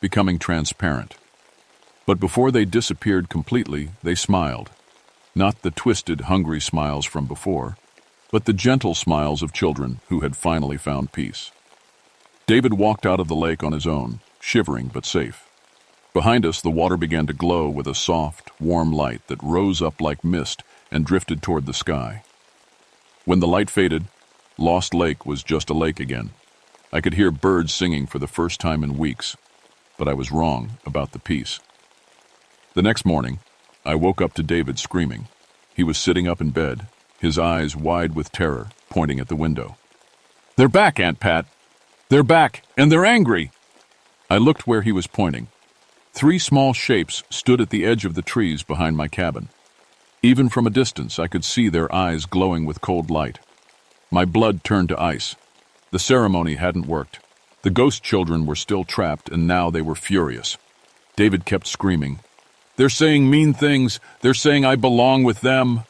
becoming transparent. But before they disappeared completely, they smiled. Not the twisted, hungry smiles from before, but the gentle smiles of children who had finally found peace. David walked out of the lake on his own, shivering but safe. Behind us, the water began to glow with a soft, warm light that rose up like mist and drifted toward the sky. When the light faded, Lost Lake was just a lake again. I could hear birds singing for the first time in weeks, but I was wrong about the peace. The next morning, I woke up to David screaming. He was sitting up in bed, his eyes wide with terror, pointing at the window. "They're back, Aunt Pat! They're back, and they're angry!" I looked where he was pointing. 3 small shapes stood at the edge of the trees behind my cabin. Even from a distance, I could see their eyes glowing with cold light. My blood turned to ice. The ceremony hadn't worked. The ghost children were still trapped, and now they were furious. David kept screaming, "They're saying mean things. They're saying I belong with them."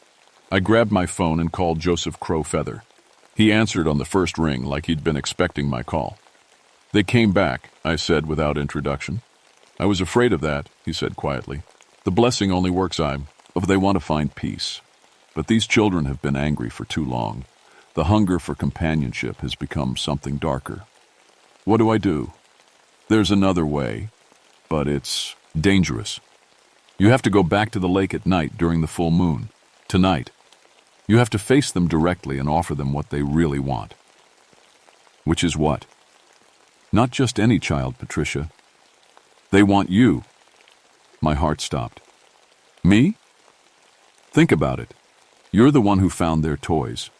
I grabbed my phone and called Joseph Crowfeather. He answered on the first ring like he'd been expecting my call. "They came back," I said without introduction. "I was afraid of that," he said quietly. "The blessing only works if they want to find peace. But these children have been angry for too long. The hunger for companionship has become something darker. What do I do? There's another way, but it's dangerous. You have to go back to the lake at night during the full moon. Tonight. You have to face them directly and offer them what they really want." "Which is what?" "Not just any child, Patricia. They want you." My heart stopped. "Me? Think about it. You're the one who found their toys.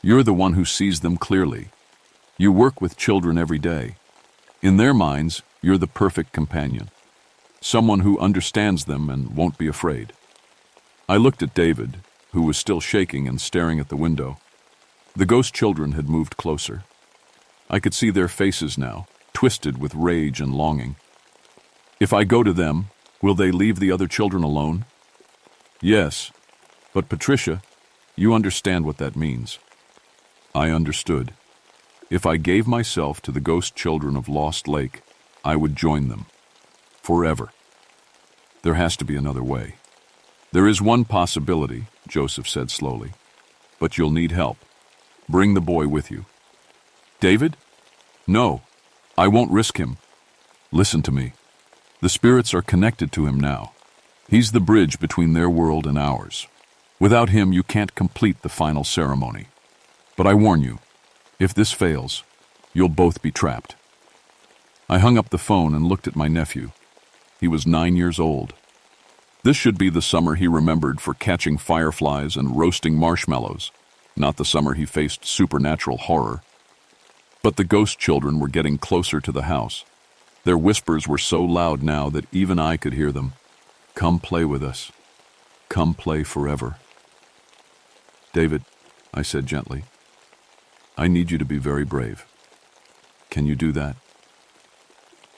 You're the one who sees them clearly. You work with children every day. In their minds, you're the perfect companion. Someone who understands them and won't be afraid." I looked at David, who was still shaking and staring at the window. The ghost children had moved closer. I could see their faces now, twisted with rage and longing. "If I go to them, will they leave the other children alone?" "Yes, but Patricia, you understand what that means." I understood. If I gave myself to the ghost children of Lost Lake, I would join them. Forever. There has to be another way. "There is one possibility," Joseph said slowly, "but you'll need help. Bring the boy with you." "David? No, I won't risk him. Listen to me. The spirits are connected to him now. He's the bridge between their world and ours. Without him, you can't complete the final ceremony. But I warn you, if this fails, you'll both be trapped." I hung up the phone and looked at my nephew. He was 9 years old. This should be the summer he remembered for catching fireflies and roasting marshmallows, not the summer he faced supernatural horror. But the ghost children were getting closer to the house. Their whispers were so loud now that even I could hear them. "Come play with us. Come play forever." "David," I said gently, "I need you to be very brave. Can you do that?"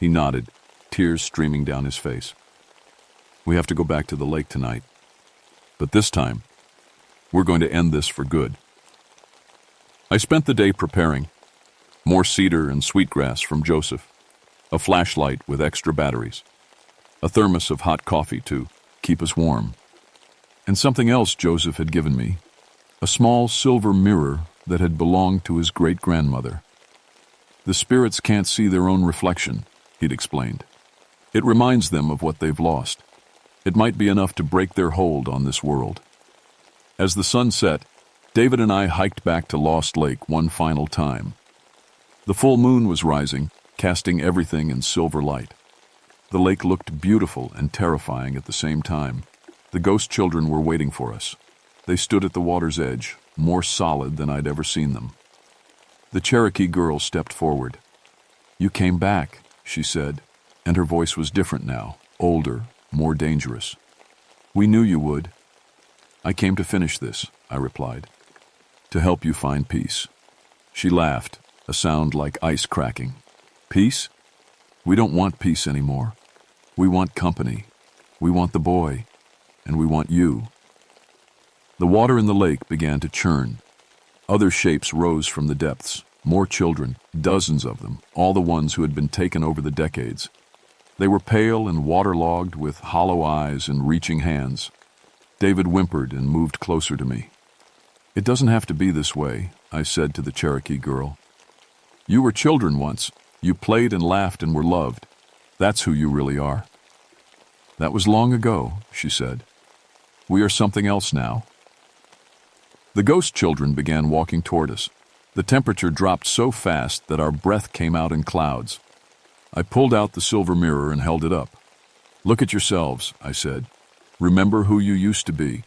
He nodded, tears streaming down his face. "We have to go back to the lake tonight. But this time, we're going to end this for good." I spent the day preparing. More cedar and sweetgrass from Joseph, a flashlight with extra batteries, a thermos of hot coffee to keep us warm, and something else Joseph had given me, a small silver mirror that had belonged to his great-grandmother. "The spirits can't see their own reflection," he'd explained. "It reminds them of what they've lost. It might be enough to break their hold on this world." As the sun set, David and I hiked back to Lost Lake one final time. The full moon was rising, casting everything in silver light. The lake looked beautiful and terrifying at the same time. The ghost children were waiting for us. They stood at the water's edge, more solid than I'd ever seen them. The Cherokee girl stepped forward. "You came back," she said, and her voice was different now, older, more dangerous. "We knew you would." "I came to finish this," I replied, "to help you find peace." She laughed, a sound like ice cracking. "Peace? We don't want peace anymore. We want company. We want the boy, and we want you." The water in the lake began to churn. Other shapes rose from the depths, more children, dozens of them, all the ones who had been taken over the decades. They were pale and waterlogged with hollow eyes and reaching hands. David whimpered and moved closer to me. "It doesn't have to be this way," I said to the Cherokee girl. "You were children once. You played and laughed and were loved. That's who you really are." "That was long ago," she said. "We are something else now." The ghost children began walking toward us. The temperature dropped so fast that our breath came out in clouds. I pulled out the silver mirror and held it up. "Look at yourselves," I said. "Remember who you used to be."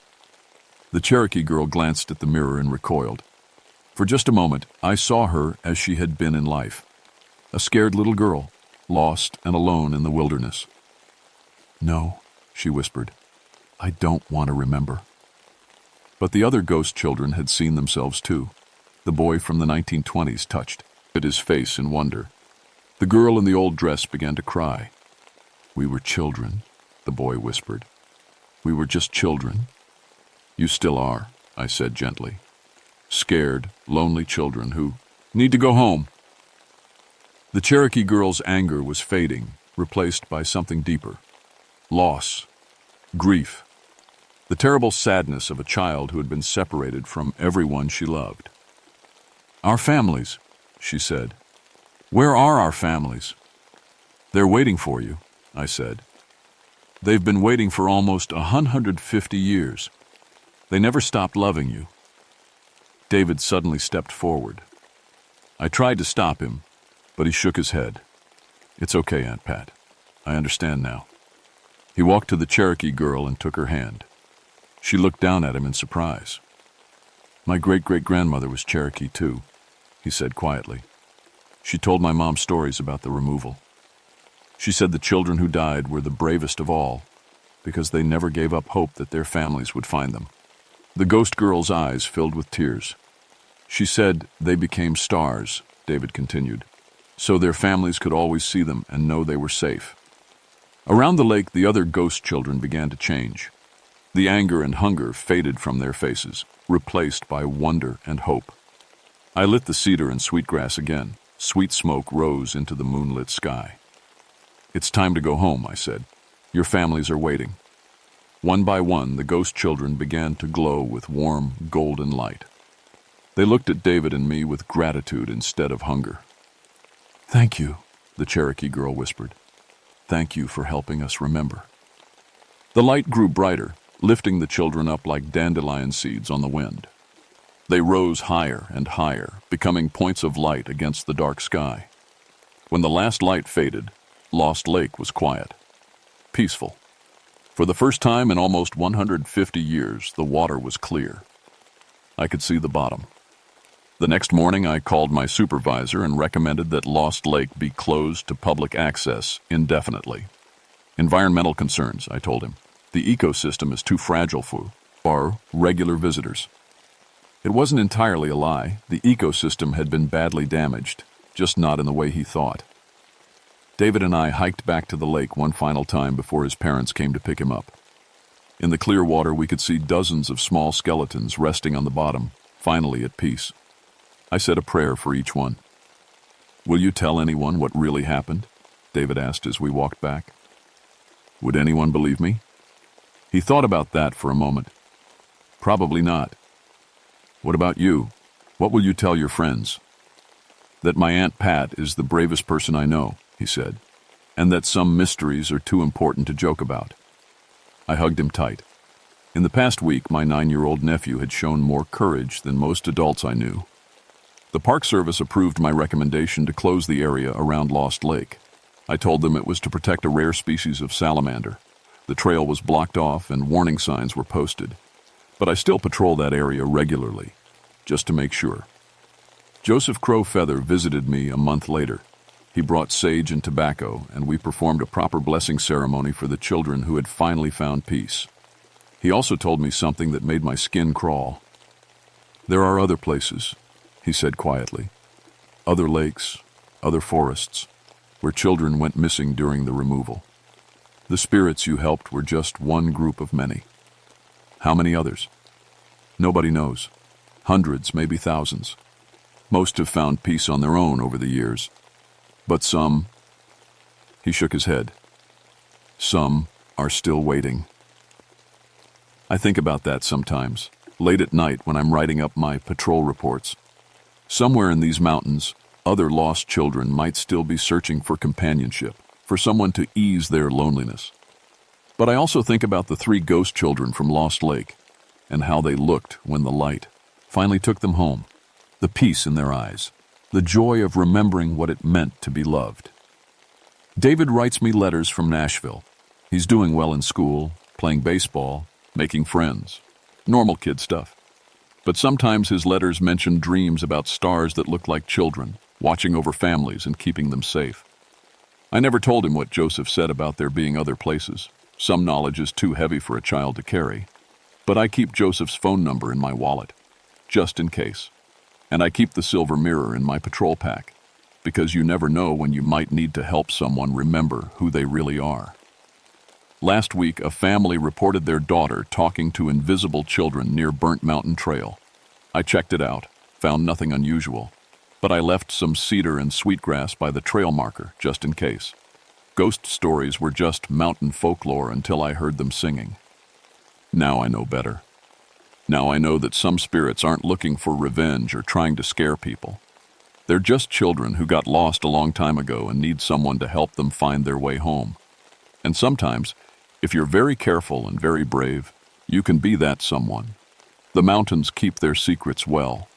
The Cherokee girl glanced at the mirror and recoiled. For just a moment, I saw her as she had been in life. A scared little girl, lost and alone in the wilderness. "No," she whispered. "I don't want to remember." But the other ghost children had seen themselves too. The boy from the 1920s touched at his face in wonder. The girl in the old dress began to cry. "We were children," the boy whispered. "We were just children." "You still are," I said gently. "Scared, lonely children who need to go home." The Cherokee girl's anger was fading, replaced by something deeper. Loss. Grief. The terrible sadness of a child who had been separated from everyone she loved. "Our families," she said. "Where are our families?" "They're waiting for you," I said. "They've been waiting for almost 150 years. They never stopped loving you." David suddenly stepped forward. I tried to stop him, but he shook his head. "It's okay, Aunt Pat. I understand now." He walked to the Cherokee girl and took her hand. She looked down at him in surprise. "My great-great-grandmother was Cherokee too," he said quietly. "She told my mom stories about the removal. She said the children who died were the bravest of all because they never gave up hope that their families would find them." The ghost girl's eyes filled with tears. "She said they became stars," David continued, "so their families could always see them and know they were safe." Around the lake, the other ghost children began to change. The anger and hunger faded from their faces, replaced by wonder and hope. I lit the cedar and sweetgrass again. Sweet smoke rose into the moonlit sky. "It's time to go home," I said. "Your families are waiting." One by one, the ghost children began to glow with warm, golden light. They looked at David and me with gratitude instead of hunger. "Thank you," the Cherokee girl whispered. "Thank you for helping us remember." The light grew brighter, lifting the children up like dandelion seeds on the wind. They rose higher and higher, becoming points of light against the dark sky. When the last light faded, Lost Lake was quiet. peaceful. For the first time in almost 150 years, the water was clear. I could see the bottom. The next morning, I called my supervisor and recommended that Lost Lake be closed to public access indefinitely. Environmental concerns, I told him. The ecosystem is too fragile for our regular visitors. It wasn't entirely a lie. The ecosystem had been badly damaged, just not in the way he thought. David and I hiked back to the lake one final time before his parents came to pick him up. In the clear water, we could see dozens of small skeletons resting on the bottom, finally at peace. I said a prayer for each one. "Will you tell anyone what really happened?" David asked as we walked back. Would anyone believe me? He thought about that for a moment. Probably not. What about you? What will you tell your friends? That my Aunt Pat is the bravest person I know, he said, and that some mysteries are too important to joke about. I hugged him tight. In the past week, my 9-year-old nephew had shown more courage than most adults I knew. The Park Service approved my recommendation to close the area around Lost Lake. I told them it was to protect a rare species of salamander. The trail was blocked off and warning signs were posted. But I still patrol that area regularly, just to make sure. Joseph Crow Feather visited me a month later. He brought sage and tobacco, and we performed a proper blessing ceremony for the children who had finally found peace. He also told me something that made my skin crawl. There are other places, he said quietly. Other lakes, other forests, where children went missing during the removal. The spirits you helped were just one group of many. How many others? Nobody knows. Hundreds, maybe thousands. Most have found peace on their own over the years. But some, he shook his head, some are still waiting. I think about that sometimes, late at night when I'm writing up my patrol reports. Somewhere in these mountains, other lost children might still be searching for companionship, for someone to ease their loneliness. But I also think about the 3 ghost children from Lost Lake and how they looked when the light finally took them home. The peace in their eyes, the joy of remembering what it meant to be loved. David writes me letters from Nashville. He's doing well in school, playing baseball, making friends. Normal kid stuff. But sometimes his letters mention dreams about stars that look like children, watching over families and keeping them safe. I never told him what Joseph said about there being other places. Some knowledge is too heavy for a child to carry. But I keep Joseph's phone number in my wallet, just in case. And I keep the silver mirror in my patrol pack, because you never know when you might need to help someone remember who they really are. Last week, a family reported their daughter talking to invisible children near Burnt Mountain Trail. I checked it out, found nothing unusual, but I left some cedar and sweetgrass by the trail marker, just in case. Ghost stories were just mountain folklore until I heard them singing. Now I know better. Now I know that some spirits aren't looking for revenge or trying to scare people. They're just children who got lost a long time ago and need someone to help them find their way home. And sometimes, if you're very careful and very brave, you can be that someone. The mountains keep their secrets well,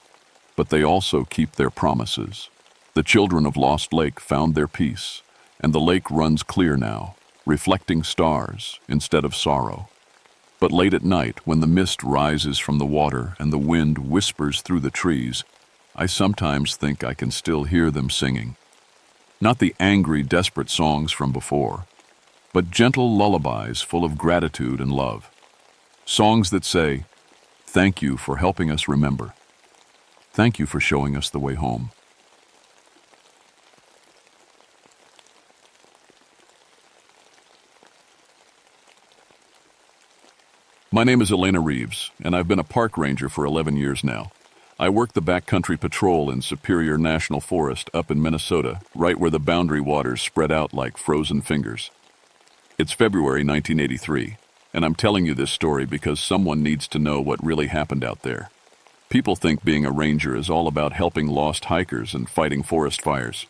but they also keep their promises. The children of Lost Lake found their peace, and the lake runs clear now, reflecting stars instead of sorrow. But late at night, when the mist rises from the water and the wind whispers through the trees, I sometimes think I can still hear them singing. Not the angry, desperate songs from before, but gentle lullabies full of gratitude and love. Songs that say, "Thank you for helping us remember. Thank you for showing us the way home." My name is Elena Reeves, and I've been a park ranger for 11 years now. I work the backcountry patrol in Superior National Forest up in Minnesota, right where the boundary waters spread out like frozen fingers. It's February 1983, and I'm telling you this story because someone needs to know what really happened out there. People think being a ranger is all about helping lost hikers and fighting forest fires.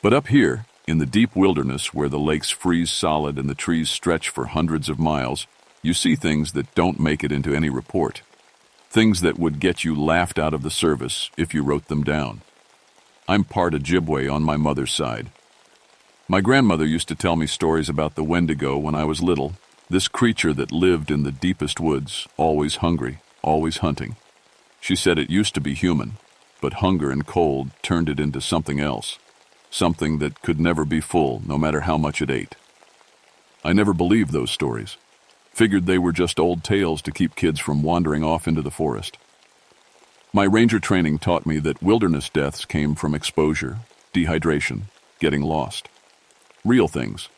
But up here, in the deep wilderness where the lakes freeze solid and the trees stretch for hundreds of miles, you see things that don't make it into any report. Things that would get you laughed out of the service if you wrote them down. I'm part Ojibwe on my mother's side. My grandmother used to tell me stories about the wendigo when I was little, this creature that lived in the deepest woods, always hungry, always hunting. She said it used to be human, but hunger and cold turned it into something else, something that could never be full, no matter how much it ate. I never believed those stories. Figured they were just old tales to keep kids from wandering off into the forest. My ranger training taught me that wilderness deaths came from exposure, dehydration, getting lost. Real things.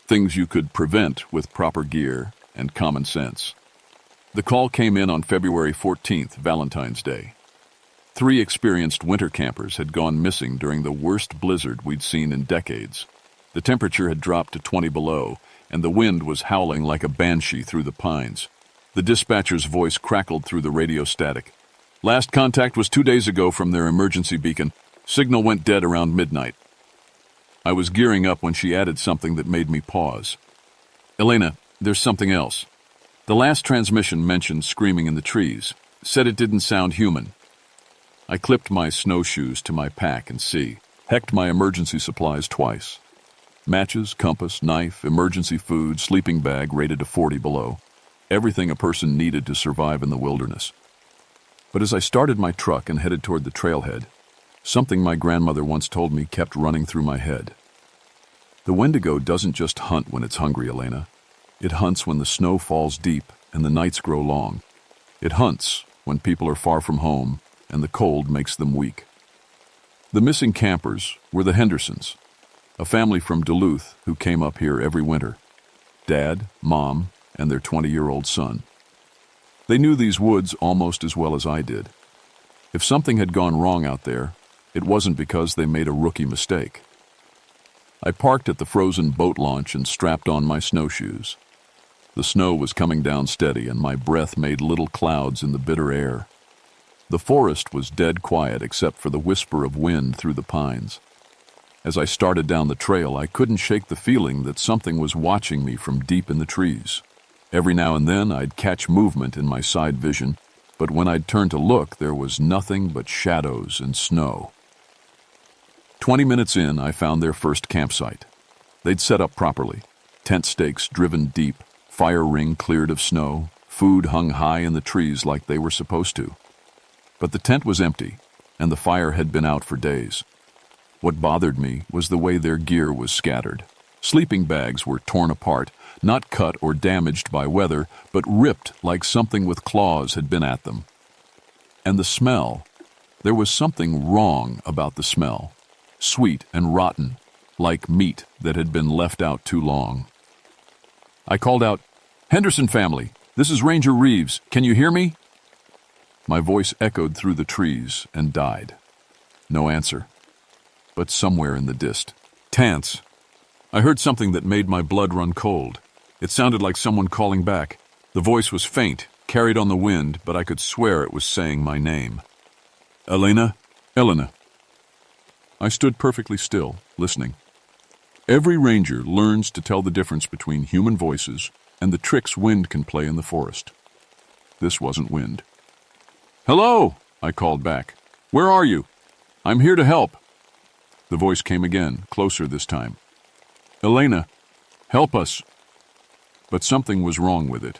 Things you could prevent with proper gear and common sense. The call came in on February 14th, Valentine's Day. 3 experienced winter campers had gone missing during the worst blizzard we'd seen in decades. The temperature had dropped to 20 below, and the wind was howling like a banshee through the pines. The dispatcher's voice crackled through the radio static. Last contact was 2 days ago from their emergency beacon. Signal went dead around midnight. I was gearing up when she added something that made me pause. Elena, there's something else. The last transmission mentioned screaming in the trees, said it didn't sound human. I clipped my snowshoes to my pack and hecked my emergency supplies twice. Matches, compass, knife, emergency food, sleeping bag rated to 40 below. Everything a person needed to survive in the wilderness. But as I started my truck and headed toward the trailhead, something my grandmother once told me kept running through my head. The wendigo doesn't just hunt when it's hungry, Elena. It hunts when the snow falls deep and the nights grow long. It hunts when people are far from home and the cold makes them weak. The missing campers were the Hendersons, a family from Duluth who came up here every winter. Dad, Mom, and their 20-year-old son. They knew these woods almost as well as I did. If something had gone wrong out there, it wasn't because they made a rookie mistake. I parked at the frozen boat launch and strapped on my snowshoes. The snow was coming down steady, and my breath made little clouds in the bitter air. The forest was dead quiet except for the whisper of wind through the pines. As I started down the trail, I couldn't shake the feeling that something was watching me from deep in the trees. Every now and then, I'd catch movement in my side vision, but when I'd turn to look, there was nothing but shadows and snow. 20 minutes in, I found their first campsite. They'd set up properly. Tent stakes driven deep, fire ring cleared of snow, food hung high in the trees like they were supposed to. But the tent was empty, and the fire had been out for days. What bothered me was the way their gear was scattered. Sleeping bags were torn apart, not cut or damaged by weather, but ripped like something with claws had been at them. And the smell. There was something wrong about the smell. Sweet and rotten, like meat that had been left out too long. I called out, "Henderson family, this is Ranger Reeves. Can you hear me?" My voice echoed through the trees and died. No answer. But somewhere in the distance, I heard something that made my blood run cold. It sounded like someone calling back. The voice was faint, carried on the wind, but I could swear it was saying my name. Elena, Elena. I stood perfectly still, listening. Every ranger learns to tell the difference between human voices and the tricks wind can play in the forest. This wasn't wind. "Hello," I called back. "Where are you? I'm here to help." The voice came again, closer this time. "Elena, help us." But something was wrong with it.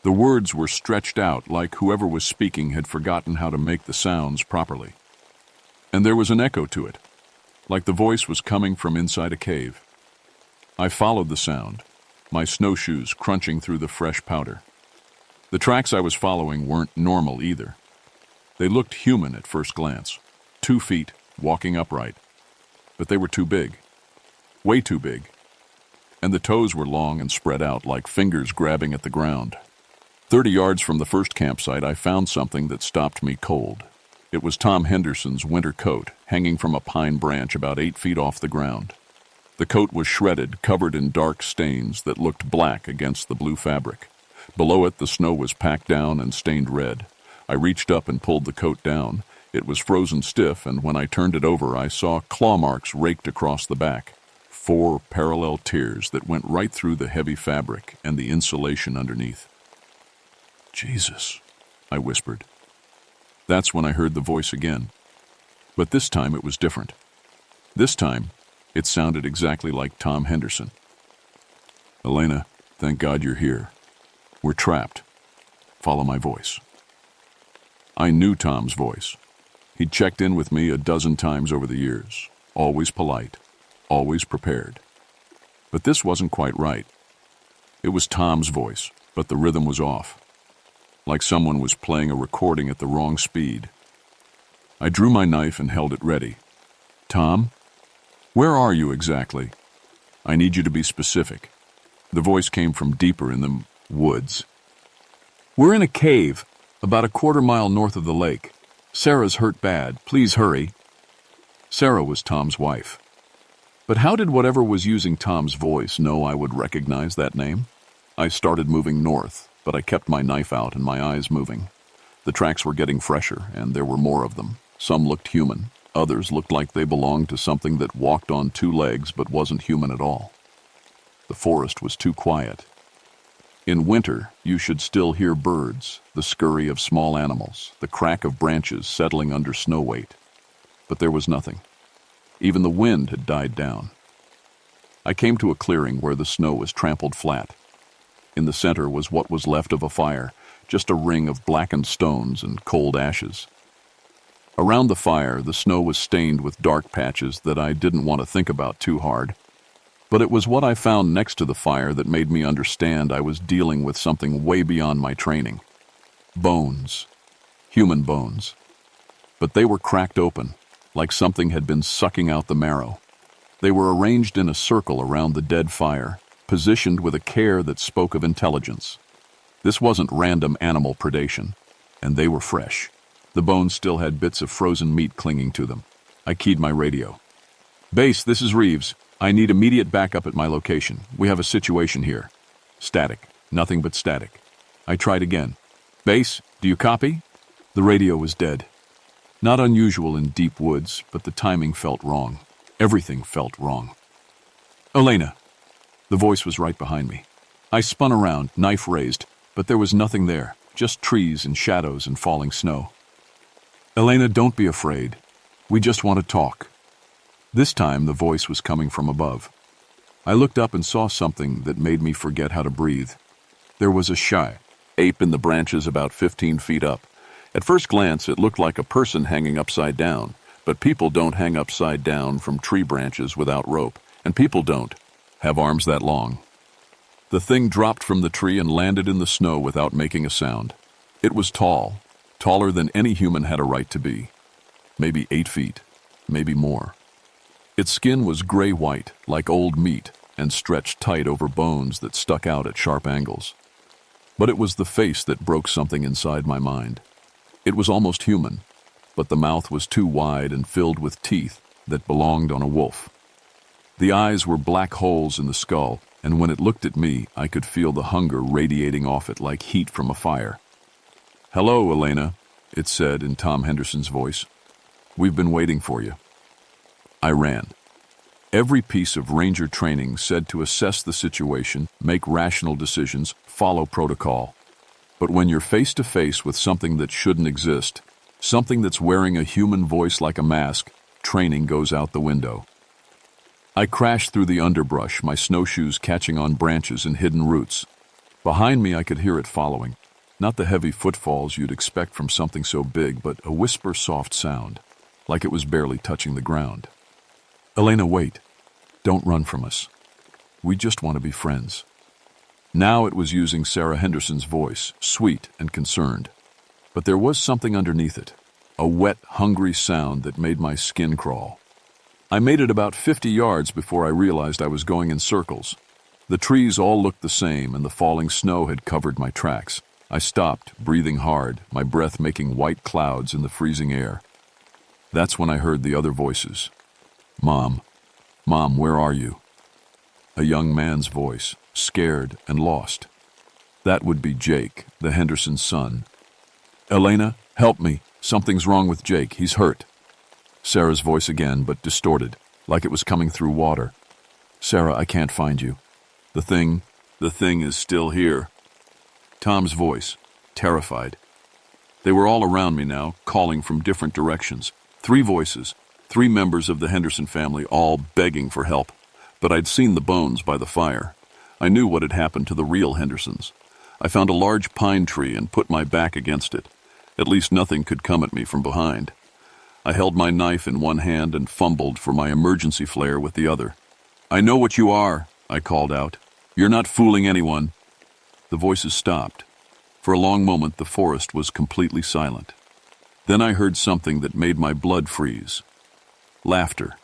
The words were stretched out like whoever was speaking had forgotten how to make the sounds properly. And there was an echo to it, like the voice was coming from inside a cave. I followed the sound, my snowshoes crunching through the fresh powder. The tracks I was following weren't normal either. They looked human at first glance, 2 feet, walking upright. But they were too big, way too big. And the toes were long and spread out like fingers grabbing at the ground. 30 yards from the first campsite, I found something that stopped me cold. It was Tom Henderson's winter coat, hanging from a pine branch about 8 feet off the ground. The coat was shredded, covered in dark stains that looked black against the blue fabric. Below it, the snow was packed down and stained red. I reached up and pulled the coat down. It was frozen stiff, and when I turned it over, I saw claw marks raked across the back. 4 parallel tears that went right through the heavy fabric and the insulation underneath. "Jesus," I whispered. That's when I heard the voice again. But this time it was different. This time, It sounded exactly like Tom Henderson. "Elena, thank God you're here. We're trapped. Follow my voice." I knew Tom's voice. He'd checked in with me a dozen times over the years, always polite, always prepared. But this wasn't quite right. It was Tom's voice, but the rhythm was off, like someone was playing a recording at the wrong speed. I drew my knife and held it ready. "Tom, where are you exactly? I need you to be specific." The voice came from deeper in the woods. "We're in a cave, about a quarter-mile north of the lake. Sarah's hurt bad. Please hurry." Sarah was Tom's wife. But how did whatever was using Tom's voice know I would recognize that name? I started moving north, but I kept my knife out and my eyes moving. The tracks were getting fresher, and there were more of them. Some looked human. Others looked like they belonged to something that walked on two legs but wasn't human at all. The forest was too quiet. In winter, you should still hear birds, the scurry of small animals, the crack of branches settling under snow weight. But there was nothing. Even the wind had died down. I came to a clearing where the snow was trampled flat. In the center was what was left of a fire, just a ring of blackened stones and cold ashes. Around the fire, the snow was stained with dark patches that I didn't want to think about too hard. But it was what I found next to the fire that made me understand I was dealing with something way beyond my training. Bones. Human bones. But they were cracked open, like something had been sucking out the marrow. They were arranged in a circle around the dead fire, positioned with a care that spoke of intelligence. This wasn't random animal predation, and they were fresh. The bones still had bits of frozen meat clinging to them. I keyed my radio. "Base, this is Reeves. I need immediate backup at my location. We have a situation here." Static. Nothing but static. I tried again. "Base, do you copy?" The radio was dead. Not unusual in deep woods, but the timing felt wrong. Everything felt wrong. "Elena." The voice was right behind me. I spun around, knife raised, but there was nothing there, just trees and shadows and falling snow. "Elena, don't be afraid. We just want to talk." This time the voice was coming from above. I looked up and saw something that made me forget how to breathe. There was a shy ape in the branches about 15 feet up. At first glance, it looked like a person hanging upside down, but people don't hang upside down from tree branches without rope, and people don't have arms that long. The thing dropped from the tree and landed in the snow without making a sound. It was tall, taller than any human had a right to be. Maybe 8 feet, maybe more. Its skin was gray-white, like old meat, and stretched tight over bones that stuck out at sharp angles. But it was the face that broke something inside my mind. It was almost human, but the mouth was too wide and filled with teeth that belonged on a wolf. The eyes were black holes in the skull, and when it looked at me, I could feel the hunger radiating off it like heat from a fire. "Hello, Elena," it said in Tom Henderson's voice. "We've been waiting for you." I ran. Every piece of ranger training said to assess the situation, make rational decisions, follow protocol. But when you're face to face with something that shouldn't exist, something that's wearing a human voice like a mask, training goes out the window. I crashed through the underbrush, my snowshoes catching on branches and hidden roots. Behind me, I could hear it following. Not the heavy footfalls you'd expect from something so big, but a whisper-soft sound, like it was barely touching the ground. "Elena, wait. Don't run from us. We just want to be friends." Now it was using Sarah Henderson's voice, sweet and concerned. But there was something underneath it, a wet, hungry sound that made my skin crawl. I made it about 50 yards before I realized I was going in circles. The trees all looked the same, and the falling snow had covered my tracks. I stopped, breathing hard, my breath making white clouds in the freezing air. That's when I heard the other voices. Mom, where are you?" A young man's voice, scared and lost. That would be Jake, the Henderson son. "Elena, help me. Something's wrong with Jake. He's hurt." Sarah's voice again, but distorted, like it was coming through water. "Sarah, I can't find you. The thing is still here." Tom's voice, terrified. They were all around me now, calling from different directions. 3 voices, 3 members of the Henderson family all begging for help, but I'd seen the bones by the fire. I knew what had happened to the real Hendersons. I found a large pine tree and put my back against it. At least nothing could come at me from behind. I held my knife in one hand and fumbled for my emergency flare with the other. "I know what you are," I called out. "You're not fooling anyone." The voices stopped. For a long moment, the forest was completely silent. Then I heard something that made my blood freeze. Laughter.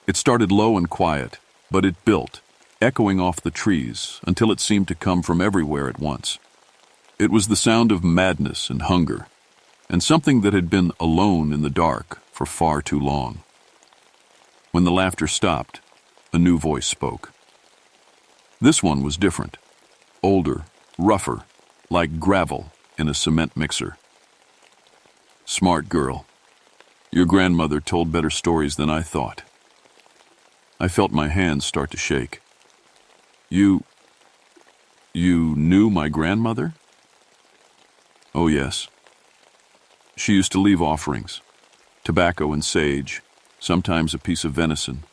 It started low and quiet, but it built, echoing off the trees until it seemed to come from everywhere at once. It was the sound of madness and hunger, and something that had been alone in the dark for far too long. When the laughter stopped, a new voice spoke. This one was different, older, rougher, like gravel in a cement mixer. "Smart girl. Your grandmother told better stories than I thought." I felt my hands start to shake. You knew my grandmother?" "Oh, yes. She used to leave offerings, tobacco and sage, sometimes a piece of venison.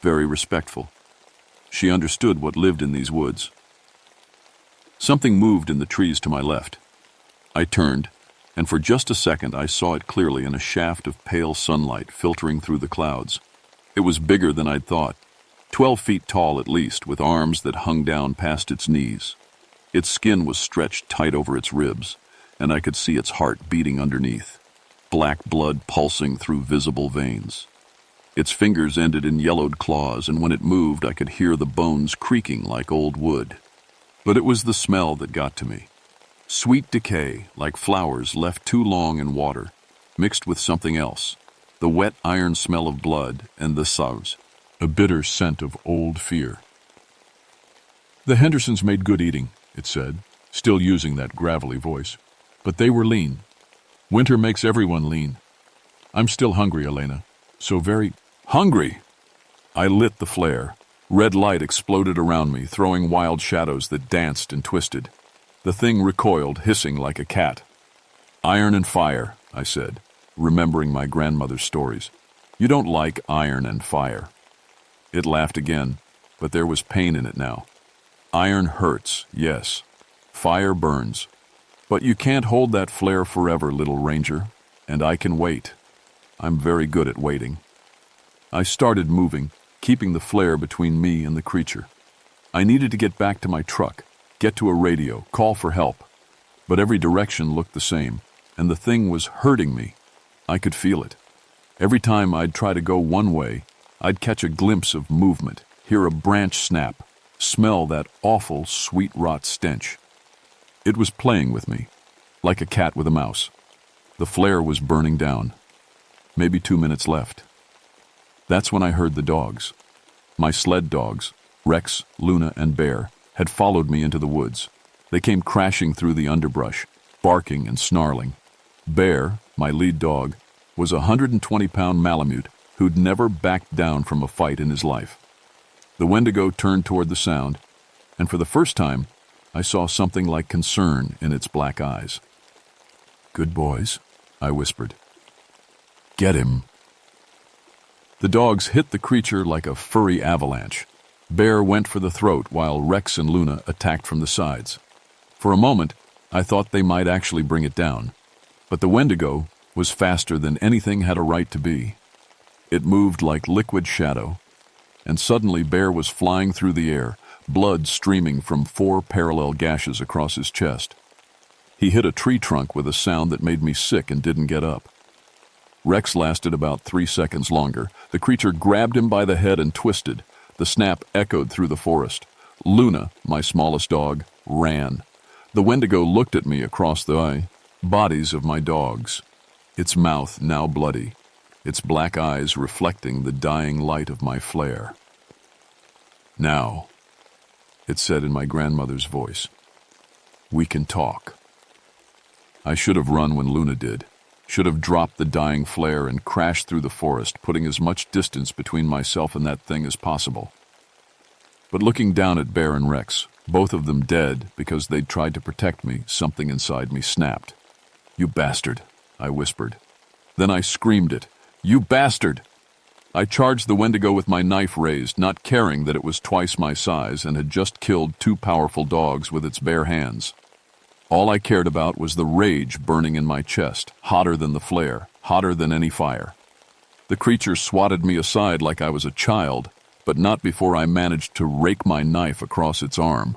Very respectful. She understood what lived in these woods." Something moved in the trees to my left. I turned, and for just a second I saw it clearly in a shaft of pale sunlight filtering through the clouds. It was bigger than I'd thought, 12 feet tall at least, with arms that hung down past its knees. Its skin was stretched tight over its ribs, and I could see its heart beating underneath, black blood pulsing through visible veins. Its fingers ended in yellowed claws, and when it moved I could hear the bones creaking like old wood. But it was the smell that got to me. Sweet decay, like flowers left too long in water, mixed with something else, the wet iron smell of blood and the sauce, a bitter scent of old fear. "The Hendersons made good eating," it said, still using that gravelly voice. "But they were lean. Winter makes everyone lean. I'm still hungry, Elena. So very hungry." I lit the flare. Red light exploded around me, throwing wild shadows that danced and twisted. The thing recoiled, hissing like a cat. "Iron and fire," I said, remembering my grandmother's stories. "You don't like iron and fire." It laughed again, but there was pain in it now. "Iron hurts, yes. Fire burns. But you can't hold that flare forever, little ranger, and I can wait. I'm very good at waiting." I started moving, keeping the flare between me and the creature. I needed to get back to my truck, get to a radio, call for help. But every direction looked the same, and the thing was hurting me. I could feel it. Every time I'd try to go one way, I'd catch a glimpse of movement, hear a branch snap, smell that awful sweet rot stench. It was playing with me, like a cat with a mouse. The flare was burning down. Maybe 2 minutes left. That's when I heard the dogs. My sled dogs, Rex, Luna, and Bear, had followed me into the woods. They came crashing through the underbrush, barking and snarling. Bear, my lead dog, was a 120-pound Malamute who'd never backed down from a fight in his life. The Wendigo turned toward the sound, and for the first time, I saw something like concern in its black eyes. "Good boys," I whispered. "Get him." The dogs hit the creature like a furry avalanche. Bear went for the throat while Rex and Luna attacked from the sides. For a moment, I thought they might actually bring it down. But the Wendigo was faster than anything had a right to be. It moved like liquid shadow, and suddenly Bear was flying through the air, blood streaming from 4 parallel gashes across his chest. He hit a tree trunk with a sound that made me sick and didn't get up. Rex lasted about 3 seconds longer. The creature grabbed him by the head and twisted. The snap echoed through the forest. Luna, my smallest dog, ran. The Wendigo looked at me across the bodies of my dogs, its mouth now bloody, its black eyes reflecting the dying light of my flare. "Now," it said in my grandmother's voice, "we can talk." I should have run when Luna did, should have dropped the dying flare and crashed through the forest, putting as much distance between myself and that thing as possible. But looking down at Bear and Rex, both of them dead because they'd tried to protect me, something inside me snapped. "You bastard," I whispered. Then I screamed it, You bastard! I charged the wendigo with my knife raised, not caring that it was twice my size and had just killed two powerful dogs with its bare hands. All I cared about was the rage burning in my chest, hotter than the flare, hotter than any fire. The creature swatted me aside like I was a child, but not before I managed to rake my knife across its arm.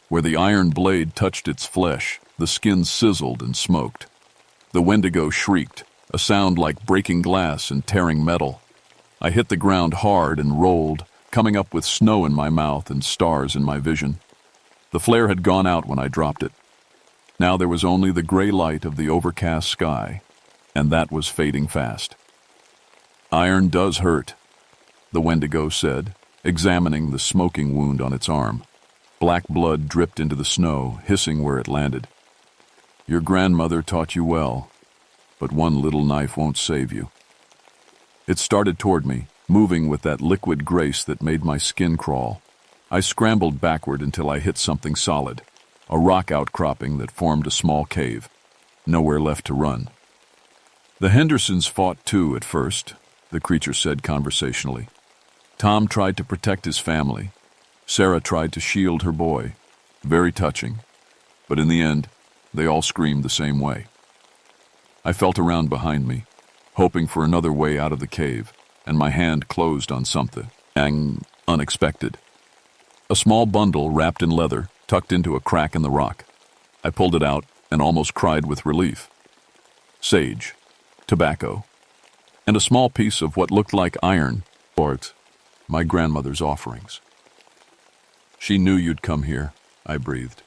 Where the iron blade touched its flesh, the skin sizzled and smoked. The wendigo shrieked, a sound like breaking glass and tearing metal. I hit the ground hard and rolled, coming up with snow in my mouth and stars in my vision. The flare had gone out when I dropped it. Now there was only the gray light of the overcast sky, and that was fading fast. Iron does hurt, the wendigo said, examining the smoking wound on its arm. Black blood dripped into the snow, hissing where it landed. Your grandmother taught you well, but one little knife won't save you. It started toward me, moving with that liquid grace that made my skin crawl. I scrambled backward until I hit something solid, a rock outcropping that formed a small cave. Nowhere left to run. The Hendersons fought too at first, the creature said conversationally. Tom tried to protect his family. Sarah tried to shield her boy. Very touching. But in the end, they all screamed the same way. I felt around behind me, hoping for another way out of the cave, and my hand closed on something unexpected. A small bundle wrapped in leather, tucked into a crack in the rock. I pulled it out and almost cried with relief. Sage, tobacco, and a small piece of what looked like iron, or my grandmother's offerings. She knew you'd come here, I breathed.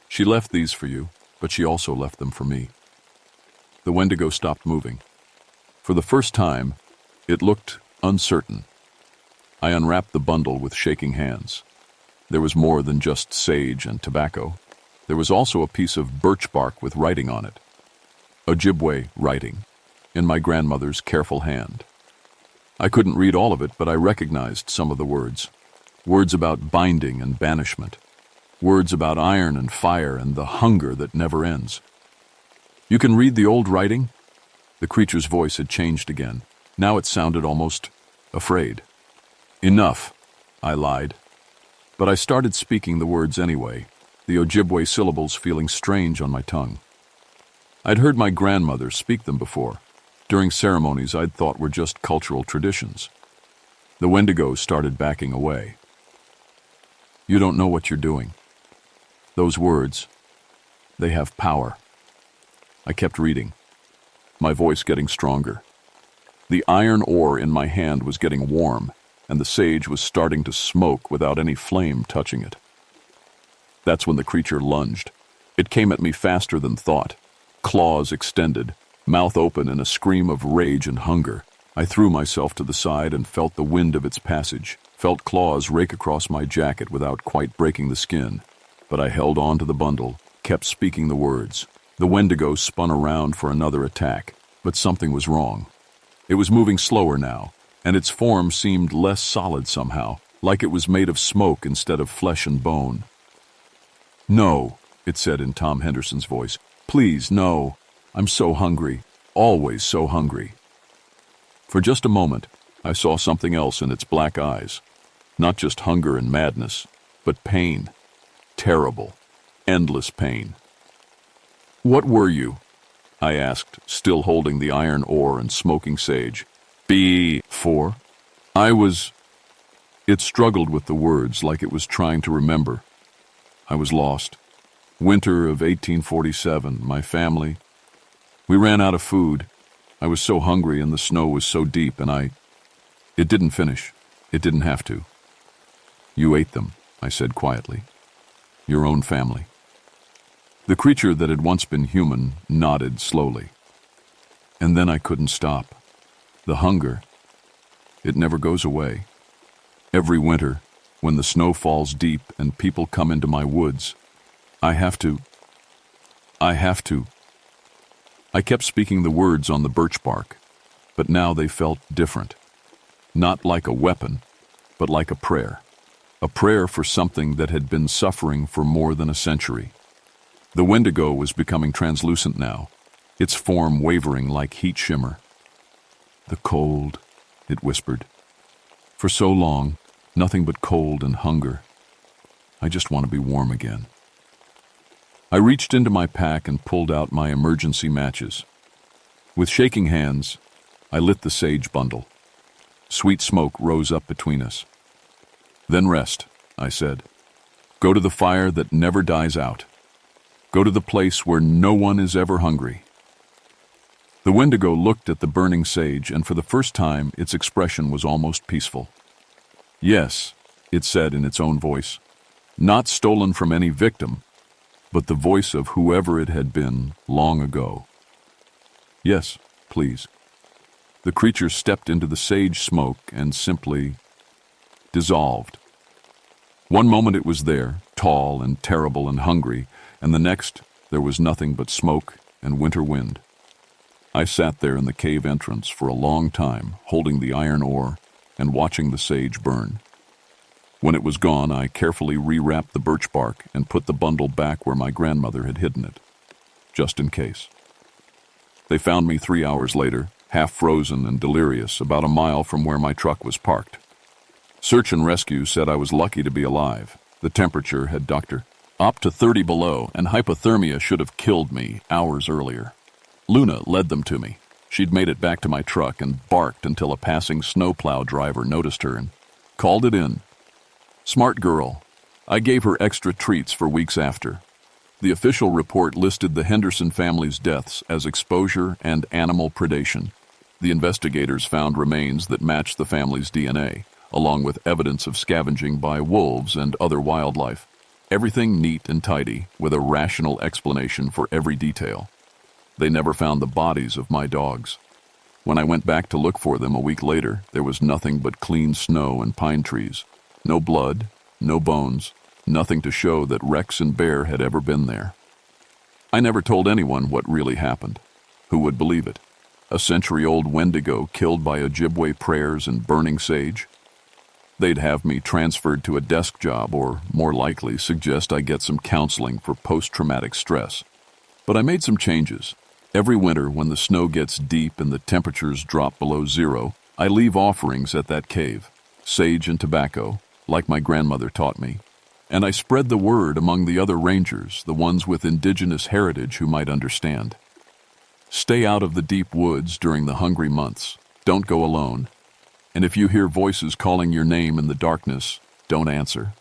She left these for you, but she also left them for me. The wendigo stopped moving. For the first time, it looked uncertain. I unwrapped the bundle with shaking hands. There was more than just sage and tobacco. There was also a piece of birch bark with writing on it. Ojibwe writing, in my grandmother's careful hand. I couldn't read all of it, but I recognized some of the words. Words about binding and banishment. Words about iron and fire and the hunger that never ends. You can read the old writing? The creature's voice had changed again. Now it sounded almost afraid. Enough, I lied. But I started speaking the words anyway, the Ojibwe syllables feeling strange on my tongue. I'd heard my grandmother speak them before, during ceremonies I'd thought were just cultural traditions. The wendigo started backing away. You don't know what you're doing. Those words, they have power. I kept reading, my voice getting stronger. The iron ore in my hand was getting warm, and the sage was starting to smoke without any flame touching it. That's when the creature lunged. It came at me faster than thought, claws extended, mouth open in a scream of rage and hunger. I threw myself to the side and felt the wind of its passage, felt claws rake across my jacket without quite breaking the skin. But I held on to the bundle, kept speaking the words. The wendigo spun around for another attack, but something was wrong. It was moving slower now, and its form seemed less solid somehow, like it was made of smoke instead of flesh and bone. No, it said in Tom Henderson's voice. Please, no. I'm so hungry, always so hungry. For just a moment, I saw something else in its black eyes. Not just hunger and madness, but pain. Terrible, endless pain. What were you? I asked, still holding the iron ore and smoking sage. Before? I was... It struggled with the words like it was trying to remember. I was lost. Winter of 1847, my family. We ran out of food. I was so hungry and the snow was so deep and It didn't finish. It didn't have to. You ate them, I said quietly. Your own family. The creature that had once been human nodded slowly. And then I couldn't stop. The hunger, it never goes away. Every winter, when the snow falls deep and people come into my woods, I have to. I kept speaking the words on the birch bark, but now they felt different. Not like a weapon, but like a prayer. A prayer for something that had been suffering for more than a century. The wendigo was becoming translucent now, its form wavering like heat shimmer. The cold, it whispered. For so long, nothing but cold and hunger. I just want to be warm again. I reached into my pack and pulled out my emergency matches. With shaking hands, I lit the sage bundle. Sweet smoke rose up between us. Then rest, I said. Go to the fire that never dies out. Go to the place where no one is ever hungry. The wendigo looked at the burning sage, and for the first time, its expression was almost peaceful. Yes, it said in its own voice, not stolen from any victim, but the voice of whoever it had been long ago. Yes, please. The creature stepped into the sage smoke and simply dissolved. One moment it was there, tall and terrible and hungry, and the next there was nothing but smoke and winter wind. I sat there in the cave entrance for a long time, holding the iron ore and watching the sage burn. When it was gone, I carefully rewrapped the birch bark and put the bundle back where my grandmother had hidden it, just in case. They found me 3 hours later, half frozen and delirious, about a mile from where my truck was parked. Search and rescue said I was lucky to be alive. The temperature had Dr. up to 30 below, and hypothermia should have killed me hours earlier. Luna led them to me. She'd made it back to my truck and barked until a passing snowplow driver noticed her and called it in. Smart girl. I gave her extra treats for weeks after. The official report listed the Henderson family's deaths as exposure and animal predation. The investigators found remains that matched the family's DNA, along with evidence of scavenging by wolves and other wildlife. Everything neat and tidy, with a rational explanation for every detail. They never found the bodies of my dogs. When I went back to look for them a week later, there was nothing but clean snow and pine trees. No blood, no bones, nothing to show that Rex and Bear had ever been there. I never told anyone what really happened. Who would believe it? A century-old wendigo killed by Ojibwe prayers and burning sage? They'd have me transferred to a desk job or, more likely, suggest I get some counseling for post-traumatic stress. But I made some changes. Every winter, when the snow gets deep and the temperatures drop below zero, I leave offerings at that cave, sage and tobacco, like my grandmother taught me. And I spread the word among the other rangers, the ones with indigenous heritage who might understand. Stay out of the deep woods during the hungry months. Don't go alone. And if you hear voices calling your name in the darkness, don't answer.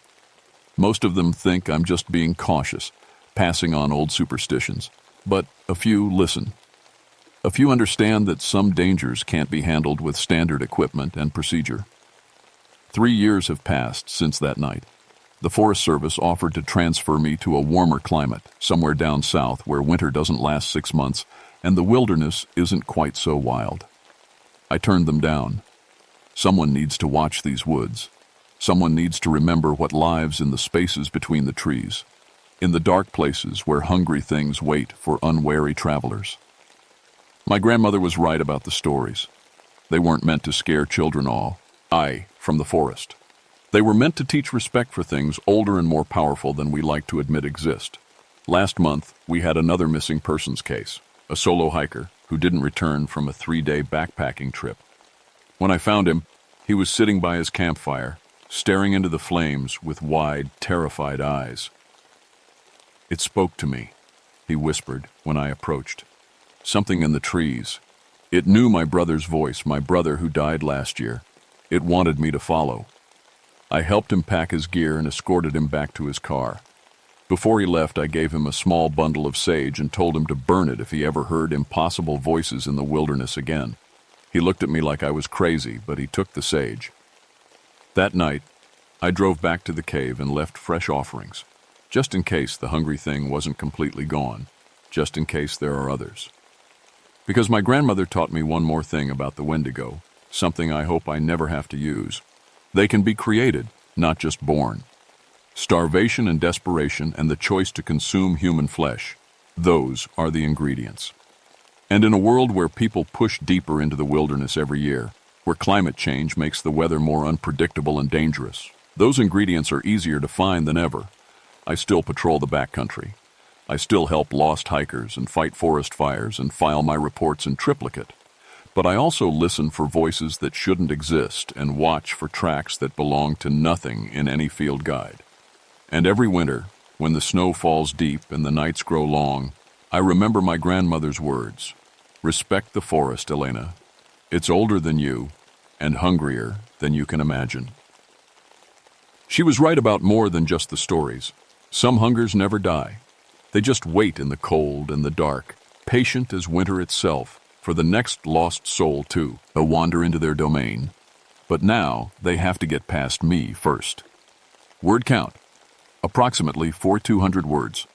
Most of them think I'm just being cautious, passing on old superstitions. But a few listen. A few understand that some dangers can't be handled with standard equipment and procedure. 3 years have passed since that night. The Forest Service offered to transfer me to a warmer climate, somewhere down south where winter doesn't last 6 months and the wilderness isn't quite so wild. I turned them down. Someone needs to watch these woods. Someone needs to remember what lives in the spaces between the trees, in the dark places where hungry things wait for unwary travelers. My grandmother was right about the stories. They weren't meant to scare children from the forest. They were meant to teach respect for things older and more powerful than we like to admit exist. Last month, we had another missing persons case, a solo hiker who didn't return from a 3-day backpacking trip. When I found him, he was sitting by his campfire, staring into the flames with wide, terrified eyes. It spoke to me, he whispered when I approached. Something in the trees. It knew my brother's voice, my brother who died last year. It wanted me to follow. I helped him pack his gear and escorted him back to his car. Before he left, I gave him a small bundle of sage and told him to burn it if he ever heard impossible voices in the wilderness again. He looked at me like I was crazy, but he took the sage. That night, I drove back to the cave and left fresh offerings, just in case the hungry thing wasn't completely gone, just in case there are others. Because my grandmother taught me one more thing about the wendigo, something I hope I never have to use. They can be created, not just born. Starvation and desperation and the choice to consume human flesh, those are the ingredients. And in a world where people push deeper into the wilderness every year, where climate change makes the weather more unpredictable and dangerous, those ingredients are easier to find than ever. I still patrol the backcountry. I still help lost hikers and fight forest fires and file my reports in triplicate. But I also listen for voices that shouldn't exist and watch for tracks that belong to nothing in any field guide. And every winter, when the snow falls deep and the nights grow long, I remember my grandmother's words. Respect the forest, Elena. It's older than you and hungrier than you can imagine. She was right about more than just the stories. Some hungers never die. They just wait in the cold and the dark, patient as winter itself, for the next lost soul to wander into their domain. But now they have to get past me first. Word count, approximately 4,200 words.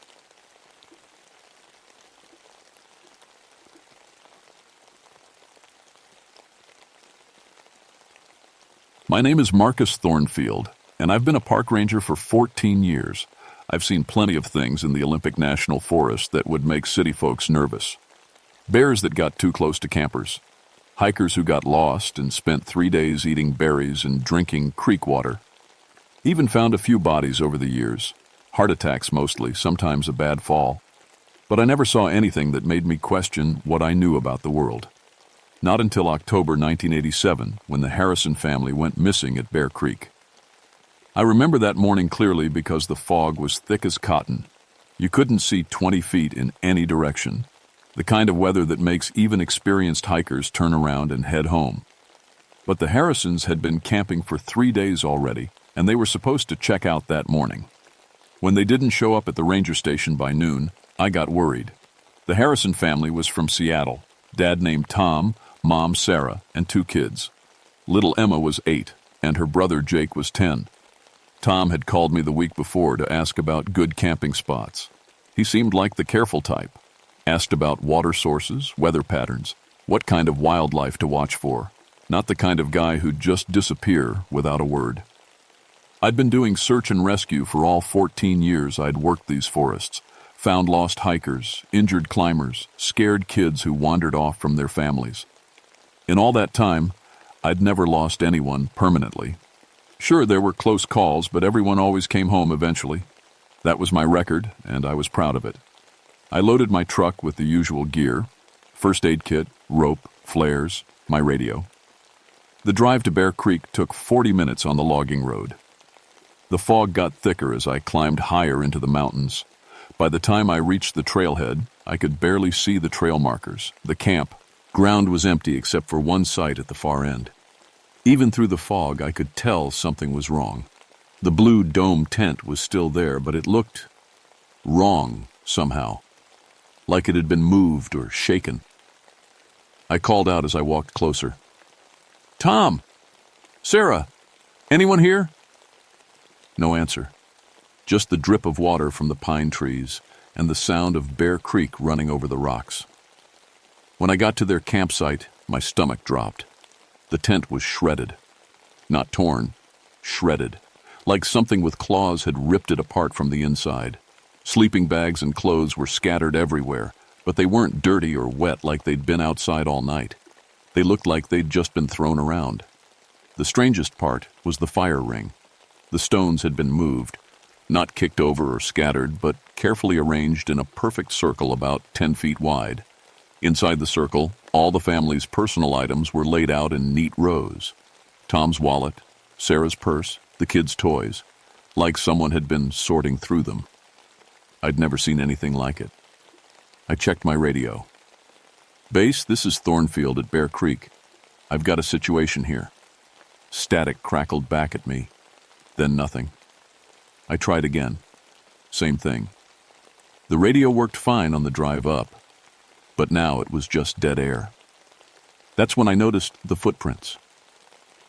My name is Marcus Thornfield, and I've been a park ranger for 14 years. I've seen plenty of things in the Olympic National Forest that would make city folks nervous. Bears that got too close to campers, hikers who got lost and spent 3 days eating berries and drinking creek water. Even found a few bodies over the years, heart attacks mostly, sometimes a bad fall. But I never saw anything that made me question what I knew about the world. Not until October 1987, when the Harrison family went missing at Bear Creek. I remember that morning clearly because the fog was thick as cotton. You couldn't see 20 feet in any direction, the kind of weather that makes even experienced hikers turn around and head home. But the Harrisons had been camping for 3 days already, and they were supposed to check out that morning. When they didn't show up at the ranger station by noon, I got worried. The Harrison family was from Seattle. Dad named Tom, Mom Sarah, and 2 kids. Little Emma was 8, and her brother Jake was 10. Tom had called me the week before to ask about good camping spots. He seemed like the careful type. Asked about water sources, weather patterns, what kind of wildlife to watch for. Not the kind of guy who'd just disappear without a word. I'd been doing search and rescue for all 14 years I'd worked these forests. Found lost hikers, injured climbers, scared kids who wandered off from their families. In all that time, I'd never lost anyone permanently. Sure, there were close calls, but everyone always came home eventually. That was my record, and I was proud of it. I loaded my truck with the usual gear, first aid kit, rope, flares, my radio. The drive to Bear Creek took 40 minutes on the logging road. The fog got thicker as I climbed higher into the mountains. By the time I reached the trailhead, I could barely see the trail markers, the camp. Ground was empty except for one site at the far end. Even through the fog, I could tell something was wrong. The blue dome tent was still there, but it looked wrong somehow, like it had been moved or shaken. I called out as I walked closer. Tom! Sarah! Anyone here? No answer. Just the drip of water from the pine trees and the sound of Bear Creek running over the rocks. When I got to their campsite, my stomach dropped. The tent was shredded. Not torn, shredded, like something with claws had ripped it apart from the inside. Sleeping bags and clothes were scattered everywhere, but they weren't dirty or wet like they'd been outside all night. They looked like they'd just been thrown around. The strangest part was the fire ring. The stones had been moved, not kicked over or scattered, but carefully arranged in a perfect circle about 10 feet wide. Inside the circle, all the family's personal items were laid out in neat rows. Tom's wallet, Sarah's purse, the kids' toys, like someone had been sorting through them. I'd never seen anything like it. I checked my radio. Base, this is Thornfield at Bear Creek. I've got a situation here. Static crackled back at me, then nothing. I tried again. Same thing. The radio worked fine on the drive up, but now it was just dead air. That's when I noticed the footprints.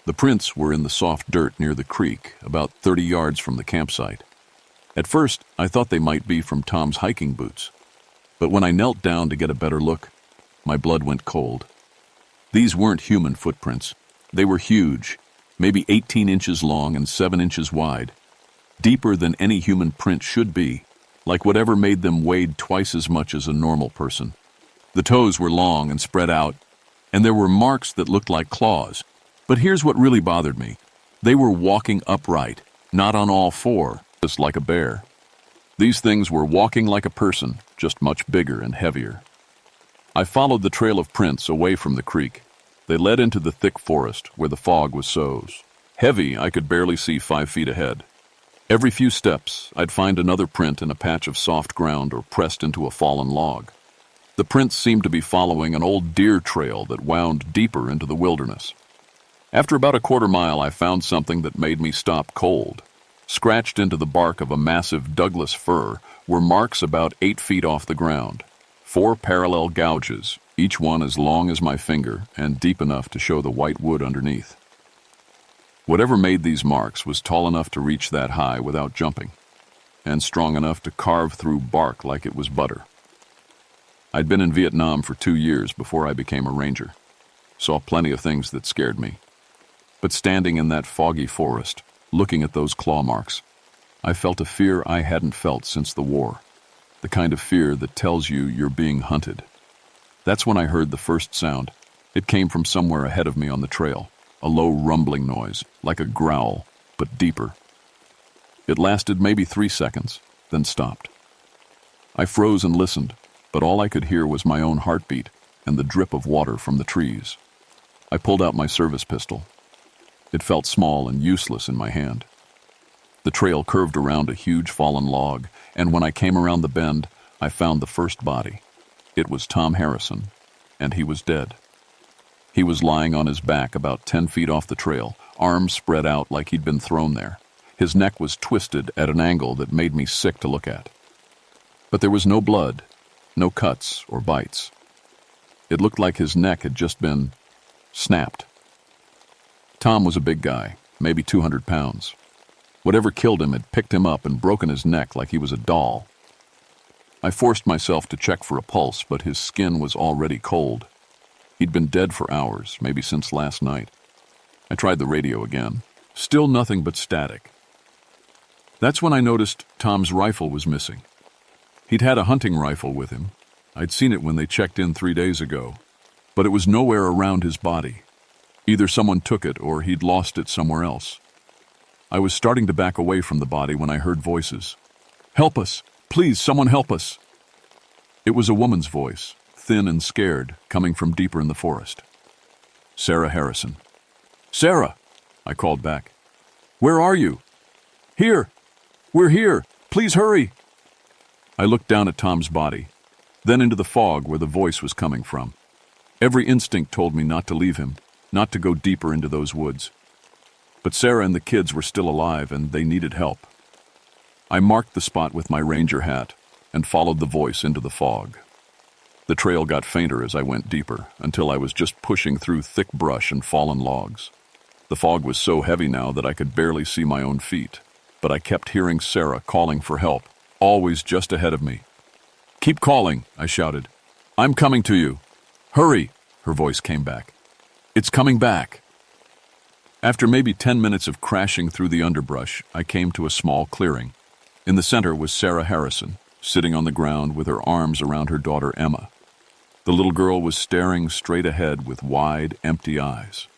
The prints were in the soft dirt near the creek, about 30 yards from the campsite. At first, I thought they might be from Tom's hiking boots, but when I knelt down to get a better look, my blood went cold. These weren't human footprints. They were huge, maybe 18 inches long and 7 inches wide, deeper than any human print should be, like whatever made them weighed twice as much as a normal person. The toes were long and spread out, and there were marks that looked like claws. But here's what really bothered me. They were walking upright, not on all four, just like a bear. These things were walking like a person, just much bigger and heavier. I followed the trail of prints away from the creek. They led into the thick forest where the fog was so heavy I could barely see 5 feet ahead. Every few steps, I'd find another print in a patch of soft ground or pressed into a fallen log. The prints seemed to be following an old deer trail that wound deeper into the wilderness. After about a quarter-mile, I found something that made me stop cold. Scratched into the bark of a massive Douglas fir were marks about 8 feet off the ground. 4 parallel gouges, each one as long as my finger and deep enough to show the white wood underneath. Whatever made these marks was tall enough to reach that high without jumping, and strong enough to carve through bark like it was butter. I'd been in Vietnam for 2 years before I became a ranger. Saw plenty of things that scared me. But standing in that foggy forest, looking at those claw marks, I felt a fear I hadn't felt since the war. The kind of fear that tells you you're being hunted. That's when I heard the first sound. It came from somewhere ahead of me on the trail, a low rumbling noise, like a growl, but deeper. It lasted maybe 3 seconds, then stopped. I froze and listened, but all I could hear was my own heartbeat and the drip of water from the trees. I pulled out my service pistol. It felt small and useless in my hand. The trail curved around a huge fallen log, and when I came around the bend, I found the first body. It was Tom Harrison, and he was dead. He was lying on his back about 10 feet off the trail, arms spread out like he'd been thrown there. His neck was twisted at an angle that made me sick to look at. But there was no blood, no cuts or bites. It looked like his neck had just been snapped. Tom was a big guy, maybe 200 pounds. Whatever killed him had picked him up and broken his neck like he was a doll. I forced myself to check for a pulse, but his skin was already cold. He'd been dead for hours, maybe since last night. I tried the radio again. Still nothing but static. That's when I noticed Tom's rifle was missing. He'd had a hunting rifle with him. I'd seen it when they checked in 3 days ago, but it was nowhere around his body. Either someone took it or he'd lost it somewhere else. I was starting to back away from the body when I heard voices. "Help us! Please, someone help us!" It was a woman's voice, thin and scared, coming from deeper in the forest. Sarah Harrison. "Sarah!" I called back. "Where are you?" "Here! We're here! Please hurry!" I looked down at Tom's body, then into the fog where the voice was coming from. Every instinct told me not to leave him, not to go deeper into those woods. But Sarah and the kids were still alive, and they needed help. I marked the spot with my ranger hat and followed the voice into the fog. The trail got fainter as I went deeper, until I was just pushing through thick brush and fallen logs. The fog was so heavy now that I could barely see my own feet, but I kept hearing Sarah calling for help, always just ahead of me. "Keep calling," I shouted. "I'm coming to you. Hurry," her voice came back. "It's coming back." After maybe 10 minutes of crashing through the underbrush, I came to a small clearing. In the center was Sarah Harrison, sitting on the ground with her arms around her daughter Emma. The little girl was staring straight ahead with wide, empty eyes.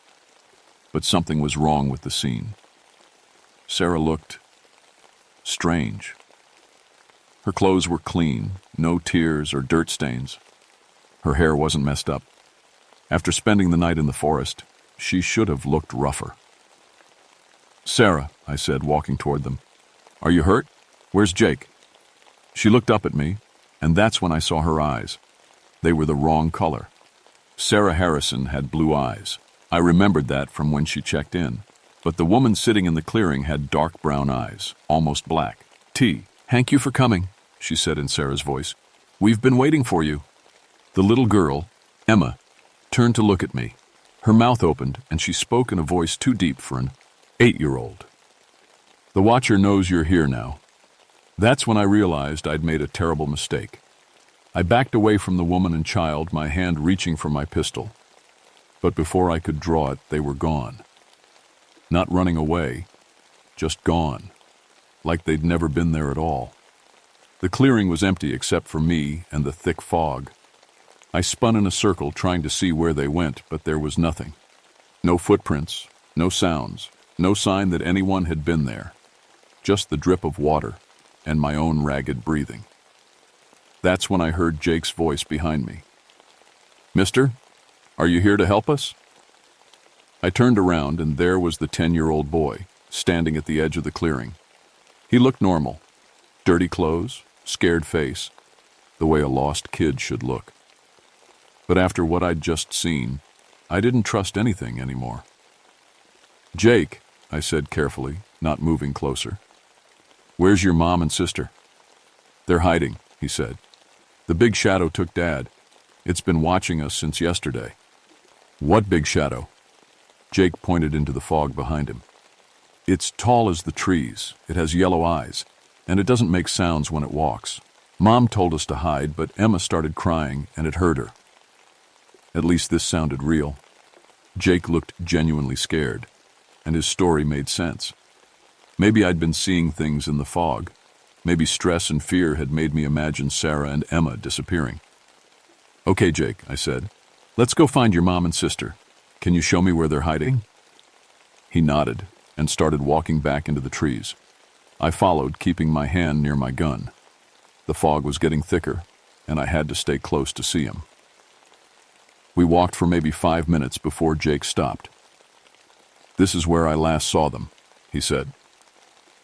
But something was wrong with the scene. Sarah looked strange. Her clothes were clean, no tears or dirt stains. Her hair wasn't messed up. After spending the night in the forest, she should have looked rougher. "Sarah," I said, walking toward them. "Are you hurt? Where's Jake?" She looked up at me, and that's when I saw her eyes. They were the wrong color. Sarah Harrison had blue eyes. I remembered that from when she checked in. But the woman sitting in the clearing had dark brown eyes, almost black. "Thank you for coming," she said in Sarah's voice. "We've been waiting for you." The little girl, Emma, turned to look at me. Her mouth opened, and she spoke in a voice too deep for an 8-year-old. "The Watcher knows you're here now." That's when I realized I'd made a terrible mistake. I backed away from the woman and child, my hand reaching for my pistol. But before I could draw it, they were gone. Not running away, just gone, like they'd never been there at all. The clearing was empty except for me and the thick fog. I spun in a circle trying to see where they went, but there was nothing. No footprints, no sounds, no sign that anyone had been there. Just the drip of water and my own ragged breathing. That's when I heard Jake's voice behind me. "Mister, are you here to help us?" I turned around, and there was the 10-year-old boy, standing at the edge of the clearing. He looked normal. Dirty clothes, scared face, the way a lost kid should look. But after what I'd just seen, I didn't trust anything anymore. "Jake," I said carefully, not moving closer. "Where's your mom and sister?" "They're hiding," he said. "The big shadow took Dad. It's been watching us since yesterday." "What big shadow?" Jake pointed into the fog behind him. "It's tall as the trees, it has yellow eyes, and it doesn't make sounds when it walks. Mom told us to hide, but Emma started crying and it hurt her." At least this sounded real. Jake looked genuinely scared, and his story made sense. Maybe I'd been seeing things in the fog. Maybe stress and fear had made me imagine Sarah and Emma disappearing. "Okay, Jake," I said. "Let's go find your mom and sister. Can you show me where they're hiding?" He nodded and started walking back into the trees. I followed, keeping my hand near my gun. The fog was getting thicker, and I had to stay close to see him. We walked for maybe 5 minutes before Jake stopped. "This is where I last saw them," he said.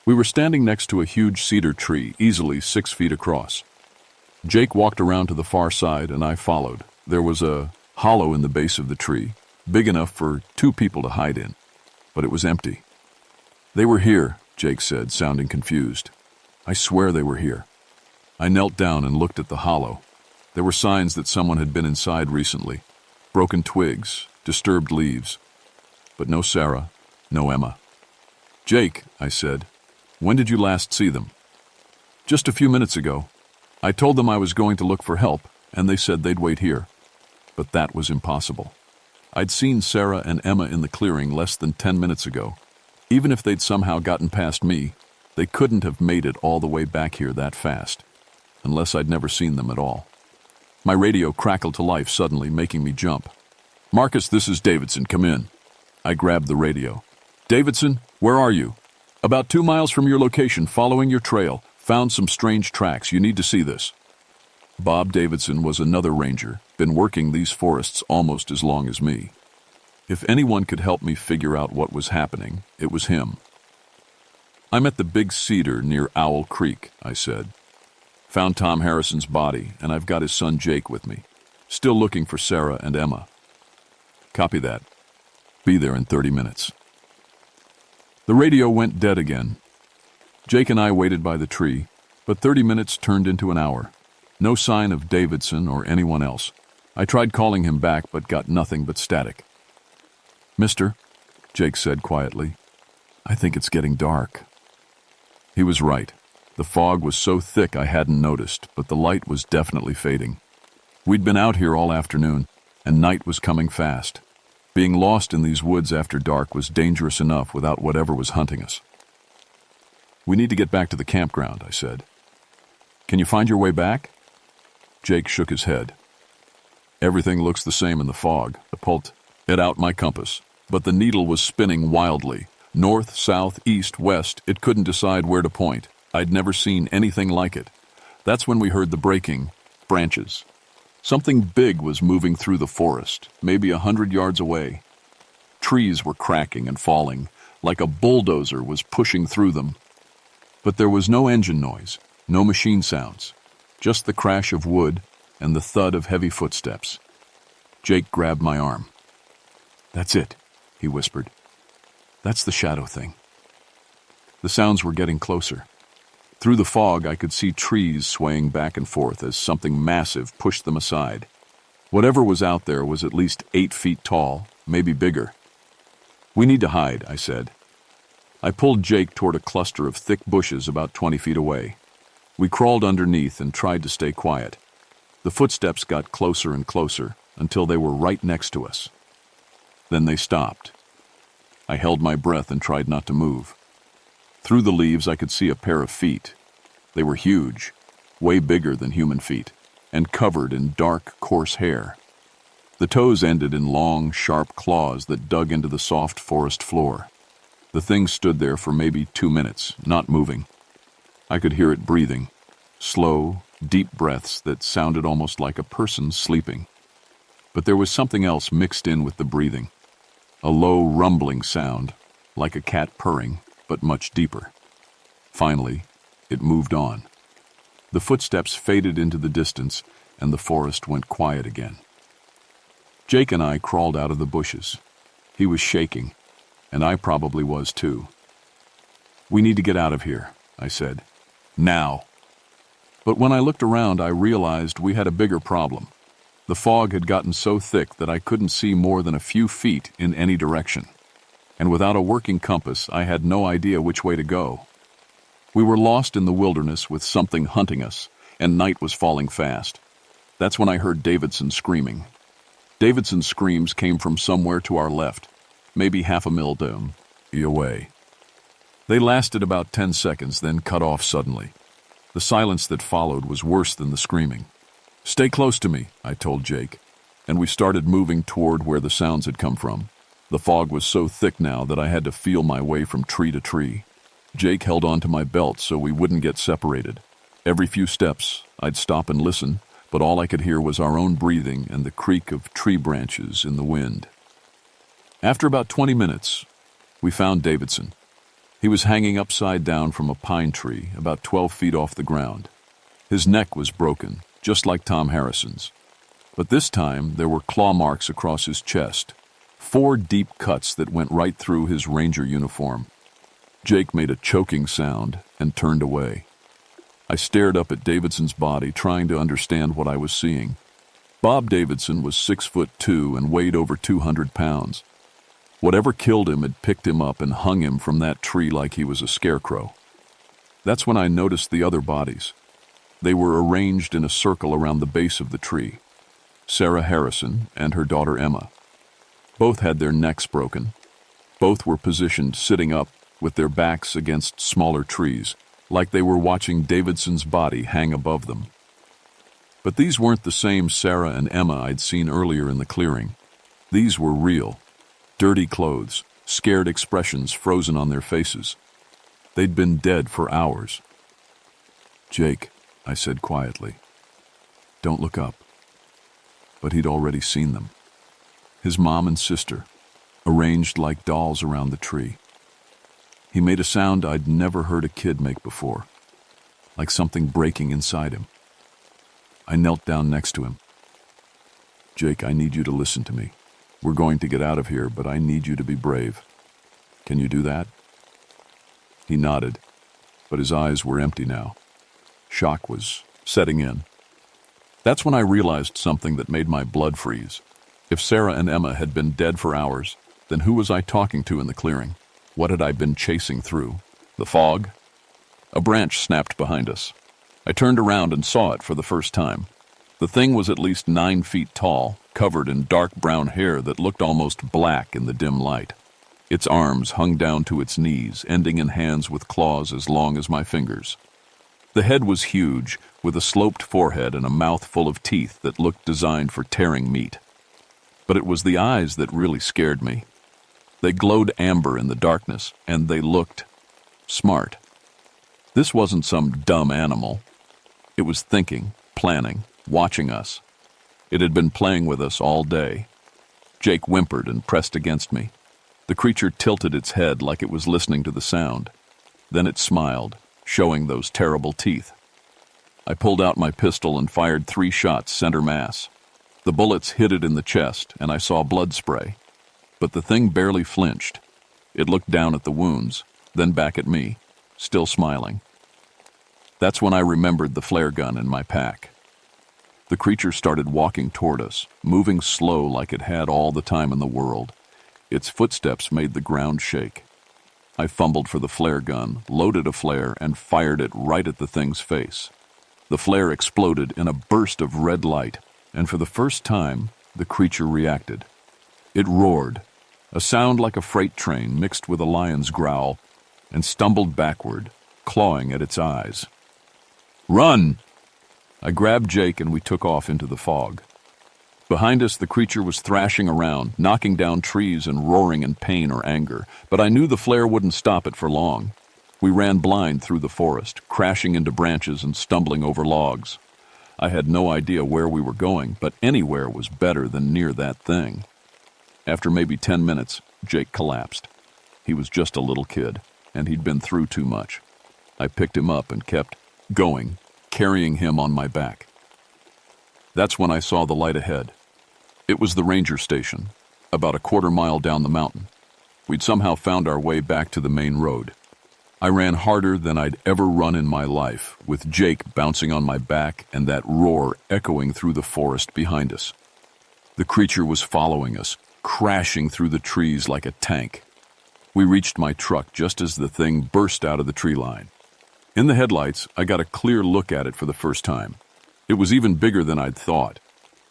We were standing next to a huge cedar tree, easily 6 feet across. Jake walked around to the far side, and I followed. There was a hollow in the base of the tree, big enough for 2 people to hide in, but it was empty. "They were here," Jake said, sounding confused. "I swear they were here." I knelt down and looked at the hollow. There were signs that someone had been inside recently. Broken twigs, disturbed leaves. But no Sarah, no Emma. "Jake," I said, "when did you last see them?" "Just a few minutes ago. I told them I was going to look for help, and they said they'd wait here." But that was impossible. I'd seen Sarah and Emma in the clearing less than 10 minutes ago. Even if they'd somehow gotten past me, they couldn't have made it all the way back here that fast, unless I'd never seen them at all. My radio crackled to life suddenly, making me jump. "Marcus, this is Davidson. Come in." I grabbed the radio. "Davidson, where are you?" "About 2 miles from your location, following your trail. Found some strange tracks. You need to see this." Bob Davidson was another ranger, been working these forests almost as long as me. If anyone could help me figure out what was happening, it was him. "I'm at the big cedar near Owl Creek," I said. "Found Tom Harrison's body, and I've got his son Jake with me. Still looking for Sarah and Emma." "Copy that. Be there in 30 minutes." The radio went dead again. Jake and I waited by the tree, but 30 minutes turned into an hour. No sign of Davidson or anyone else. I tried calling him back, but got nothing but static. "Mister," Jake said quietly, "I think it's getting dark." He was right. The fog was so thick I hadn't noticed, but the light was definitely fading. We'd been out here all afternoon, and night was coming fast. Being lost in these woods after dark was dangerous enough without whatever was hunting us. "We need to get back to the campground," I said. "Can you find your way back?" Jake shook his head. "Everything looks the same in the fog." I pulled it out my compass, but the needle was spinning wildly. North, south, east, west, it couldn't decide where to point. I'd never seen anything like it. That's when we heard the breaking branches. Something big was moving through the forest, maybe 100 yards away. Trees were cracking and falling, like a bulldozer was pushing through them. But there was no engine noise, no machine sounds, just the crash of wood and the thud of heavy footsteps. Jake grabbed my arm. "That's it," he whispered. "That's the shadow thing." The sounds were getting closer. Through the fog, I could see trees swaying back and forth as something massive pushed them aside. Whatever was out there was at least 8 feet tall, maybe bigger. "We need to hide," I said. I pulled Jake toward a cluster of thick bushes about 20 feet away. We crawled underneath and tried to stay quiet. The footsteps got closer and closer until they were right next to us. Then they stopped. I held my breath and tried not to move. Through the leaves, I could see a pair of feet. They were huge, way bigger than human feet, and covered in dark, coarse hair. The toes ended in long, sharp claws that dug into the soft forest floor. The thing stood there for maybe 2 minutes, not moving. I could hear it breathing, slow, deep breaths that sounded almost like a person sleeping. But there was something else mixed in with the breathing. A low rumbling sound, like a cat purring, but much deeper. Finally, it moved on. The footsteps faded into the distance, and the forest went quiet again. Jake and I crawled out of the bushes. He was shaking, and I probably was too. "We need to get out of here," I said. "Now." But when I looked around, I realized we had a bigger problem. The fog had gotten so thick that I couldn't see more than a few feet in any direction. And without a working compass, I had no idea which way to go. We were lost in the wilderness with something hunting us, and night was falling fast. That's when I heard Davidson screaming. Davidson's screams came from somewhere to our left, maybe half a mile away. They lasted about 10 seconds, then cut off suddenly. The silence that followed was worse than the screaming. "Stay close to me," I told Jake, and we started moving toward where the sounds had come from. The fog was so thick now that I had to feel my way from tree to tree. Jake held onto my belt so we wouldn't get separated. Every few steps, I'd stop and listen, but all I could hear was our own breathing and the creak of tree branches in the wind. After about 20 minutes, we found Davidson. He was hanging upside down from a pine tree about 12 feet off the ground. His neck was broken, just like Tom Harrison's. But this time, there were claw marks across his chest, 4 deep cuts that went right through his ranger uniform. Jake made a choking sound and turned away. I stared up at Davidson's body, trying to understand what I was seeing. Bob Davidson was 6'2" and weighed over 200 pounds. Whatever killed him had picked him up and hung him from that tree like he was a scarecrow. That's when I noticed the other bodies. They were arranged in a circle around the base of the tree. Sarah Harrison and her daughter Emma. Both had their necks broken. Both were positioned sitting up with their backs against smaller trees, like they were watching Davidson's body hang above them. But these weren't the same Sarah and Emma I'd seen earlier in the clearing. These were real. Dirty clothes, scared expressions frozen on their faces. They'd been dead for hours. "Jake," I said quietly, "don't look up." But he'd already seen them. His mom and sister, arranged like dolls around the tree. He made a sound I'd never heard a kid make before, like something breaking inside him. I knelt down next to him. "Jake, I need you to listen to me. We're going to get out of here, but I need you to be brave. Can you do that?" He nodded, but his eyes were empty now. Shock was setting in. That's when I realized something that made my blood freeze. If Sarah and Emma had been dead for hours, then who was I talking to in the clearing? What had I been chasing through? The fog? A branch snapped behind us. I turned around and saw it for the first time. The thing was at least 9 feet tall, covered in dark brown hair that looked almost black in the dim light. Its arms hung down to its knees, ending in hands with claws as long as my fingers. The head was huge, with a sloped forehead and a mouth full of teeth that looked designed for tearing meat. But it was the eyes that really scared me. They glowed amber in the darkness, and they looked smart. This wasn't some dumb animal. It was thinking, planning, watching us. It had been playing with us all day. Jake whimpered and pressed against me. The creature tilted its head like it was listening to the sound. Then it smiled, showing those terrible teeth. I pulled out my pistol and fired 3 shots center mass. The bullets hit it in the chest, and I saw blood spray. But the thing barely flinched. It looked down at the wounds, then back at me, still smiling. That's when I remembered the flare gun in my pack. The creature started walking toward us, moving slow like it had all the time in the world. Its footsteps made the ground shake. I fumbled for the flare gun, loaded a flare, and fired it right at the thing's face. The flare exploded in a burst of red light, and for the first time, the creature reacted. It roared, a sound like a freight train mixed with a lion's growl, and stumbled backward, clawing at its eyes. "Run!" I grabbed Jake and we took off into the fog. Behind us, the creature was thrashing around, knocking down trees and roaring in pain or anger, but I knew the flare wouldn't stop it for long. We ran blind through the forest, crashing into branches and stumbling over logs. I had no idea where we were going, but anywhere was better than near that thing. After maybe 10 minutes, Jake collapsed. He was just a little kid, and he'd been through too much. I picked him up and kept going, carrying him on my back. That's when I saw the light ahead. It was the ranger station, about a quarter-mile down the mountain. We'd somehow found our way back to the main road. I ran harder than I'd ever run in my life, with Jake bouncing on my back and that roar echoing through the forest behind us. The creature was following us, crashing through the trees like a tank. We reached my truck just as the thing burst out of the tree line. In the headlights, I got a clear look at it for the first time. It was even bigger than I'd thought,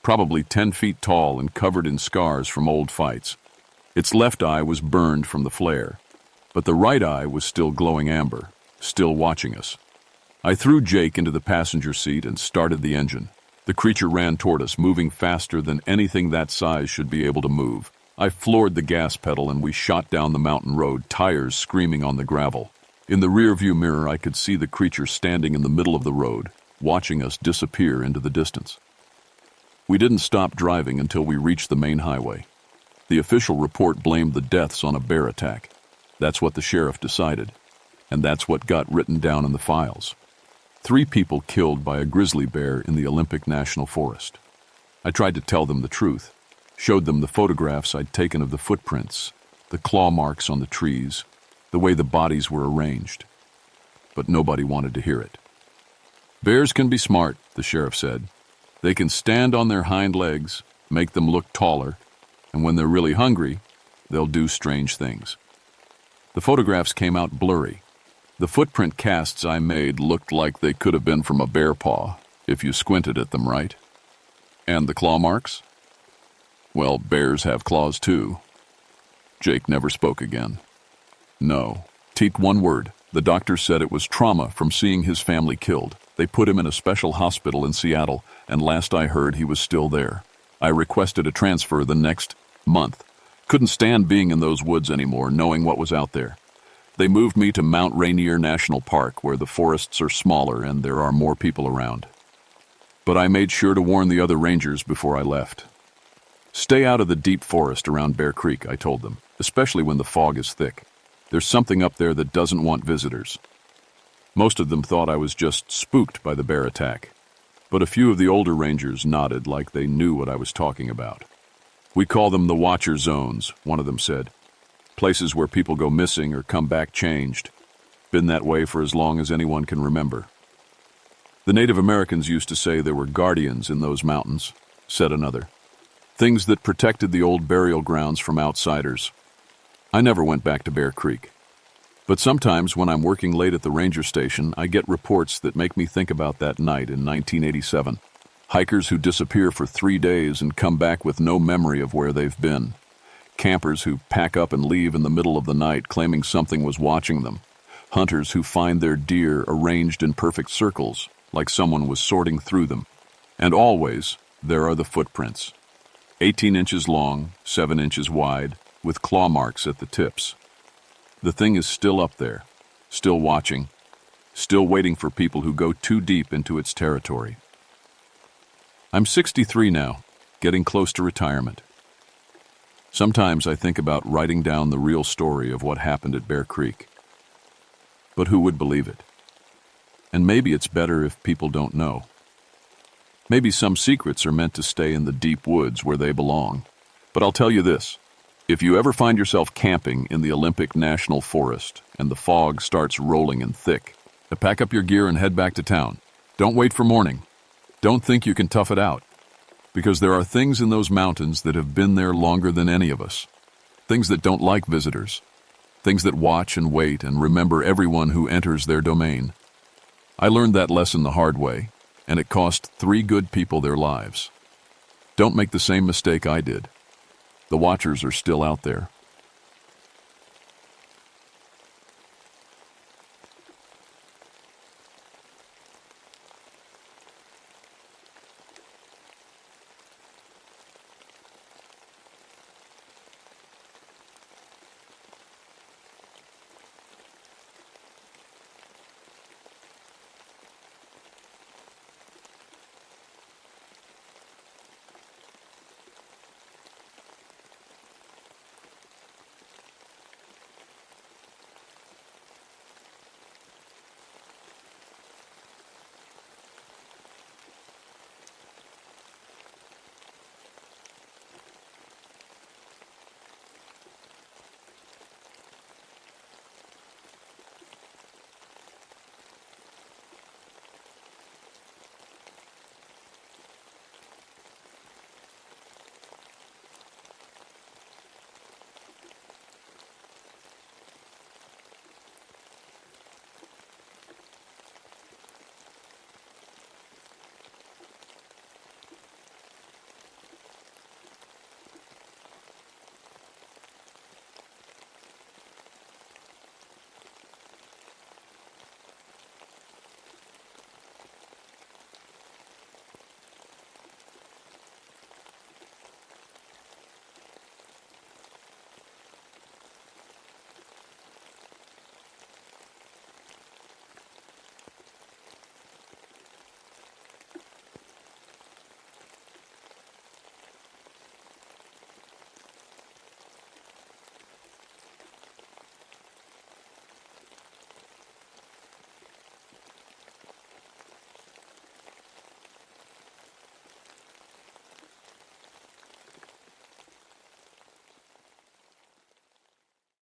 probably 10 feet tall and covered in scars from old fights. Its left eye was burned from the flare, but the right eye was still glowing amber, still watching us. I threw Jake into the passenger seat and started the engine. The creature ran toward us, moving faster than anything that size should be able to move. I floored the gas pedal and we shot down the mountain road, tires screaming on the gravel. In the rearview mirror, I could see the creature standing in the middle of the road, watching us disappear into the distance. We didn't stop driving until we reached the main highway. The official report blamed the deaths on a bear attack. That's what the sheriff decided, and that's what got written down in the files. 3 people killed by a grizzly bear in the Olympic National Forest. I tried to tell them the truth, showed them the photographs I'd taken of the footprints, the claw marks on the trees, the way the bodies were arranged. But nobody wanted to hear it. Bears can be smart, the sheriff said. They can stand on their hind legs, make them look taller, and when they're really hungry, they'll do strange things. The photographs came out blurry. The footprint casts I made looked like they could have been from a bear paw, if you squinted at them right. And the claw marks? Well, bears have claws too. Jake never spoke again. No. Teat one word. The doctor said it was trauma from seeing his family killed. They put him in a special hospital in Seattle, and last I heard he was still there. I requested a transfer the next month. Couldn't stand being in those woods anymore, knowing what was out there. They moved me to Mount Rainier National Park, where the forests are smaller and there are more people around. But I made sure to warn the other rangers before I left. Stay out of the deep forest around Bear Creek, I told them, especially when the fog is thick. There's something up there that doesn't want visitors. Most of them thought I was just spooked by the bear attack, but a few of the older rangers nodded like they knew what I was talking about. We call them the Watcher Zones, one of them said. Places where people go missing or come back changed. Been that way for as long as anyone can remember. The Native Americans used to say there were guardians in those mountains, said another. Things that protected the old burial grounds from outsiders. I never went back to Bear Creek. But sometimes when I'm working late at the ranger station, I get reports that make me think about that night in 1987. Hikers who disappear for 3 days and come back with no memory of where they've been. Campers who pack up and leave in the middle of the night claiming something was watching them. Hunters who find their deer arranged in perfect circles, like someone was sorting through them. And always, there are the footprints. 18 inches long, 7 inches wide, with claw marks at the tips. The thing is still up there, still watching, still waiting for people who go too deep into its territory. I'm 63 now, getting close to retirement. Sometimes I think about writing down the real story of what happened at Bear Creek. But who would believe it? And maybe it's better if people don't know. Maybe some secrets are meant to stay in the deep woods where they belong. But I'll tell you this. If you ever find yourself camping in the Olympic National Forest and the fog starts rolling in thick, pack up your gear and head back to town. Don't wait for morning. Don't think you can tough it out. Because there are things in those mountains that have been there longer than any of us. Things that don't like visitors. Things that watch and wait and remember everyone who enters their domain. I learned that lesson the hard way, and it cost 3 good people their lives. Don't make the same mistake I did. The Watchers are still out there,